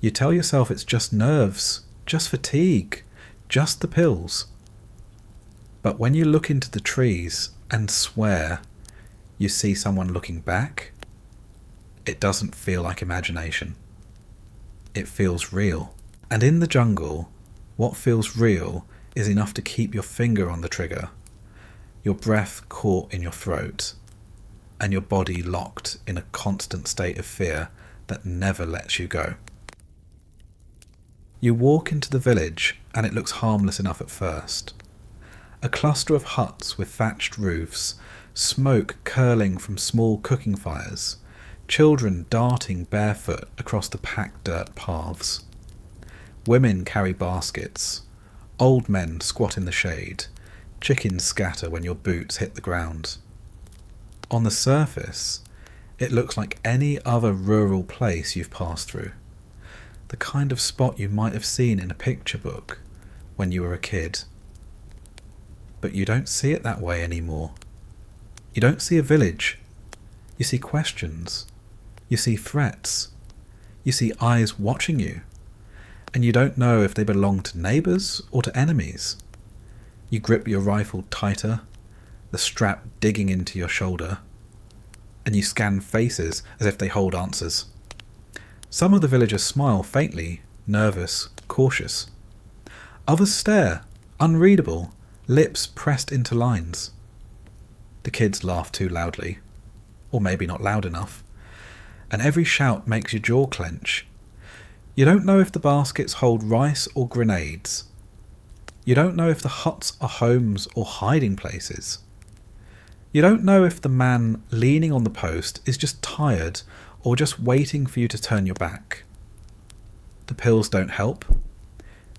[SPEAKER 1] You tell yourself it's just nerves, just fatigue, just the pills. But when you look into the trees and swear you see someone looking back, it doesn't feel like imagination. It feels real. And in the jungle, what feels real is enough to keep your finger on the trigger, your breath caught in your throat, and your body locked in a constant state of fear that never lets you go. You walk into the village and it looks harmless enough at first. A cluster of huts with thatched roofs, smoke curling from small cooking fires, children darting barefoot across the packed dirt paths. Women carry baskets, old men squat in the shade, chickens scatter when your boots hit the ground. On the surface, it looks like any other rural place you've passed through. The kind of spot you might have seen in a picture book when you were a kid. But you don't see it that way anymore. You don't see a village. You see questions. You see threats. You see eyes watching you. And you don't know if they belong to neighbours or to enemies. You grip your rifle tighter, the strap digging into your shoulder, and you scan faces as if they hold answers. Some of the villagers smile faintly, nervous, cautious. Others stare, unreadable, lips pressed into lines. The kids laugh too loudly, or maybe not loud enough, and every shout makes your jaw clench. You don't know if the baskets hold rice or grenades. You don't know if the huts are homes or hiding places. You don't know if the man leaning on the post is just tired or just waiting for you to turn your back. The pills don't help.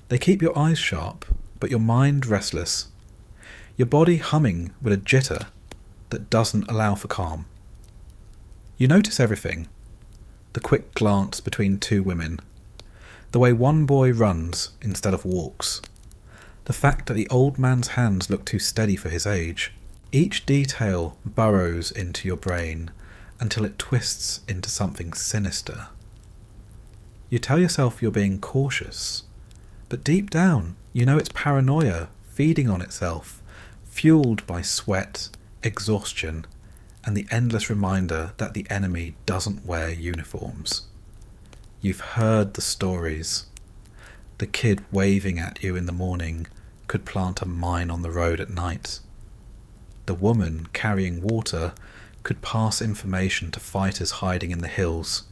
[SPEAKER 1] They keep your eyes sharp, but your mind restless. Your body humming with a jitter that doesn't allow for calm. You notice everything. The quick glance between two women. The way one boy runs instead of walks. The fact that the old man's hands look too steady for his age. Each detail burrows into your brain until it twists into something sinister. You tell yourself you're being cautious, but deep down you know it's paranoia feeding on itself, fueled by sweat, exhaustion, and the endless reminder that the enemy doesn't wear uniforms. You've heard the stories. The kid waving at you in the morning could plant a mine on the road at night. The woman carrying water could pass information to fighters hiding in the hills.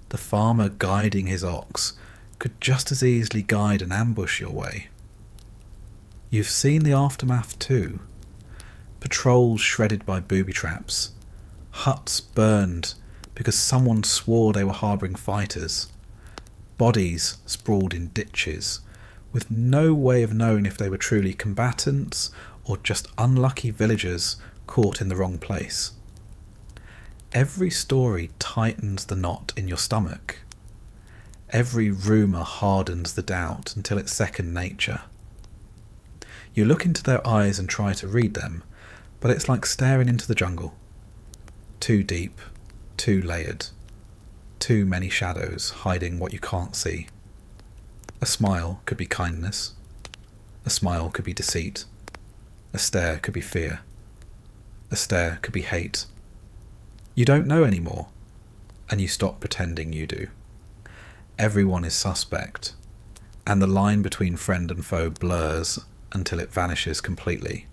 [SPEAKER 1] The farmer guiding his ox could just as easily guide an ambush your way. You've seen the aftermath too. Patrols shredded by booby traps, huts burned because someone swore they were harbouring fighters, bodies sprawled in ditches, with no way of knowing if they were truly combatants or just unlucky villagers caught in the wrong place. Every story tightens the knot in your stomach. Every rumour hardens the doubt until it's second nature. You look into their eyes and try to read them, but it's like staring into the jungle. Too deep, too layered, too many shadows hiding what you can't see. A smile could be kindness. A smile could be deceit. A stare could be fear. A stare could be hate. You don't know anymore, and you stop pretending you do. Everyone is suspect, and the line between friend and foe blurs until it vanishes completely.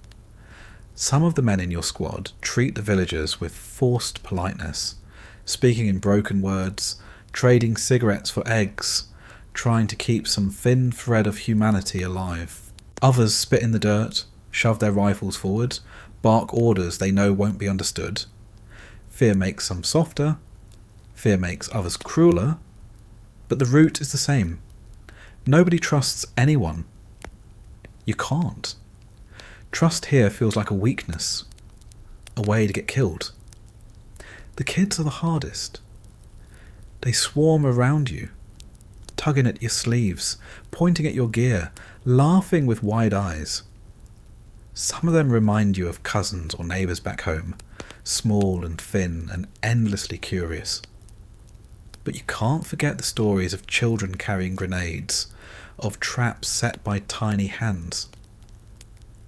[SPEAKER 1] Some of the men in your squad treat the villagers with forced politeness, speaking in broken words, trading cigarettes for eggs, trying to keep some thin thread of humanity alive. Others spit in the dirt, shove their rifles forward, bark orders they know won't be understood. Fear makes some softer, fear makes others crueler, but the root is the same. Nobody trusts anyone. You can't. Trust here feels like a weakness, a way to get killed. The kids are the hardest. They swarm around you, tugging at your sleeves, pointing at your gear, laughing with wide eyes. Some of them remind you of cousins or neighbours back home, small and thin and endlessly curious. But you can't forget the stories of children carrying grenades, of traps set by tiny hands.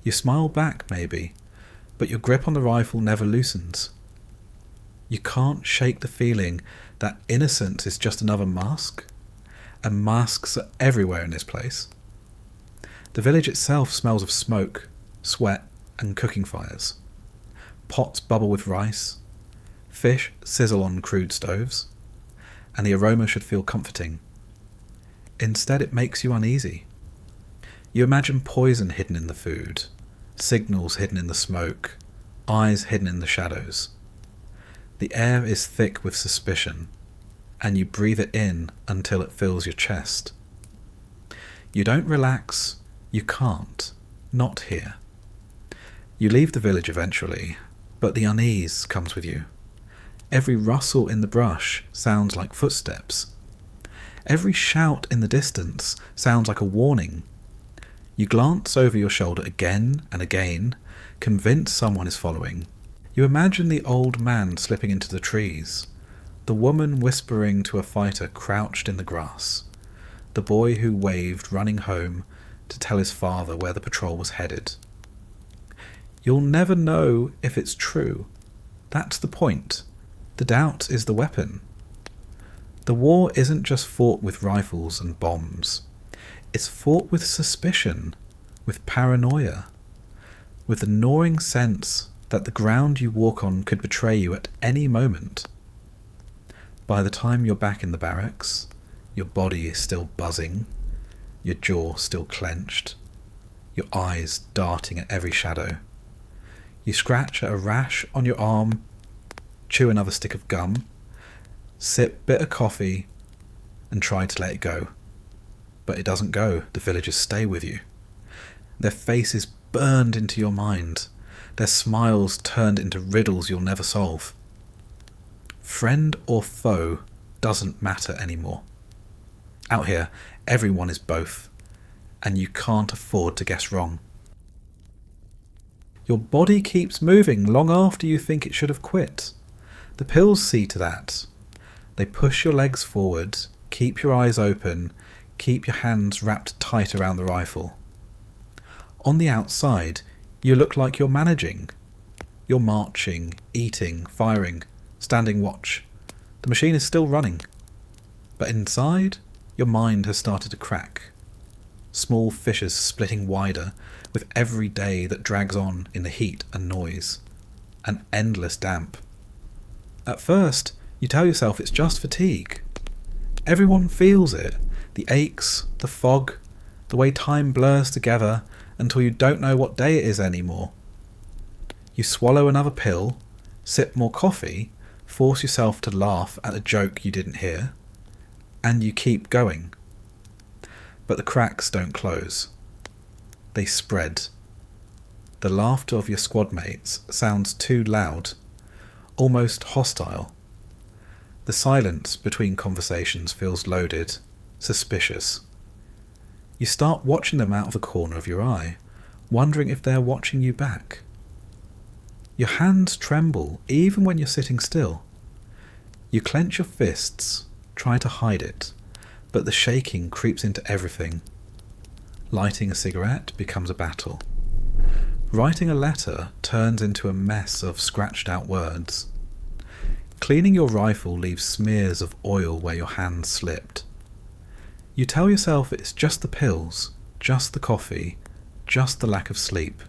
[SPEAKER 1] You smile back, maybe, but your grip on the rifle never loosens. You can't shake the feeling that innocence is just another mask, and masks are everywhere in this place. The village itself smells of smoke, sweat, and cooking fires. Pots bubble with rice, fish sizzle on crude stoves, and the aroma should feel comforting. Instead, it makes you uneasy. You imagine poison hidden in the food, signals hidden in the smoke, eyes hidden in the shadows. The air is thick with suspicion, and you breathe it in until it fills your chest. You don't relax, you can't, not here. You leave the village eventually, but the unease comes with you. Every rustle in the brush sounds like footsteps. Every shout in the distance sounds like a warning. You glance over your shoulder again and again, convinced someone is following. You imagine the old man slipping into the trees, the woman whispering to a fighter crouched in the grass, the boy who waved running home to tell his father where the patrol was headed. You'll never know if it's true. That's the point. The doubt is the weapon. The war isn't just fought with rifles and bombs. It's fought with suspicion, with paranoia, with the gnawing sense that the ground you walk on could betray you at any moment. By the time you're back in the barracks, your body is still buzzing, your jaw still clenched, your eyes darting at every shadow. You scratch at a rash on your arm, chew another stick of gum, sip bitter coffee, and try to let it go. But it doesn't go. The villagers stay with you. Their faces burned into your mind, their smiles turned into riddles you'll never solve. Friend or foe doesn't matter anymore. Out here, everyone is both, and you can't afford to guess wrong. Your body keeps moving long after you think it should have quit. The pills see to that. They push your legs forward, keep your eyes open, keep your hands wrapped tight around the rifle. On the outside, you look like you're managing. You're marching, eating, firing, standing watch. The machine is still running. But inside, your mind has started to crack. small fissures splitting wider with every day that drags on in the heat and noise. An endless damp. At first, you tell yourself it's just fatigue. Everyone feels it. The aches, the fog, the way time blurs together until you don't know what day it is anymore. You swallow another pill, sip more coffee, force yourself to laugh at a joke you didn't hear, and you keep going. But the cracks don't close. They spread. The laughter of your squad mates sounds too loud, almost hostile. The silence between conversations feels loaded, suspicious. You start watching them out of the corner of your eye, wondering if they're watching you back. Your hands tremble even when you're sitting still. You clench your fists, try to hide it, but the shaking creeps into everything. Lighting a cigarette becomes a battle. Writing a letter turns into a mess of scratched out words. Cleaning your rifle leaves smears of oil where your hands slipped. You tell yourself it's just the pills, just the coffee, just the lack of sleep.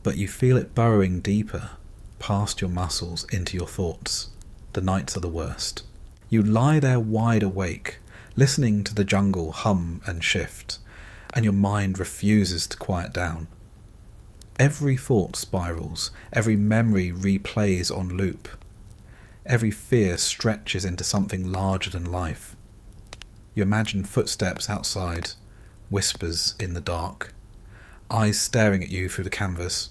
[SPEAKER 1] But you feel it burrowing deeper, past your muscles into your thoughts. The nights are the worst. You lie there wide awake, listening to the jungle hum and shift, and your mind refuses to quiet down. Every thought spirals, every memory replays on loop. Every fear stretches into something larger than life. You imagine footsteps outside, whispers in the dark, eyes staring at you through the canvas.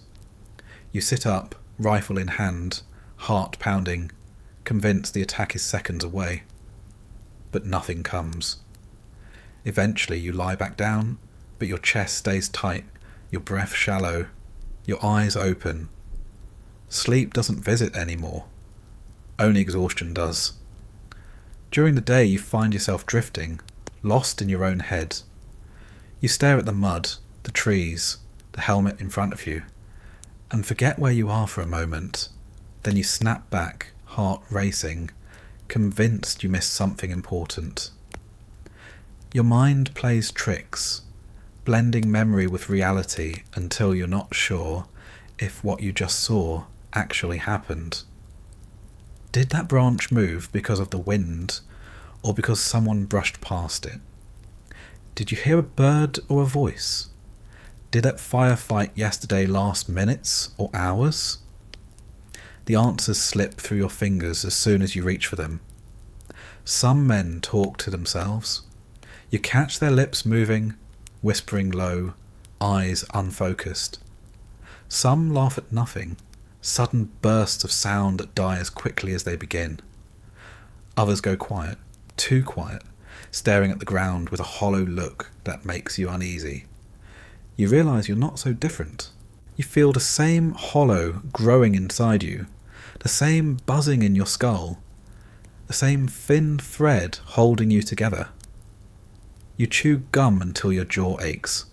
[SPEAKER 1] You sit up, rifle in hand, heart pounding, convinced the attack is seconds away. But nothing comes. Eventually you lie back down, but your chest stays tight, your breath shallow, your eyes open. Sleep doesn't visit anymore. Only exhaustion does. During the day you find yourself drifting, lost in your own head. You stare at the mud, the trees, the helmet in front of you, and forget where you are for a moment. Then you snap back, heart racing, convinced you missed something important. Your mind plays tricks, blending memory with reality until you're not sure if what you just saw actually happened. Did that branch move because of the wind, or because someone brushed past it? Did you hear a bird or a voice? Did that firefight yesterday last minutes or hours? The answers slip through your fingers as soon as you reach for them. Some men talk to themselves. You catch their lips moving, whispering low, eyes unfocused. Some laugh at nothing, sudden bursts of sound that die as quickly as they begin. Others go quiet, too quiet, staring at the ground with a hollow look that makes you uneasy. You realise you're not so different. You feel the same hollow growing inside you, the same buzzing in your skull, the same thin thread holding you together. You chew gum until your jaw aches,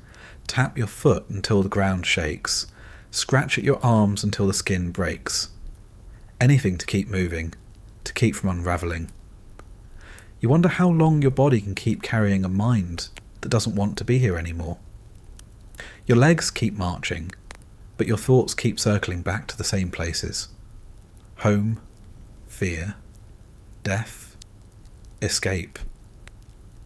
[SPEAKER 1] tap your foot until the ground shakes, scratch at your arms until the skin breaks. Anything to keep moving, to keep from unravelling. You wonder how long your body can keep carrying a mind that doesn't want to be here anymore. Your legs keep marching, but your thoughts keep circling back to the same places. Home, fear, death, escape.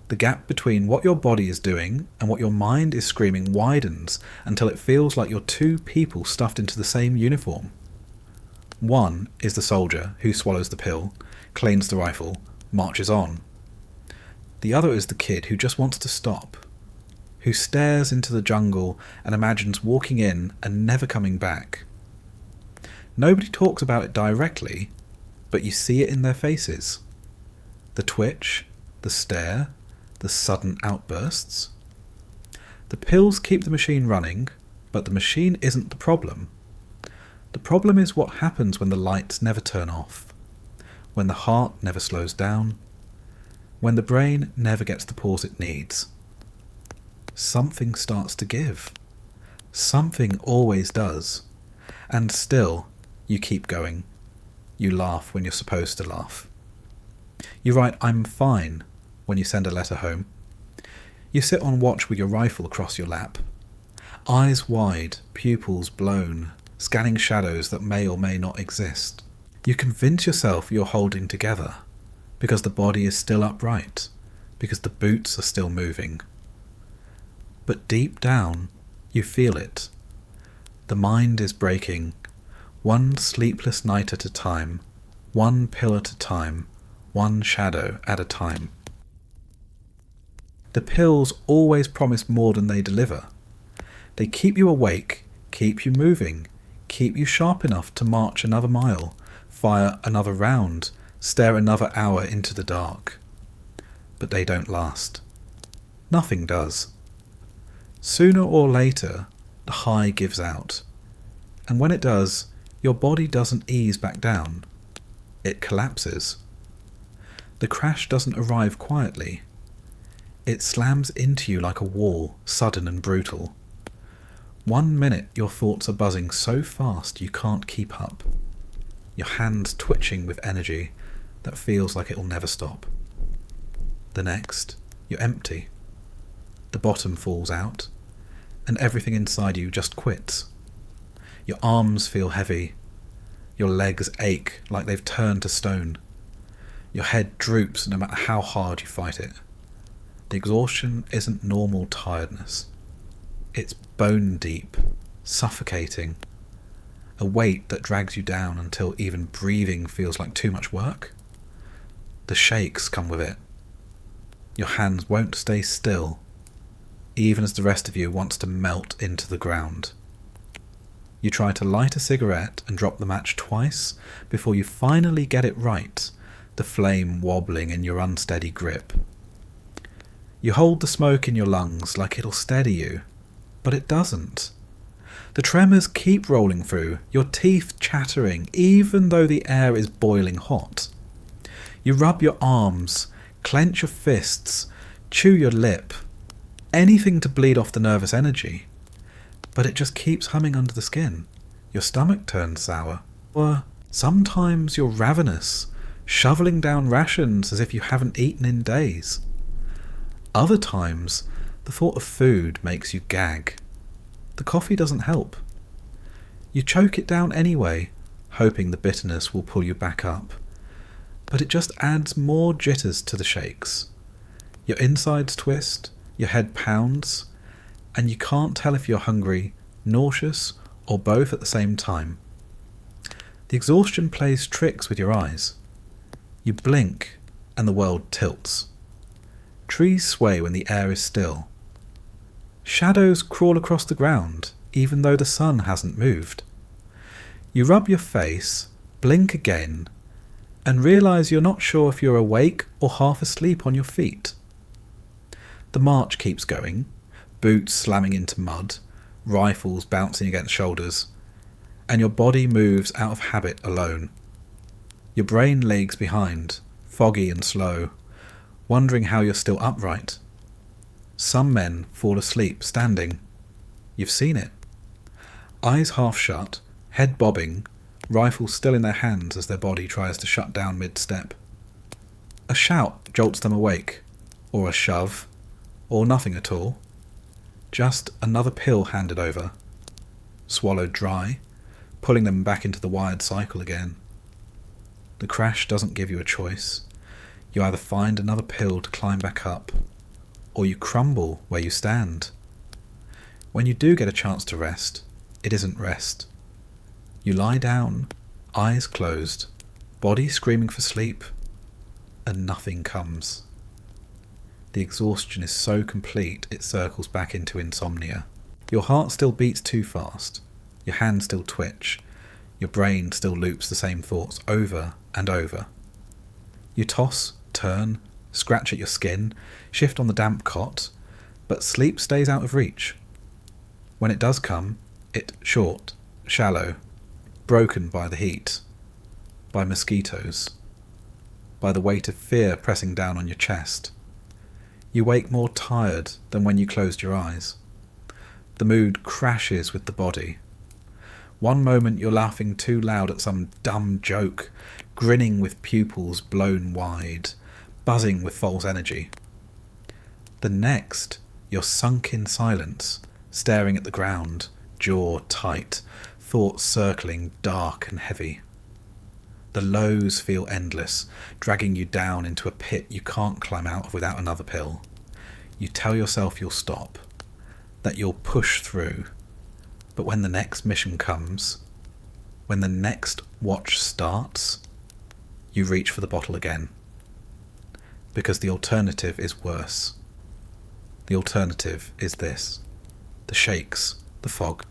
[SPEAKER 1] The gap between what your body is doing and what your mind is screaming widens until it feels like you're two people stuffed into the same uniform. One is the soldier who swallows the pill, cleans the rifle, marches on. The other is the kid who just wants to stop, who stares into the jungle and imagines walking in and never coming back. Nobody talks about it directly, but you see it in their faces. The twitch, the stare, the sudden outbursts. The pills keep the machine running, but the machine isn't the problem. The problem is what happens when the lights never turn off, when the heart never slows down, when the brain never gets the pause it needs. Something starts to give. Something always does. And still, you keep going. You laugh when you're supposed to laugh. You write, "I'm fine," when you send a letter home. You sit on watch with your rifle across your lap. Eyes wide, pupils blown, scanning shadows that may or may not exist. You convince yourself you're holding together, because the body is still upright, because the boots are still moving. But deep down, you feel it. The mind is breaking, one sleepless night at a time, one pill at a time, one shadow at a time. The pills always promise more than they deliver. They keep you awake, keep you moving, keep you sharp enough to march another mile, fire another round, stare another hour into the dark. But they don't last. Nothing does. Sooner or later, the high gives out. And when it does, your body doesn't ease back down. It collapses. The crash doesn't arrive quietly. It slams into you like a wall, sudden and brutal. 1 minute your thoughts are buzzing so fast you can't keep up. Your hands twitching with energy that feels like it'll never stop. The next, you're empty. The bottom falls out, and everything inside you just quits. Your arms feel heavy. Your legs ache like they've turned to stone. Your head droops no matter how hard you fight it. The exhaustion isn't normal tiredness. It's bone deep, suffocating. A weight that drags you down until even breathing feels like too much work. The shakes come with it. Your hands won't stay still, even as the rest of you wants to melt into the ground. You try to light a cigarette and drop the match twice before you finally get it right, the flame wobbling in your unsteady grip. You hold the smoke in your lungs like it'll steady you, but it doesn't. The tremors keep rolling through, your teeth chattering even though the air is boiling hot. You rub your arms, clench your fists, chew your lip, anything to bleed off the nervous energy. But it just keeps humming under the skin. Your stomach turns sour. Or sometimes you're ravenous, shoveling down rations as if you haven't eaten in days. Other times, the thought of food makes you gag. The coffee doesn't help. You choke it down anyway, hoping the bitterness will pull you back up. But it just adds more jitters to the shakes. Your insides twist, your head pounds, and you can't tell if you're hungry, nauseous, or both at the same time. The exhaustion plays tricks with your eyes. You blink, and the world tilts. Trees sway when the air is still. Shadows crawl across the ground, even though the sun hasn't moved. You rub your face, blink again, and realise you're not sure if you're awake or half asleep on your feet. The march keeps going, boots slamming into mud, rifles bouncing against shoulders, and your body moves out of habit alone. Your brain lags behind, foggy and slow, wondering how you're still upright. Some men fall asleep standing. You've seen it. Eyes half shut, head bobbing, rifles still in their hands as their body tries to shut down mid-step. A shout jolts them awake, or a shove, or nothing at all. Just another pill handed over, swallowed dry, pulling them back into the wired cycle again. The crash doesn't give you a choice. You either find another pill to climb back up, or you crumble where you stand. When you do get a chance to rest, it isn't rest. You lie down, eyes closed, body screaming for sleep, and nothing comes. The exhaustion is so complete it circles back into insomnia. Your heart still beats too fast, your hands still twitch, your brain still loops the same thoughts over and over. You toss, turn, scratch at your skin, shift on the damp cot, but sleep stays out of reach. When it does come, it's short, shallow, broken by the heat, by mosquitoes, by the weight of fear pressing down on your chest. You wake more tired than when you closed your eyes. The mood crashes with the body. One moment you're laughing too loud at some dumb joke, grinning with pupils blown wide, buzzing with false energy. The next, You're sunk in silence, staring at the ground, jaw tight, thoughts circling dark and heavy. The lows feel endless, dragging you down into a pit you can't climb out of without another pill. You tell yourself you'll stop, that you'll push through, but when the next mission comes, when the next watch starts, you reach for the bottle again. Because the alternative is worse. The alternative is this: the shakes, the fog,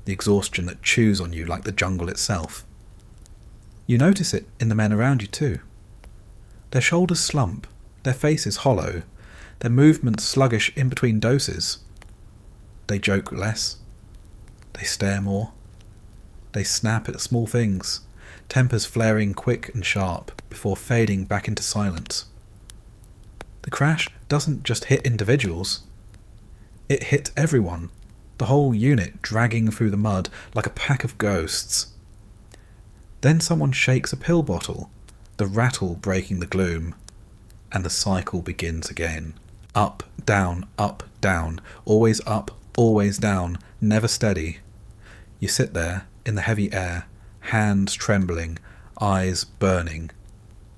[SPEAKER 1] the exhaustion that chews on you like the jungle itself. You notice it in the men around you too. Their shoulders slump, their faces hollow, their movements sluggish in between doses. They joke less. They stare more. They snap at small things, tempers flaring quick and sharp before fading back into silence. The crash doesn't just hit individuals. It hit everyone, the whole unit dragging through the mud like a pack of ghosts. Then someone shakes a pill bottle, the rattle breaking the gloom, and the cycle begins again. Up, down, always up, always down, never steady. You sit there in the heavy air, hands trembling, eyes burning,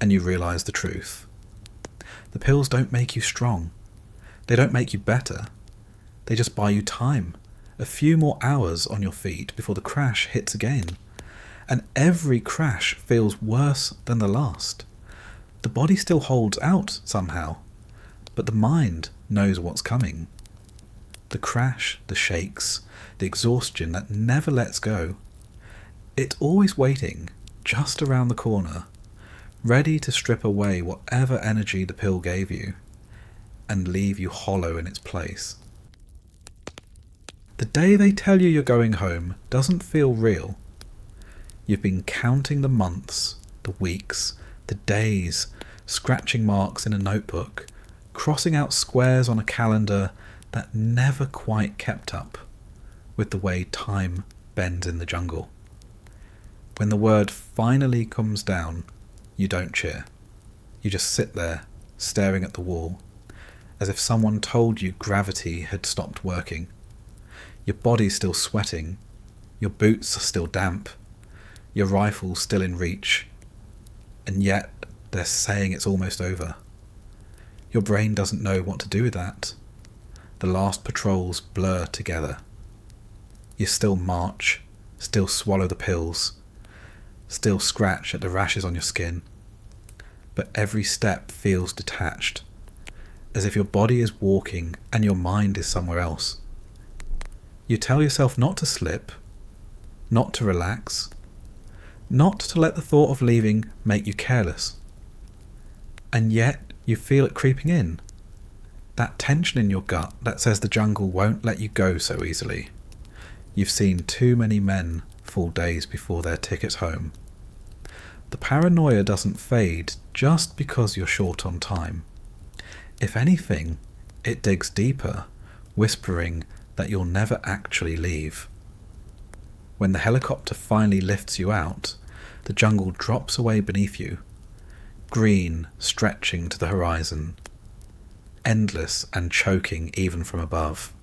[SPEAKER 1] and you realise the truth. The pills don't make you strong. They don't make you better. They just buy you time, a few more hours on your feet before the crash hits again. And every crash feels worse than the last. The body still holds out somehow, but the mind knows what's coming. The crash, the shakes, the exhaustion that never lets go. It's always waiting, just around the corner, ready to strip away whatever energy the pill gave you, and leave you hollow in its place. The day they tell you you're going home doesn't feel real. You've been counting the months, the weeks, the days, scratching marks in a notebook, crossing out squares on a calendar that never quite kept up with the way time bends in the jungle. When the word finally comes down, you don't cheer. You just sit there, staring at the wall, as if someone told you gravity had stopped working. Your body's still sweating, your boots are still damp, your rifle's still in reach, and yet they're saying it's almost over. Your brain doesn't know what to do with that. The last patrols blur together. You still march, still swallow the pills, still scratch at the rashes on your skin, but every step feels detached, as if your body is walking and your mind is somewhere else. You tell yourself not to slip, not to relax, not to let the thought of leaving make you careless. And yet you feel it creeping in, that tension in your gut that says the jungle won't let you go so easily. You've seen too many men fall days before their ticket home. The paranoia doesn't fade just because you're short on time. If anything, it digs deeper, whispering that you'll never actually leave. When the helicopter finally lifts you out, the jungle drops away beneath you, green stretching to the horizon, endless and choking even from above.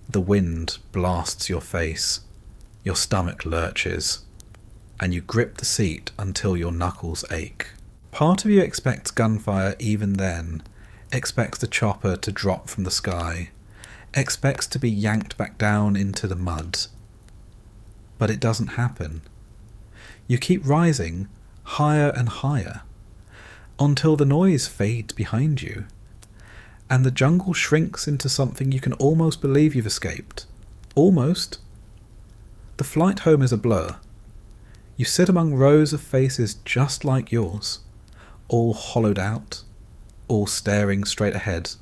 [SPEAKER 1] The wind blasts your face, your stomach lurches, and you grip the seat until your knuckles ache. Part of you expects gunfire even then, expects the chopper to drop from the sky, expects to be yanked back down into the mud. But it doesn't happen. You keep rising higher and higher, until the noise fades behind you, and the jungle shrinks into something you can almost believe you've escaped. Almost. The flight home is a blur. You sit among rows of faces just like yours, all hollowed out, all staring straight ahead,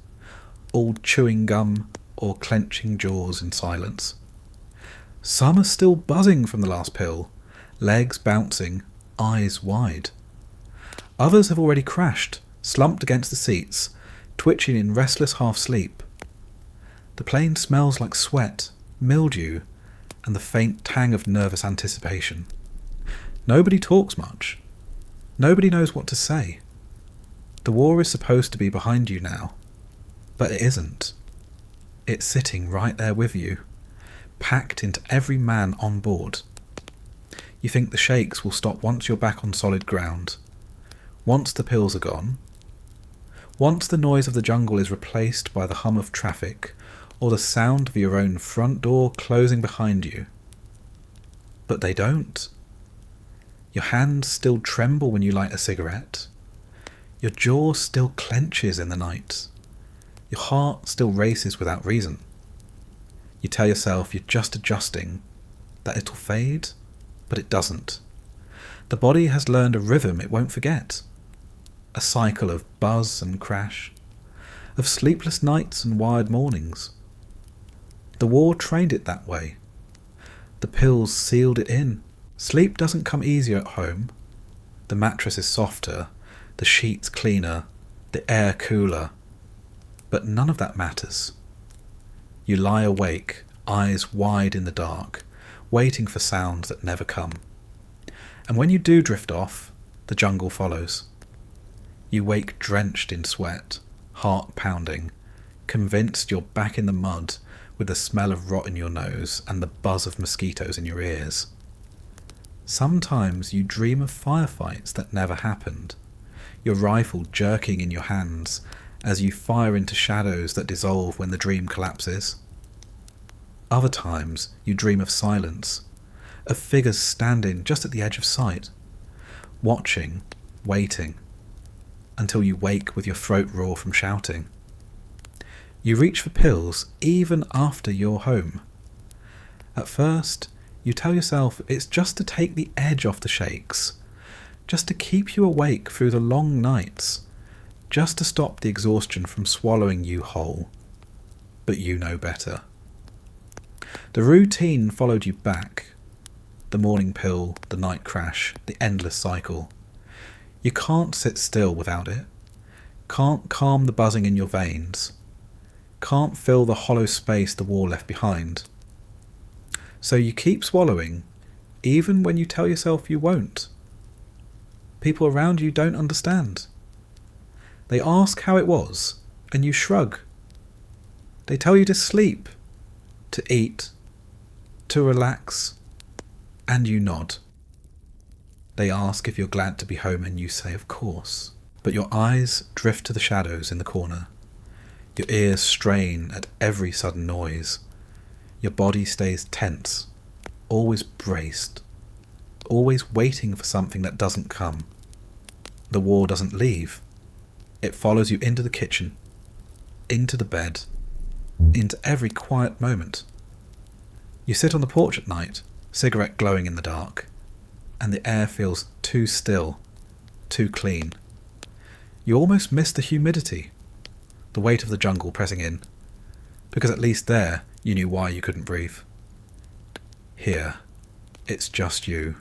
[SPEAKER 1] all chewing gum or clenching jaws in silence. Some are still buzzing from the last pill, legs bouncing, eyes wide. Others have already crashed, slumped against the seats, twitching in restless half-sleep. The plane smells like sweat, mildew, and the faint tang of nervous anticipation. Nobody talks much. Nobody knows what to say. The war is supposed to be behind you now, but it isn't. It's sitting right there with you, packed into every man on board. You think the shakes will stop once you're back on solid ground, once the pills are gone, once the noise of the jungle is replaced by the hum of traffic or the sound of your own front door closing behind you. But they don't. Your hands still tremble when you light a cigarette. Your jaw still clenches in the night. Your heart still races without reason. You tell yourself you're just adjusting, that it'll fade, but it doesn't. The body has learned a rhythm it won't forget. A cycle of buzz and crash, of sleepless nights and wired mornings. The war trained it that way. The pills sealed it in. Sleep doesn't come easier at home. The mattress is softer, the sheets cleaner, the air cooler. But none of that matters. You lie awake, eyes wide in the dark, waiting for sounds that never come. And when you do drift off, the jungle follows. You wake drenched in sweat, heart pounding, convinced you're back in the mud with the smell of rot in your nose and the buzz of mosquitoes in your ears. Sometimes you dream of firefights that never happened, your rifle jerking in your hands as you fire into shadows that dissolve when the dream collapses. Other times you dream of silence, of figures standing just at the edge of sight, watching, waiting, until you wake with your throat raw from shouting. You reach for pills even after you're home. At first, you tell yourself it's just to take the edge off the shakes, just to keep you awake through the long nights, just to stop the exhaustion from swallowing you whole. But you know better. The routine followed you back. The morning pill, the night crash, the endless cycle. You can't sit still without it. Can't calm the buzzing in your veins. Can't fill the hollow space the war left behind. So you keep swallowing, even when you tell yourself you won't. People around you don't understand. They ask how it was, and you shrug. They tell you to sleep, to eat, to relax, and you nod. They ask if you're glad to be home, and you say of course. But your eyes drift to the shadows in the corner. Your ears strain at every sudden noise. Your body stays tense, always braced, always waiting for something that doesn't come. The war doesn't leave. It follows you into the kitchen, into the bed, into every quiet moment. You sit on the porch at night, cigarette glowing in the dark, and the air feels too still, too clean. You almost miss the humidity, the weight of the jungle pressing in, because at least there you knew why you couldn't breathe. Here, it's just you,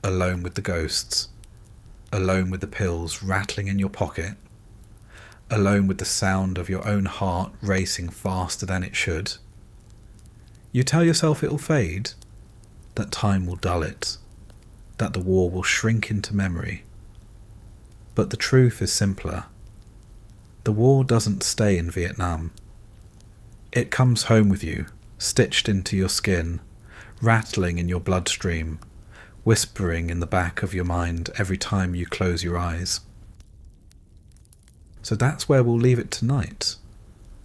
[SPEAKER 1] alone with the ghosts, alone with the pills rattling in your pocket, alone with the sound of your own heart racing faster than it should. You tell yourself it'll fade, that time will dull it, that the war will shrink into memory. But the truth is simpler. The war doesn't stay in Vietnam. It comes home with you, stitched into your skin, rattling in your bloodstream, whispering in the back of your mind every time you close your eyes. So that's where we'll leave it tonight.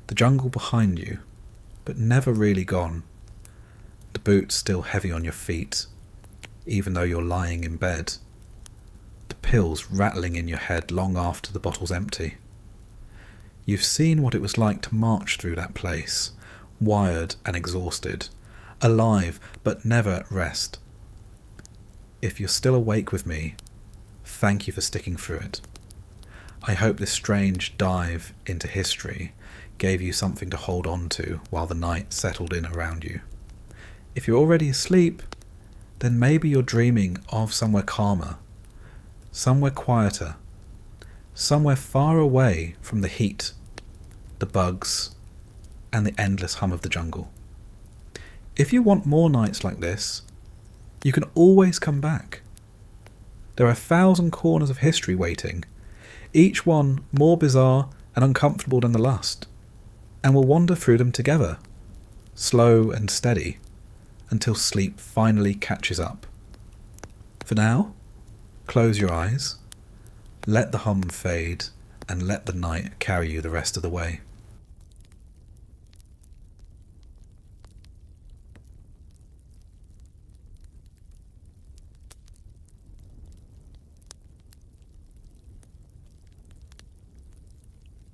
[SPEAKER 1] The jungle behind you, but never really gone. The boots still heavy on your feet, even though you're lying in bed. The pills rattling in your head long after the bottle's empty. You've seen what it was like to march through that place, wired and exhausted, alive but never at rest. If you're still awake with me, thank you for sticking through it. I hope this strange dive into history gave you something to hold on to while the night settled in around you. If you're already asleep, then maybe you're dreaming of somewhere calmer, somewhere quieter, somewhere far away from the heat, the bugs, and the endless hum of the jungle. If you want more nights like this, you can always come back. There are 1,000 corners of history waiting, each one more bizarre and uncomfortable than the last. and we'll wander through them together, slow and steady, until sleep finally catches up. For now, close your eyes, let the hum fade, and let the night carry you the rest of the way.